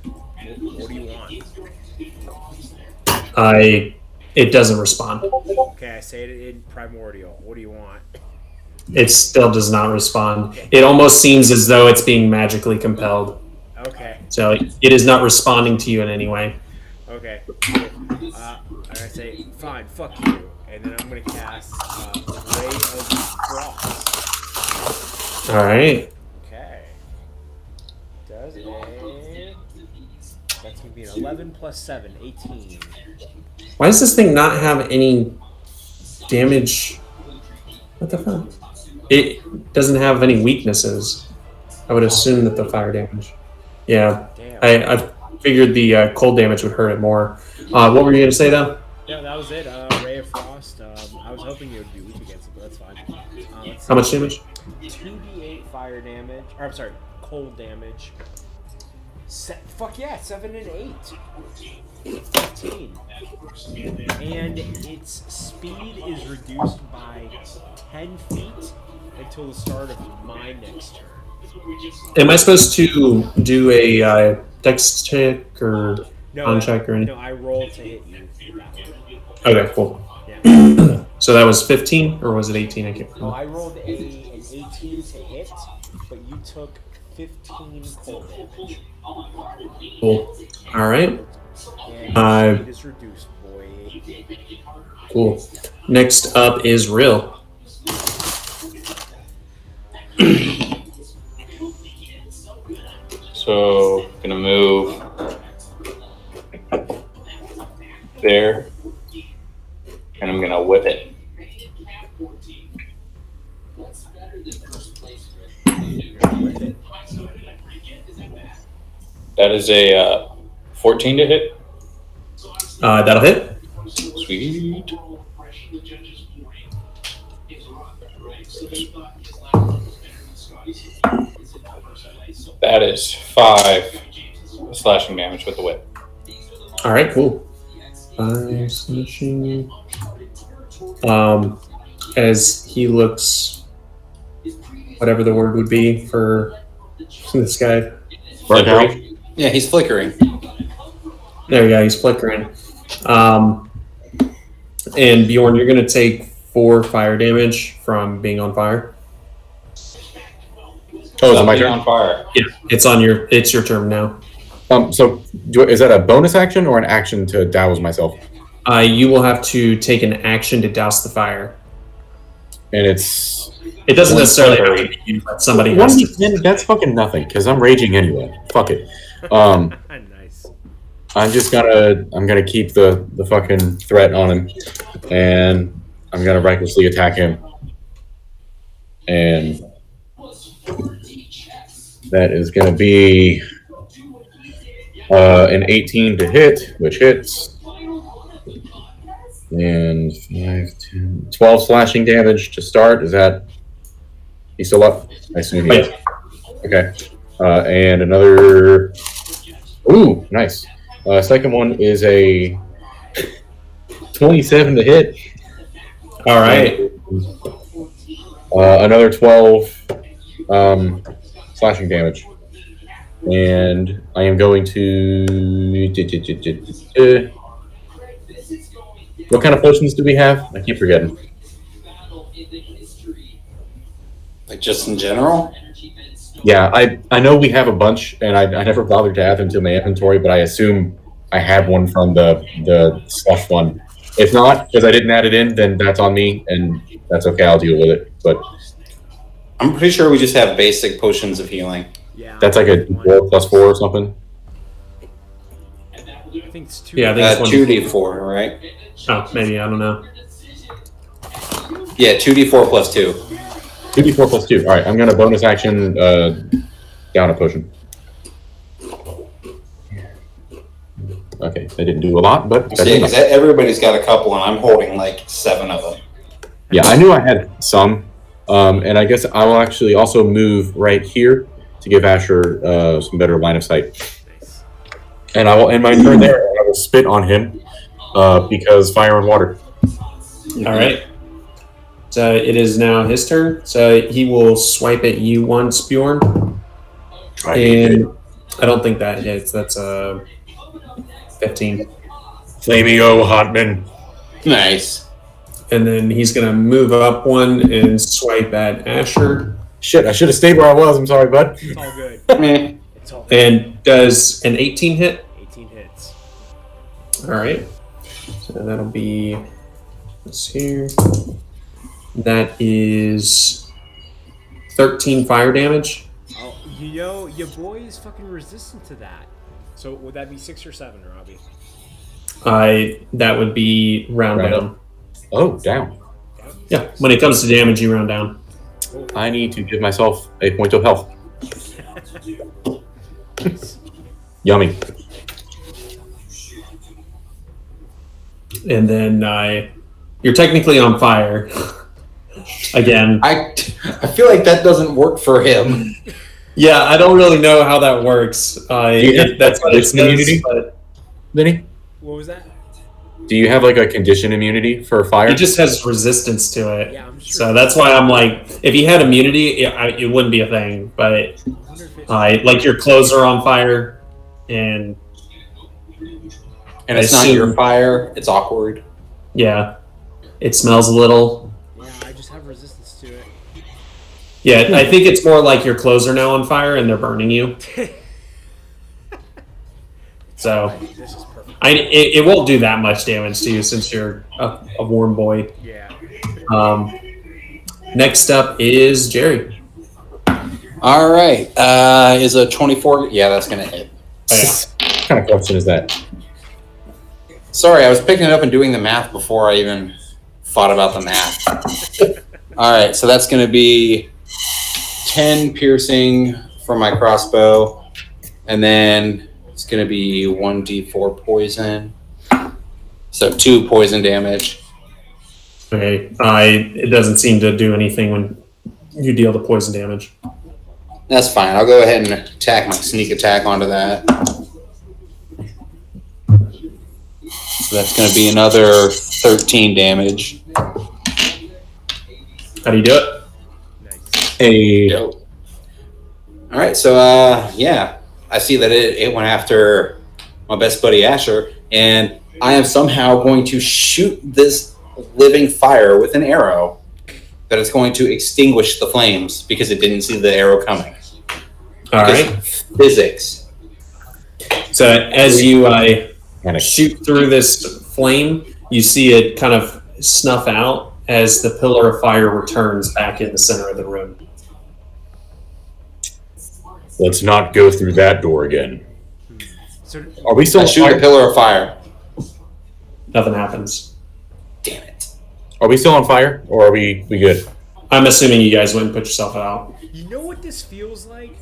what do you want? It doesn't respond. Okay, I say it in Primordial. What do you want? It still does not respond. It almost seems as though it's being magically compelled. Okay. So it is not responding to you in any way. Okay. Cool. I say, fine, fuck you. And then I'm going to cast Ray of Frost. All right. Okay. That's going to be an 11 plus 7, 18. Why does this thing not have any damage? What the fuck? It doesn't have any weaknesses. I would assume that the fire damage. Yeah. Damn. I figured the cold damage would hurt it more. What were you going to say, though? Yeah, that was it. Ray of Frost. I was hoping you would be weak against it, but that's fine. How much damage? 2d8 fire damage. Or, I'm sorry, cold damage. Fuck yeah, 7 and 8. 15. And its speed is reduced by 10 feet until the start of my next turn. Am I supposed to do a dex check or con check or anything? No, I rolled to hit you. Okay, cool. Yeah. So that was 15, or was it 18? I can't No, remember. I rolled an 18 to hit, but you took 15 cold damage. Cool. All right. And speed is reduced, boy. Cool. Next up is Rill. So, gonna move there, and I'm gonna whip it. That is a 14 to hit. That'll hit. Sweet. That is 5 slashing damage with the whip. All right, cool. 5 slashing. As he looks, whatever the word would be for this guy. Flickering. Yeah, he's flickering. There you go. He's flickering. And Bjorn, you're going to take 4 fire damage from being on fire. Oh, is it my turn? On fire. Yeah, it's your turn now. So is that a bonus action or an action to douse myself? You will have to take an action to douse the fire. And it doesn't necessarily have to be you, but somebody has to. That's fucking nothing, because I'm raging anyway. Fuck it. Nice. I'm gonna keep the fucking threat on him, and I'm gonna recklessly attack him. And that is gonna be an 18 to hit, which hits. And 5, 10, 12 slashing damage to start. Is that... He's still up? I assume he is. Okay. And another... Ooh, nice. Second one is a 27 to hit. All right. Another 12 slashing damage. And I am going to... What kind of potions do we have? I keep forgetting. Like just in general? Yeah, I know we have a bunch, and I never bothered to add them to my inventory, but I assume I have one from the slush one. If not, because I didn't add it in, then that's on me, and that's okay. I'll deal with it. But I'm pretty sure we just have basic potions of healing. Yeah. that's like a 4 + 4 or something. I think it's 2. Yeah, I think it's 2d4, right? Oh, maybe, I don't know. Yeah, 2d4 + 2. 2d4 + 2. All right, I'm gonna bonus action down a potion. Okay, they didn't do a lot, but better See, than 'cause nothing. everybody's got a couple, and I'm holding like 7 of them. Yeah, I knew I had some, and I guess I will actually also move right here to give Asher some better line of sight. Nice. And I will end my turn there. And I will spit on him because fire and water. All right. So it is now his turn. So he will swipe at you once, Bjorn. And I don't think that hits. That's a 15. Flamio Hotman. Nice. And then he's going to move up one and swipe at Asher. Shit, I should have stayed where I was. I'm sorry, bud. It's all good. Meh. It's all good. And does an 18 hit? 18 hits. All right. So that'll be this here. That is 13 fire damage. Oh, you know, your boy is fucking resistant to that. So would that be 6 or 7, Robbie? That would be round Round down. Oh, down. Yeah, when it comes to damage, you round down. I need to give myself a point of health. Yummy. And then you're technically on fire. Again. I feel like that doesn't work for him. Yeah, I don't really know how that works. That's what it says, immunity? but Vinny, What was that? do you have like a condition immunity for fire? he just has resistance to it. Yeah, I'm sure. So that's why I'm like, if he had immunity, it wouldn't be a thing. But I wonder if it- like your clothes are on fire, and And it's not your fire. It's awkward. yeah, it smells a little. yeah, I just have resistance to it. Yeah, I think it's more like your clothes are now on fire and they're burning you. So This is perfect. it won't do that much damage to you since you're a warm boy. Yeah. Next up is Jerry. All right. Is a 24? Yeah, that's gonna hit. Oh, yeah. What kind of question is that? Sorry, I was picking it up and doing the math before I even thought about the math. All right, so that's going to be 10 piercing from my crossbow, and then it's going to be 1d4 poison. So 2 poison damage. Okay. It doesn't seem to do anything when you deal the poison damage. That's fine. I'll go ahead and attack my sneak attack onto that. So that's going to be another 13 damage. How do you do it? Nice. Dope. All right, so yeah, I see that it went after my best buddy Asher, and I am somehow going to shoot this living fire with an arrow that is going to extinguish the flames because it didn't see the arrow coming. All Because right. physics. So as you Panic. shoot through this flame, you see it kind of snuff out as the pillar of fire returns back in the center of the room. Let's not go through that door again. So Are we still I on shoot a fire? pillar of fire. Nothing happens. Damn it. Are we still on fire, or are we good? I'm assuming you guys went and put yourself out. you know what this feels like?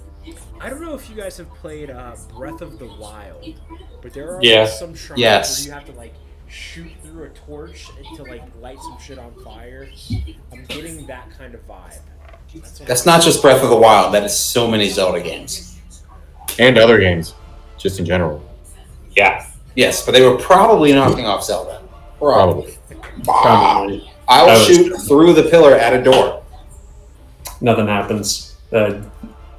I don't know if you guys have played Breath of the Wild, but there are Yeah. some shrines Yes. where you have to like shoot through a torch to like light some shit on fire. I'm getting that kind of vibe. That's not just Breath of the Wild. That is so many Zelda games. And other games, just in general. Yeah. Yes, but they were probably knocking off Zelda. Probably. Probably. I will That was shoot true. through the pillar at a door. Nothing happens. The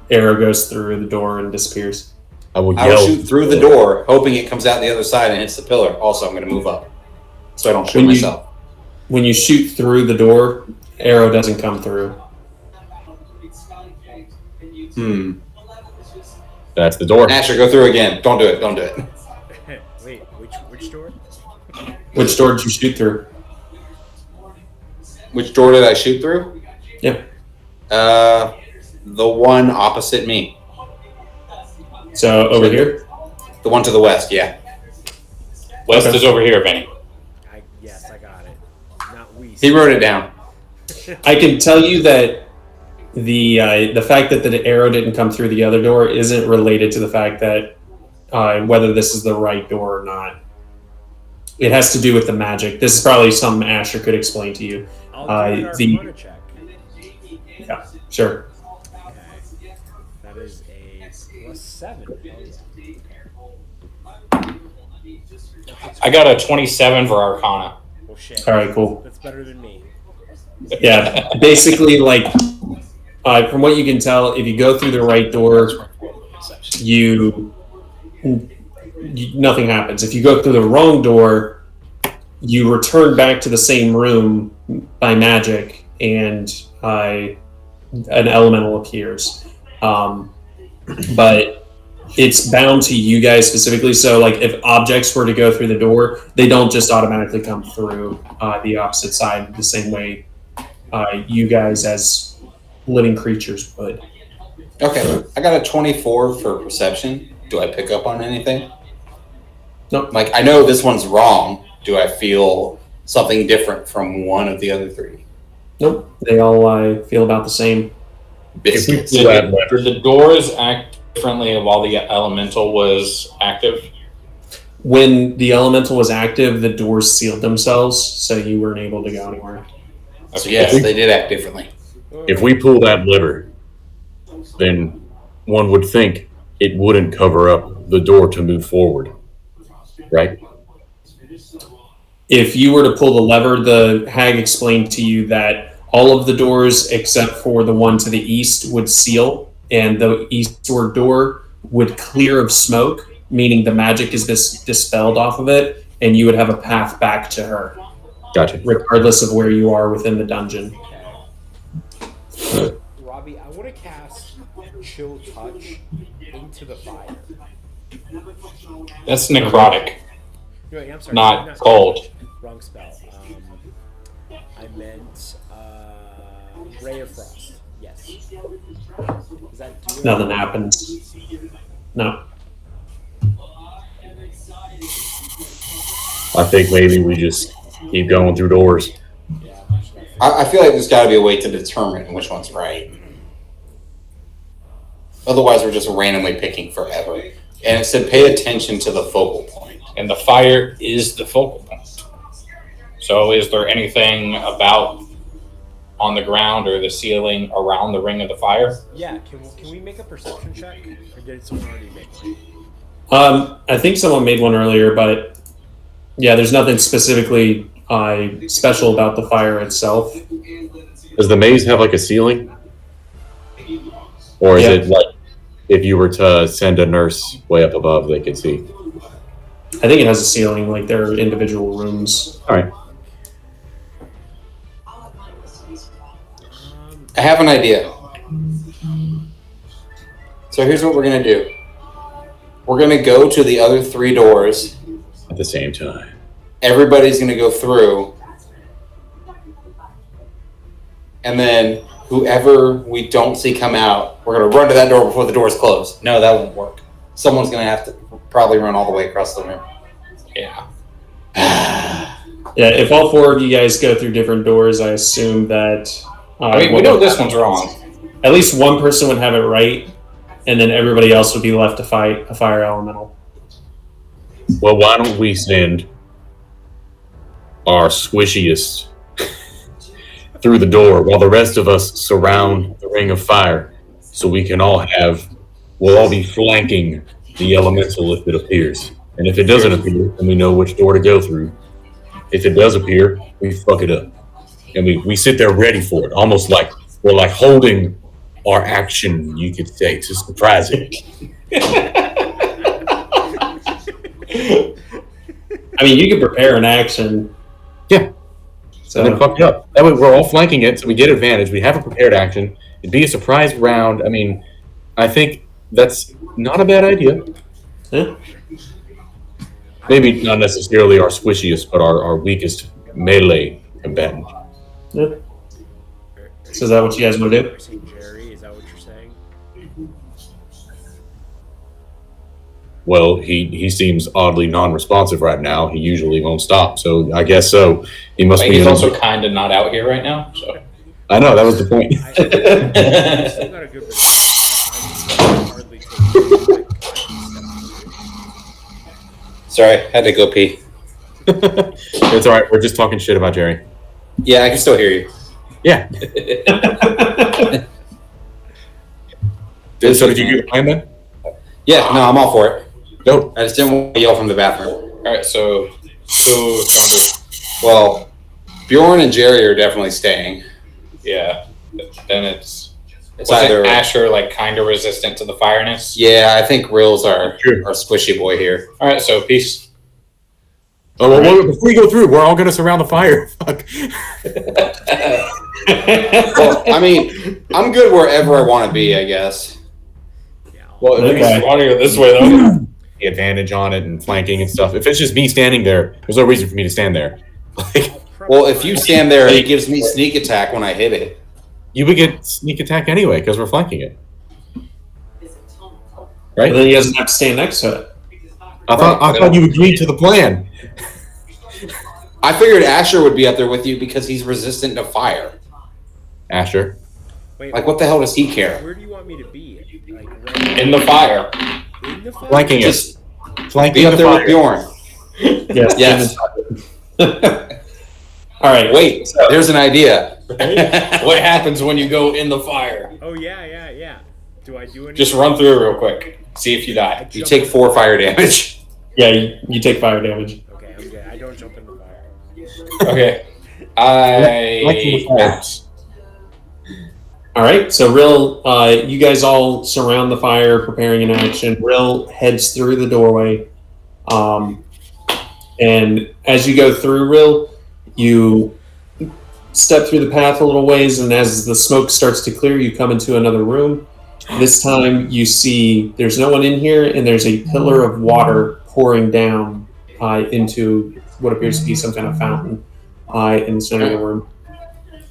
arrow goes through the door and disappears. I will I yell. will shoot through the door, hoping it comes out the other side and hits the pillar. Also, I'm going to move up, so I don't shoot When you- myself. When you shoot through the door, arrow doesn't come through. That's the door. Asher, go through again. Don't do it. Don't do it. Wait, which door? Which door did you shoot through? Which door did I shoot through? Yeah. The one opposite me. So over here? The one to the west, yeah. West Okay. is over here, Vinny. Yes, I got it. Not we. He wrote it down. I can tell you that the fact that the arrow didn't come through the other door isn't related to the fact that whether this is the right door or not. It has to do with the magic. This is probably something Asher could explain to you. I'll do an Arcana check. Yeah, sure. Okay. That is a +7. Oh, yeah. I got a 27 for Arcana. Well, shit. All right, cool. That's better than me. Yeah, basically, like, from what you can tell, if you go through the right door, nothing happens. If you go through the wrong door, you return back to the same room by magic, and an elemental appears. But it's bound to you guys specifically. So, like, if objects were to go through the door, they don't just automatically come through the opposite side the same way you guys as living creatures would. Okay, I got a 24 for perception. Do I pick up on anything? Nope. Like, I know this one's wrong. Do I feel something different from one of the other three? Nope. They all feel about the same. Biscuits. Did the doors act differently while the elemental was active? When the elemental was active, the doors sealed themselves, so you weren't able to go anywhere. So yes, they did act differently. If we pull that lever, then one would think it wouldn't cover up the door to move forward, right? If you were to pull the lever, the hag explained to you that all of the doors except for the one to the east would seal, and the eastward door would clear of smoke, meaning the magic is dispelled off of it, and you would have a path back to her. Gotcha. Regardless of where you are within the dungeon. Robbie, I want to cast Chill Touch into the fire. That's necrotic, Wait, I'm sorry, not cold. Wrong spell. I meant Ray of Frost. Yes. Does that do Nothing happens. No. I think maybe we just keep going through doors. Yeah. I feel like there's got to be a way to determine which one's right. Otherwise, we're just randomly picking forever. And it said pay attention to the focal point. And the fire is the focal point. So is there anything about on the ground or the ceiling around the ring of the fire? Yeah, can we make a perception check? Or did someone already make one? I think someone made one earlier, but yeah, there's nothing specifically special about the fire itself. Does the maze have like a ceiling? Or is it like if you were to send a nurse way up above, they could see? I think it has a ceiling, like there are individual rooms. All right. I have an idea. So here's what we're going to do. We're going to go to the other three doors. At the same time. Everybody's going to go through. And then whoever we don't see come out, we're going to run to that door before the doors close. No, that won't work. Someone's going to have to probably run all the way across the room. Yeah. Yeah, if all four of you guys go through different doors, I assume that... I mean, we know this one's wrong. At least one person would have it right, and then everybody else would be left to fight a fire elemental. Well, why don't we send our squishiest through the door while the rest of us surround the ring of fire so we can we'll all be flanking the elemental if it appears. And if it doesn't appear, then we know which door to go through. If it does appear, we fuck it up. And we sit there ready for it, almost like we're like holding our action, you could say, to surprise it. I mean, you could prepare an action. Yeah. So And then fuck it up. That way we're all flanking it, so we get advantage. We have a prepared action. It'd be a surprise round. I mean, I think that's not a bad idea. yeah. Maybe not necessarily our squishiest, but our weakest melee combatant. Yeah. So is that what you guys want to do? Jerry, is that what you're saying? Well, he seems oddly non-responsive right now. He usually won't stop, so I guess so. He must be. He's also kind of not out here right now, so. I know, that was the point. I still got a good position. I'm hardly taking Sorry, had to go pee. It's all right. We're just talking shit about Jerry. Yeah, I can still hear you. Yeah. So did you get the plan then? Yeah, no, I'm all for it. Nope. I just didn't want to yell from the bathroom. All right, so who's going to? Well, Bjorn and Jerry are definitely staying. Yeah, then it's It's wasn't either Asher like kind of resistant to the fireness. Yeah, I think Rill's our True. squishy boy here. All right, so peace. Oh, well, before we go through, we're all going to surround the fire. Fuck. Well, I mean, I'm good wherever I want to be, I guess. Well, if Okay. it's Want to go this way though? the advantage on it and flanking and stuff. If it's just me standing there, there's no reason for me to stand there. Like, Well, if you stand there, it gives me sneak attack when I hit it. you would get sneak attack anyway because we're flanking it, But right? then he doesn't have to stand next to it. I thought you agreed to the plan. I figured Asher would be up there with you because he's resistant to fire. Asher. Wait, Like, what the hell does he care? where do you want me to be? Like right In the fire. in the fire? Flanking it. Just Flanking be up the there fire. with Bjorn. Yes. Yes. All right. Wait, there's an idea. What happens when you go in the fire? Oh yeah. Do I do anything? Just run through it real quick. See if you die. You take 4 fire damage. Yeah, you take fire damage. Okay, I'm good. I don't jump in the fire. Okay. Flanking the fire. All right. So Rill, you guys all surround the fire, preparing an action. Rill heads through the doorway, and as you go through, Rill, you step through the path a little ways, and as the smoke starts to clear, you come into another room. This time you see there's no one in here, and there's a pillar of water pouring down into what appears to be some kind of fountain in the center of the room.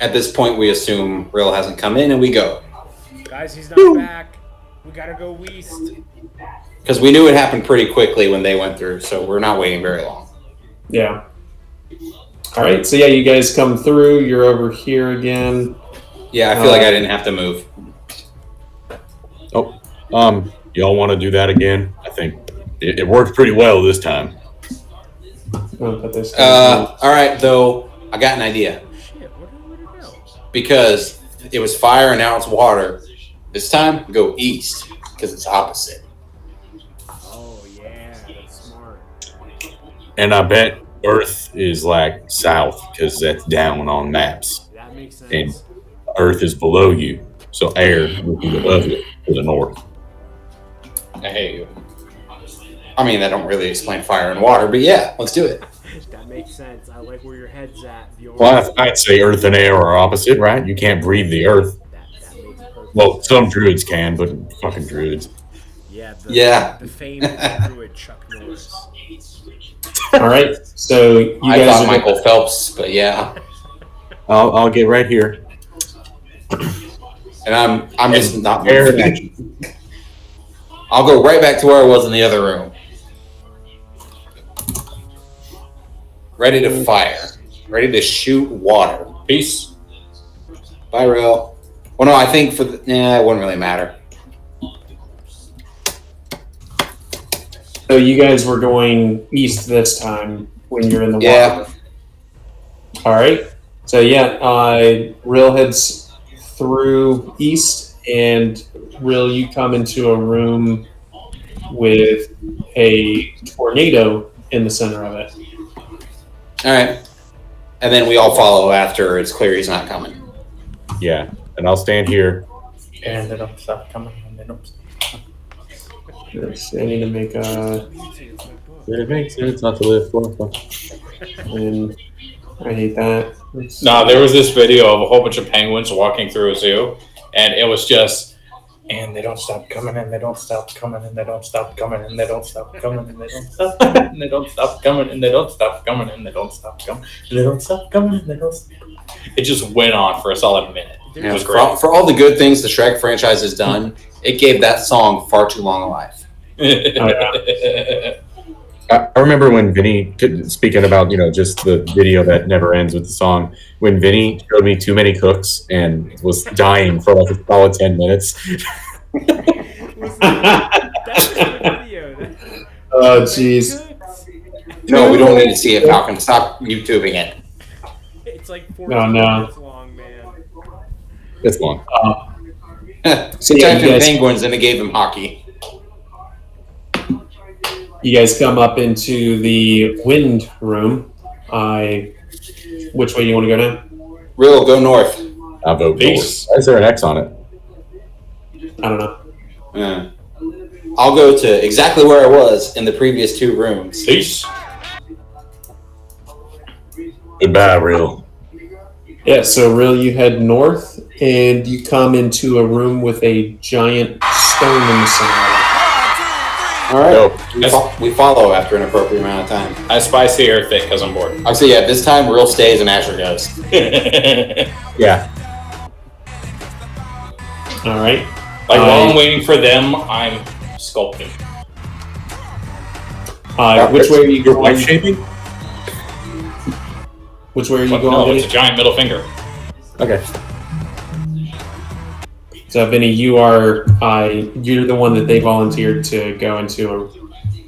At this point, we assume Rill hasn't come in, and we go. Guys, he's not back. We gotta go west. Because we knew it happened pretty quickly when they went through, so we're not waiting very long. Yeah. All right. So yeah, you guys come through. You're over here again. Yeah, I feel like I didn't have to move. Y'all want to do that again? I think it worked pretty well this time. I'll put this. All right, though, I got an idea. Shit, where did it go? Because it was fire and now it's water. This time, go east, because it's opposite. Oh yeah, that's smart. And I bet Earth is like south because that's down on maps. That makes sense. And Earth is below you, so air would be above it to the north. I hate you. I mean, that don't really explain fire and water, but yeah, let's do it. That makes sense. I like where your head's at, Bjorn. Well, I'd say Earth and air are opposite, right? You can't breathe the Earth. That makes perfect Well, some druids can, but fucking druids. Yeah, the famed Druid Chuck Norris. All right. So you I guys thought are Michael Phelps, but yeah. I'll get right here. And I'm just not Air. moving. I'll go right back to where I was in the other room. Ready to fire. Ready to shoot water. Peace. Bye, Rill. Well, no, I think it wouldn't really matter. So you guys were going east this time when you're in the water. Yeah. All right. So yeah, Rill heads through east, and Rill, you come into a room with a tornado in the center of it. All right. And then we all follow after it's clear he's not coming. Yeah, and I'll stand here. And they don't stop coming. And they don't stop. Yes, I need to make a. It makes sense not to live for. And I hate that. No, there was this video of a whole bunch of penguins walking through a zoo, and it was just, and they don't stop coming, and they don't stop coming, and they don't stop coming, and they don't stop coming, and they don't stop coming, and they don't stop coming, and they don't stop coming, and they don't stop coming, and they don't stop coming, and they don't stop. It just went on for a solid minute. It Yeah, was for, great. all, for all the good things the Shrek franchise has done, it gave that song far too long a life. I remember when Vinny, speaking about, just the video that never ends with the song, when Vinny showed me Too Many Cooks and was dying for like a solid 10 minutes. That was the video. Oh, jeez. No, we don't need to see it, Falcon. Stop YouTubing it. It's like No, 14 no. minutes long, man. It's long. So He yeah, typed you in guys, penguins and it gave him hockey. you guys come up into the wind room. Which way do you want to go now? Rill, go north. I'll vote Peace. Why is there an X on it? I don't know. I'll go to exactly where I was in the previous 2 rooms. Peace. Goodbye, Rill. Yeah, so Rill, you head north, and you come into a room with a giant stone in the center. All right. Go. We follow after an appropriate amount of time. I spicy earth it because I'm bored. I'll say, yeah, this time Rill stays and Asher goes. Yeah. All right. While I'm waiting for them, I'm sculpting. Which way are you You're going? white shaping? Which way are you But going? no, Vinny? it's a giant middle finger. Okay. So, Vinny, you are you're the one that they volunteered to go into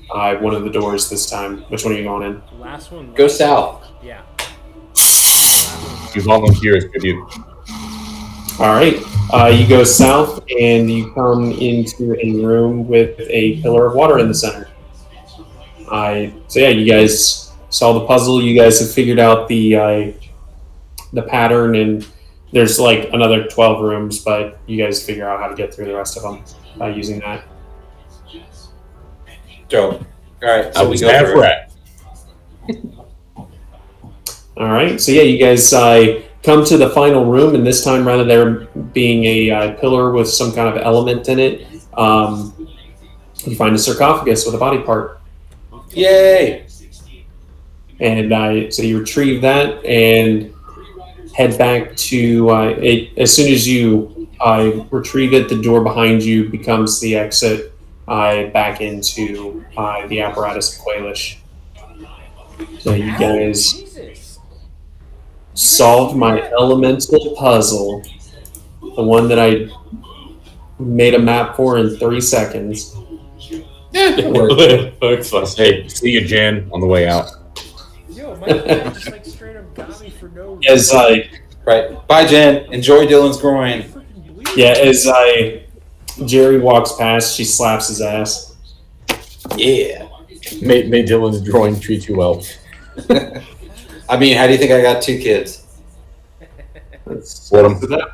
one of the doors this time. Which one are you going in? Last one. Go south. Yeah. You volunteer is good. You. All right. You go south, and you come into a room with a pillar of water in the center. So yeah, you guys saw the puzzle. You guys have figured out the pattern, and there's like another 12 rooms, but you guys figure out how to get through the rest of them by using that. Dope. All right. I So we was go half through. right. All right. So yeah, you guys come to the final room, and this time, rather there being a pillar with some kind of element in it, you find a sarcophagus with a body part. Yay! And so you retrieve that and head back to it. As soon as you retrieve it, the door behind you becomes the exit back into the apparatus of Quailish. So you guys Jesus. solved my elemental puzzle, the one that I made a map for in 3 seconds. Looks like Hey, see you, Jan, on the way out. Yo, my dad just like straight up got me for no reason. As Right. Bye, Jen. Enjoy Dylan's groin. Freaking bleeding. yeah, as Jerry walks past, she slaps his ass. Yeah. May Dylan's drawing treat you well. I mean, how do you think I got 2 kids? What 'em? So that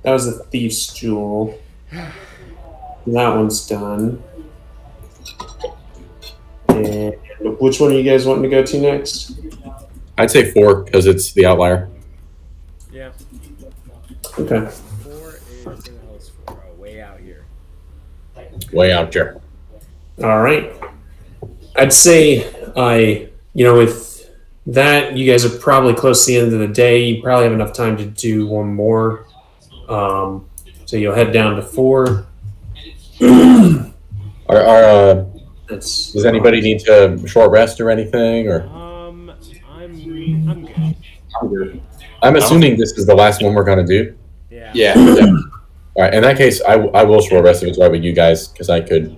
was a thief's jewel. That one's done. And which one are you guys wanting to go to next? I'd say 4 because it's the outlier. Yeah. Okay. 4 is where the hell is 4? Oh, way out here. Way out there. All right. I'd say with that, you guys are probably close to the end of the day. You probably have enough time to do one more. So you'll head down to 4. Does anybody need to short rest or anything? Or I'm good. I'm good. I'm assuming this is the last one we're gonna do. Yeah. Yeah. All right. In that case, I will short rest if it's right with you guys because I could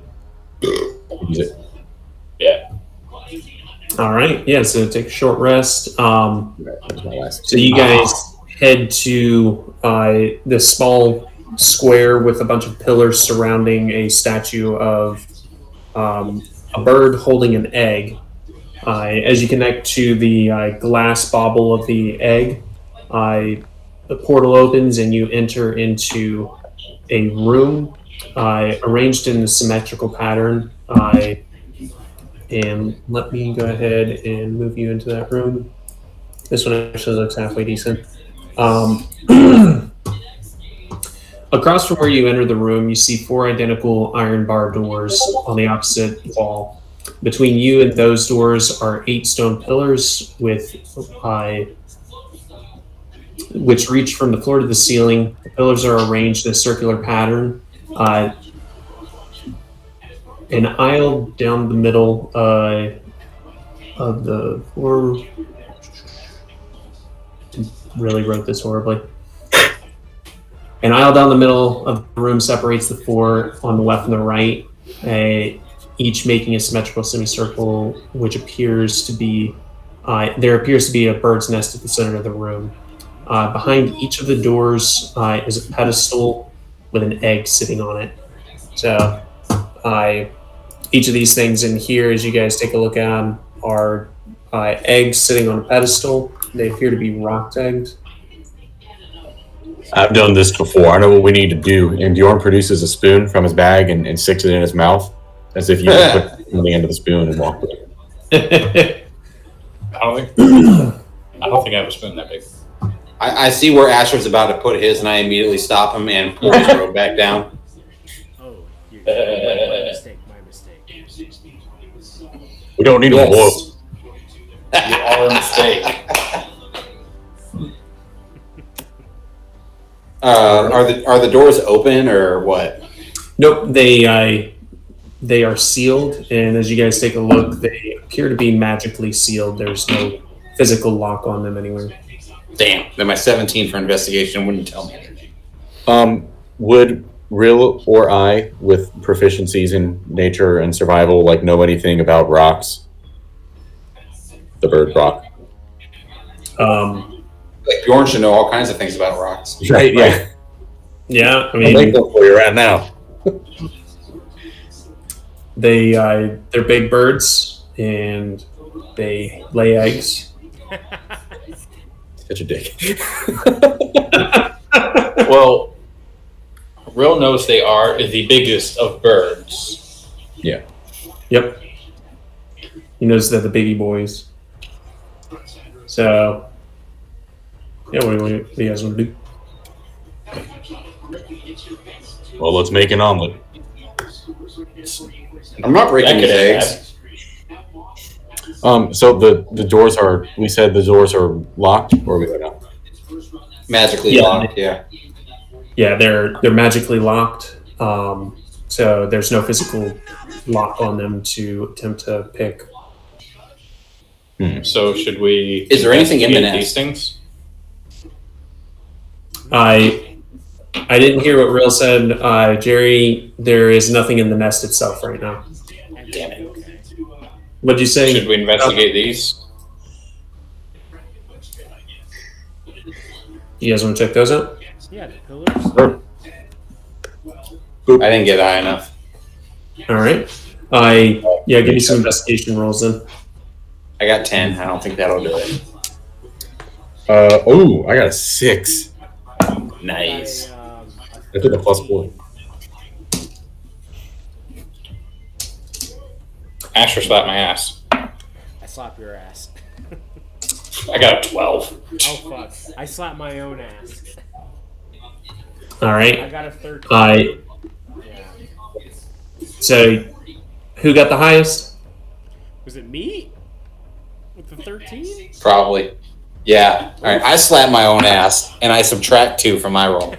use it. yeah. All right. Yeah. So take a short rest. That's my last. So you guys head to this small square with a bunch of pillars surrounding a statue of a bird holding an egg. As you connect to the glass bauble of the egg, the portal opens and you enter into a room arranged in a symmetrical pattern. And let me go ahead and move you into that room. This one actually looks halfway decent. Across from where you enter the room, you see 4 identical iron bar doors on the opposite wall. Between you and those doors are 8 stone pillars with which reach from the floor to the ceiling. The pillars are arranged in a circular pattern. An aisle down the middle of the floor. Really wrote this horribly. An aisle down the middle of the room separates the 4 on the left and the right. each making a symmetrical semicircle, which appears to be there appears to be a bird's nest at the center of the room. Behind each of the doors is a pedestal with an egg sitting on it. So each of these things in here, as you guys take a look at them, are eggs sitting on a pedestal. They appear to be rock-egged. I've done this before. I know what we need to do. And Bjorn produces a spoon from his bag and sticks it in his mouth, as if you would put it on the end of the spoon and walk with it. I don't think I have a spoon that big. I see where Asher's about to put his, and I immediately stop him and pull his robe back down. Oh, my mistake. We don't need a boil. You are a mistake. Are the doors open or what? Nope, they are sealed, and as you guys take a look, they appear to be magically sealed. There's no physical lock on them anywhere. Damn, then my 17 for investigation wouldn't tell me. Would Rill or I, with proficiencies in nature and survival, like know anything about rocks? The bird rock. Like Bjorn should know all kinds of things about rocks. Right, yeah. Yeah, I I'll make mean, one for you right now. they're big birds, and they lay eggs. Such a dick. Well, Rill knows they are the biggest of birds. Yeah. Yep. He knows they're the biggie boys. So, yeah, what do you guys want to do? Well, let's make an omelet. I'm not breaking That these could eggs. So the doors are, we said the doors are locked, or we don't know? Magically Yeah. locked, yeah. Yeah, they're magically locked. So there's no physical lock on them to attempt to pick. So should we? Is there anything in the investigate nest? these things? I didn't hear what Rill said. Jerry, there is nothing in the nest itself right now. Damn it. What'd you say? Should we investigate these? You guys want to check those out? Yeah, the pillars. Sure. I didn't get high enough. All right. Give me some investigation rolls then. I got 10. I don't think that'll do it. I got a 6. Nice. I took a +4. Asher slapped my ass. I slap your ass. I got a 12. Oh fuck! I slapped my own ass. All I right. got a 13. Yeah. So, who got the highest? Was it me? With the 13? Probably. Yeah. All right. I slap my own ass, and I subtract 2 from my roll.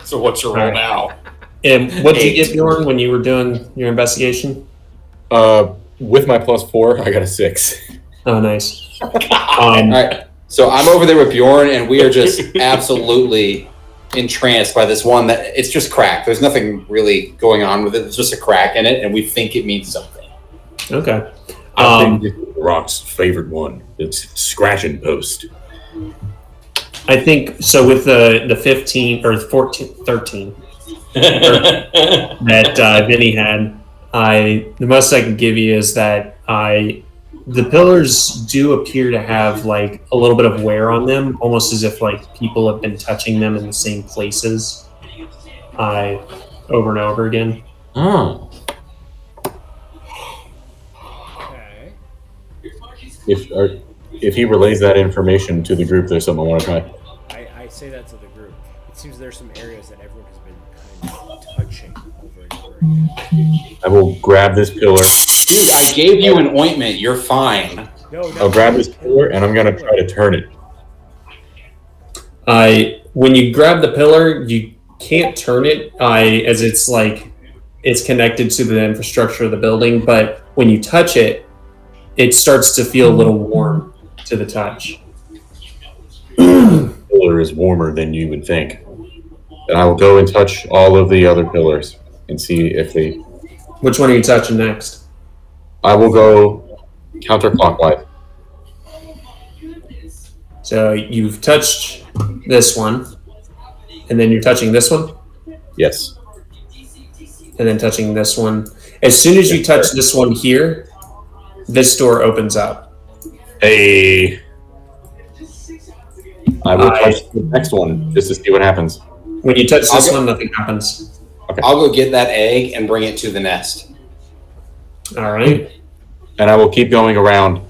So what's your roll now? And what did you 8. get, Bjorn, when you were doing your investigation? With my +4, I got a 6. Oh, nice. All right. So I'm over there with Bjorn, and we are just absolutely entranced by this one that it's just crack. There's nothing really going on with it. It's just a crack in it, and we think it means something. Okay. I think this is Rock's favorite one. It's scratching post. I think so. With the 15 or 14, 13 that Vinny had, the most I can give you is that the pillars do appear to have like a little bit of wear on them, almost as if like people have been touching them in the same places, over and over again. Oh. Okay. If he relays that information to the group, there's something I want to try. I say that to the group. It seems there's some areas that everyone has been kind of touching over and over again. I will grab this pillar. Dude, I gave you an ointment. You're fine. No, I'll grab this pillar and I'm gonna try to turn it. When you grab the pillar, you can't turn it, as it's like it's connected to the infrastructure of the building. But when you touch it, it starts to feel a little warm to the touch. The pillar is warmer than you would think. And I will go and touch all of the other pillars and see if they Which one are you touching next? I will go counterclockwise. So you've touched this one, and then you're touching this one, Yes. and then touching this one. As soon as you touch this one here, this door opens up. Hey. I will touch the next one just to see what happens. When you touch this one, nothing happens. Okay. I'll go get that egg and bring it to the nest. All right. And I will keep going around.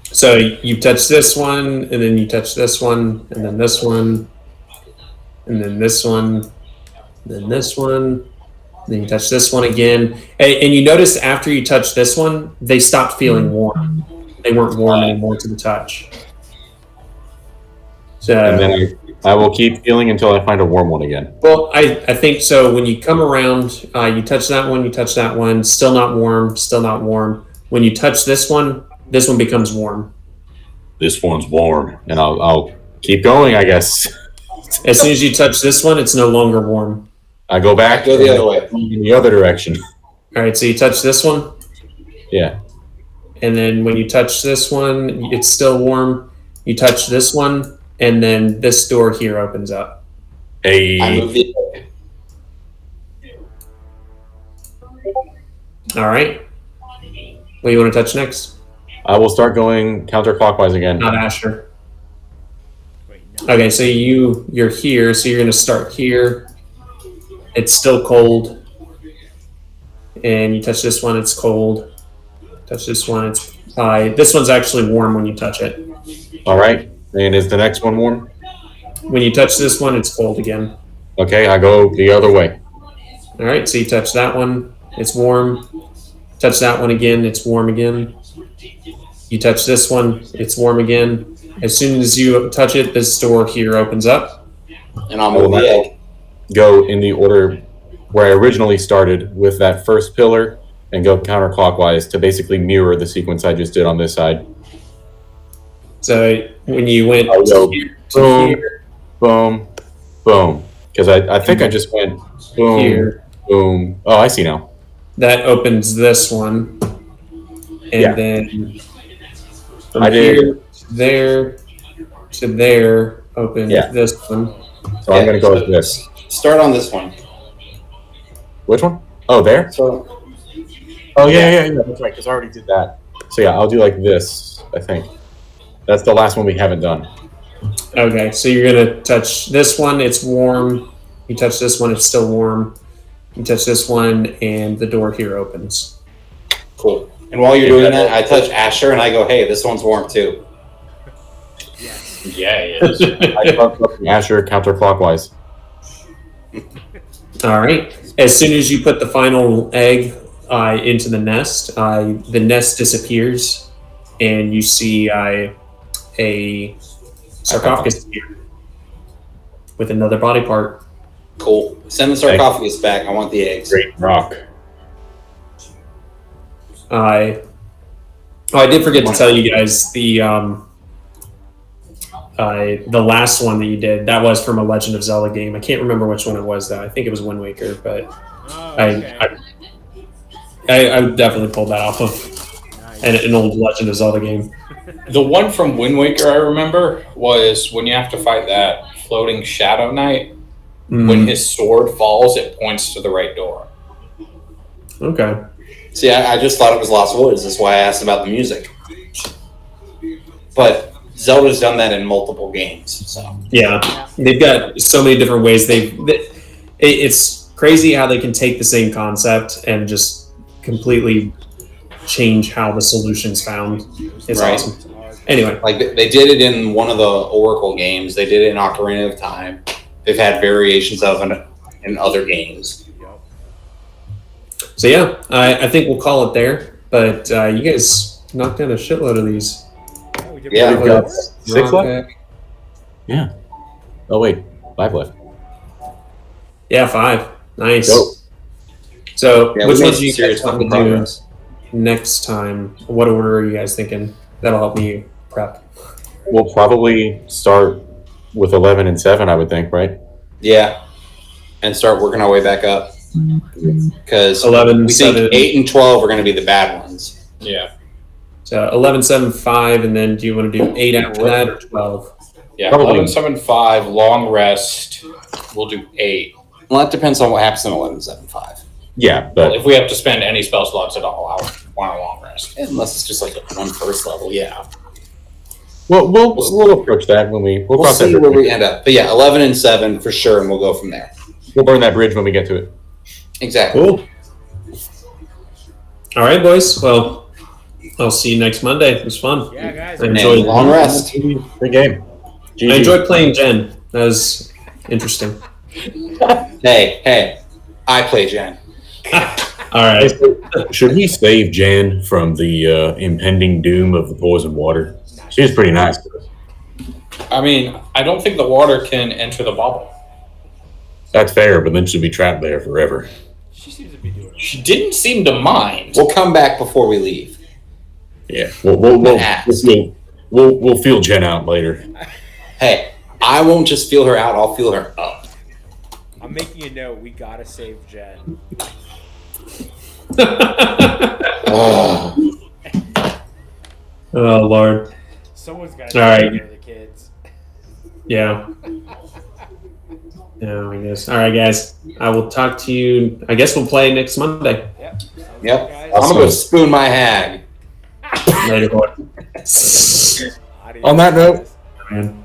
So you touch this one, and then you touch this one, and then this one, and then this one, and then this one. Then you touch this one again. And you notice after you touch this one, they stopped feeling warm. They weren't warm anymore to the touch. So, And then I will keep healing until I find a warm one again. well, I think so. When you come around, you touch that one, still not warm, still not warm. When you touch this one becomes warm. This one's warm. And I'll keep going, I guess. As soon as you touch this one, it's no longer warm. I go back. Go the other way. In the other direction. All right, so you touch this one, Yeah. and then when you touch this one, it's still warm. You touch this one, and then this door here opens up. I Hey. move the egg. All right. What do you want to touch next? I will start going counterclockwise again. Not Asher. Okay, so you're here, so you're going to start here. It's still cold. And you touch this one, it's cold. Touch this one, it's high. This one's actually warm when you touch it. All right. And is the next one warm? When you touch this one, it's cold again. Okay, I go the other way. All right, so you touch that one, it's warm. Touch that one again, it's warm again. You touch this one, it's warm again. As soon as you touch it, this door here opens up. And I'll move the egg. Go in the order where I originally started with that first pillar and go counterclockwise to basically mirror the sequence I just did on this side. So when you went I'll go here to boom, here, boom, boom. Because I think I just went boom, here, boom. Oh, I see now. that opens this one. And Yeah. then from I did. here to there to there opens Yeah. this one. So I'm going to go with this. Start on this one. Which one? Oh, there? So Oh, yeah. That's right, because I already did that. So yeah, I'll do like this, I think. That's the last one we haven't done. Okay, so you're gonna touch this one, it's warm. You touch this one, it's still warm. You touch this one, and the door here opens. cool. And while you're doing that, I touch Asher and I go, "Hey, this one's warm too." Yeah, it is. I start from Asher counterclockwise. All right. As soon as you put the final egg into the nest disappears, and you see a sarcophagus here with another body part. Cool. Send the sarcophagus back. I want the eggs. Great rock. I did forget to tell you guys the last one that you did. That was from a Legend of Zelda game. I can't remember which one it was though. I think it was Wind Waker, but I definitely pulled that off of an old Legend of Zelda game. The one from Wind Waker I remember was when you have to fight that floating Shadow Knight. When his sword falls, it points to the right door. Okay. See, I just thought it was Lost Woods. That's why I asked about the music. But Zelda's done that in multiple games. So Yeah, they've got so many different ways. It's crazy how they can take the same concept and just completely change how the solution's found. It's Right. awesome. Anyway, like they did it in one of the Oracle games. They did it in Ocarina of Time. They've had variations of it in other games. so yeah, I think we'll call it there. But you guys knocked down a shitload of these. Yeah, We've got 6 Rock left? pack. Yeah. Oh, wait. 5 left. Yeah, 5. Nice. Go. So Yeah, which we made ones do you serious guys want to fucking do progress. next time? What order are you guys thinking? That'll help me prep. We'll probably start with 11 and 7, I would think, right? Yeah, and start working our way back up. Because 11, we think 7. 8 and 12 are going to be the bad ones. Yeah. So 11, 7, 5, and then do you want to do 8 after that or 12? Yeah. Probably. 11, 7, 5, long rest. We'll do 8. Well, that depends on what happens in 11, 7, 5. Yeah, Well, but if we have to spend any spell slots at all, I would want a long rest. Unless it's just like a 1 first level, yeah. we'll approach that when we'll We'll cross that see bridge. where we end up. But yeah, 11 and 7 for sure, and we'll go from there. We'll burn that bridge when we get to it. Exactly. Cool. All right, boys. Well, I'll see you next Monday. It was fun. Yeah, guys. I And enjoyed, long rest. Good game. GG. I enjoyed playing Jen. That was interesting. Hey, I play Jen. All right. Should we save Jan from the impending doom of the poison water? She was pretty nice to us. I mean, I don't think the water can enter the bubble. That's fair, but then she'll be trapped there forever. She seems to be doing it. She didn't seem to mind. We'll come back before we leave. Yeah, we'll feel Jen out later. Hey, I won't just feel her out, I'll feel her up. I'm making a note. We gotta save Jen. Oh. Oh, Lord. Someone's got All to right. take care of the kids. Yeah. Yeah, I guess. All right, guys. I will talk to you. I guess we'll play next Monday. Yep. Yep. Guys. I'm gonna go spoon my hag. Later, boy. Adios. On that note, Man.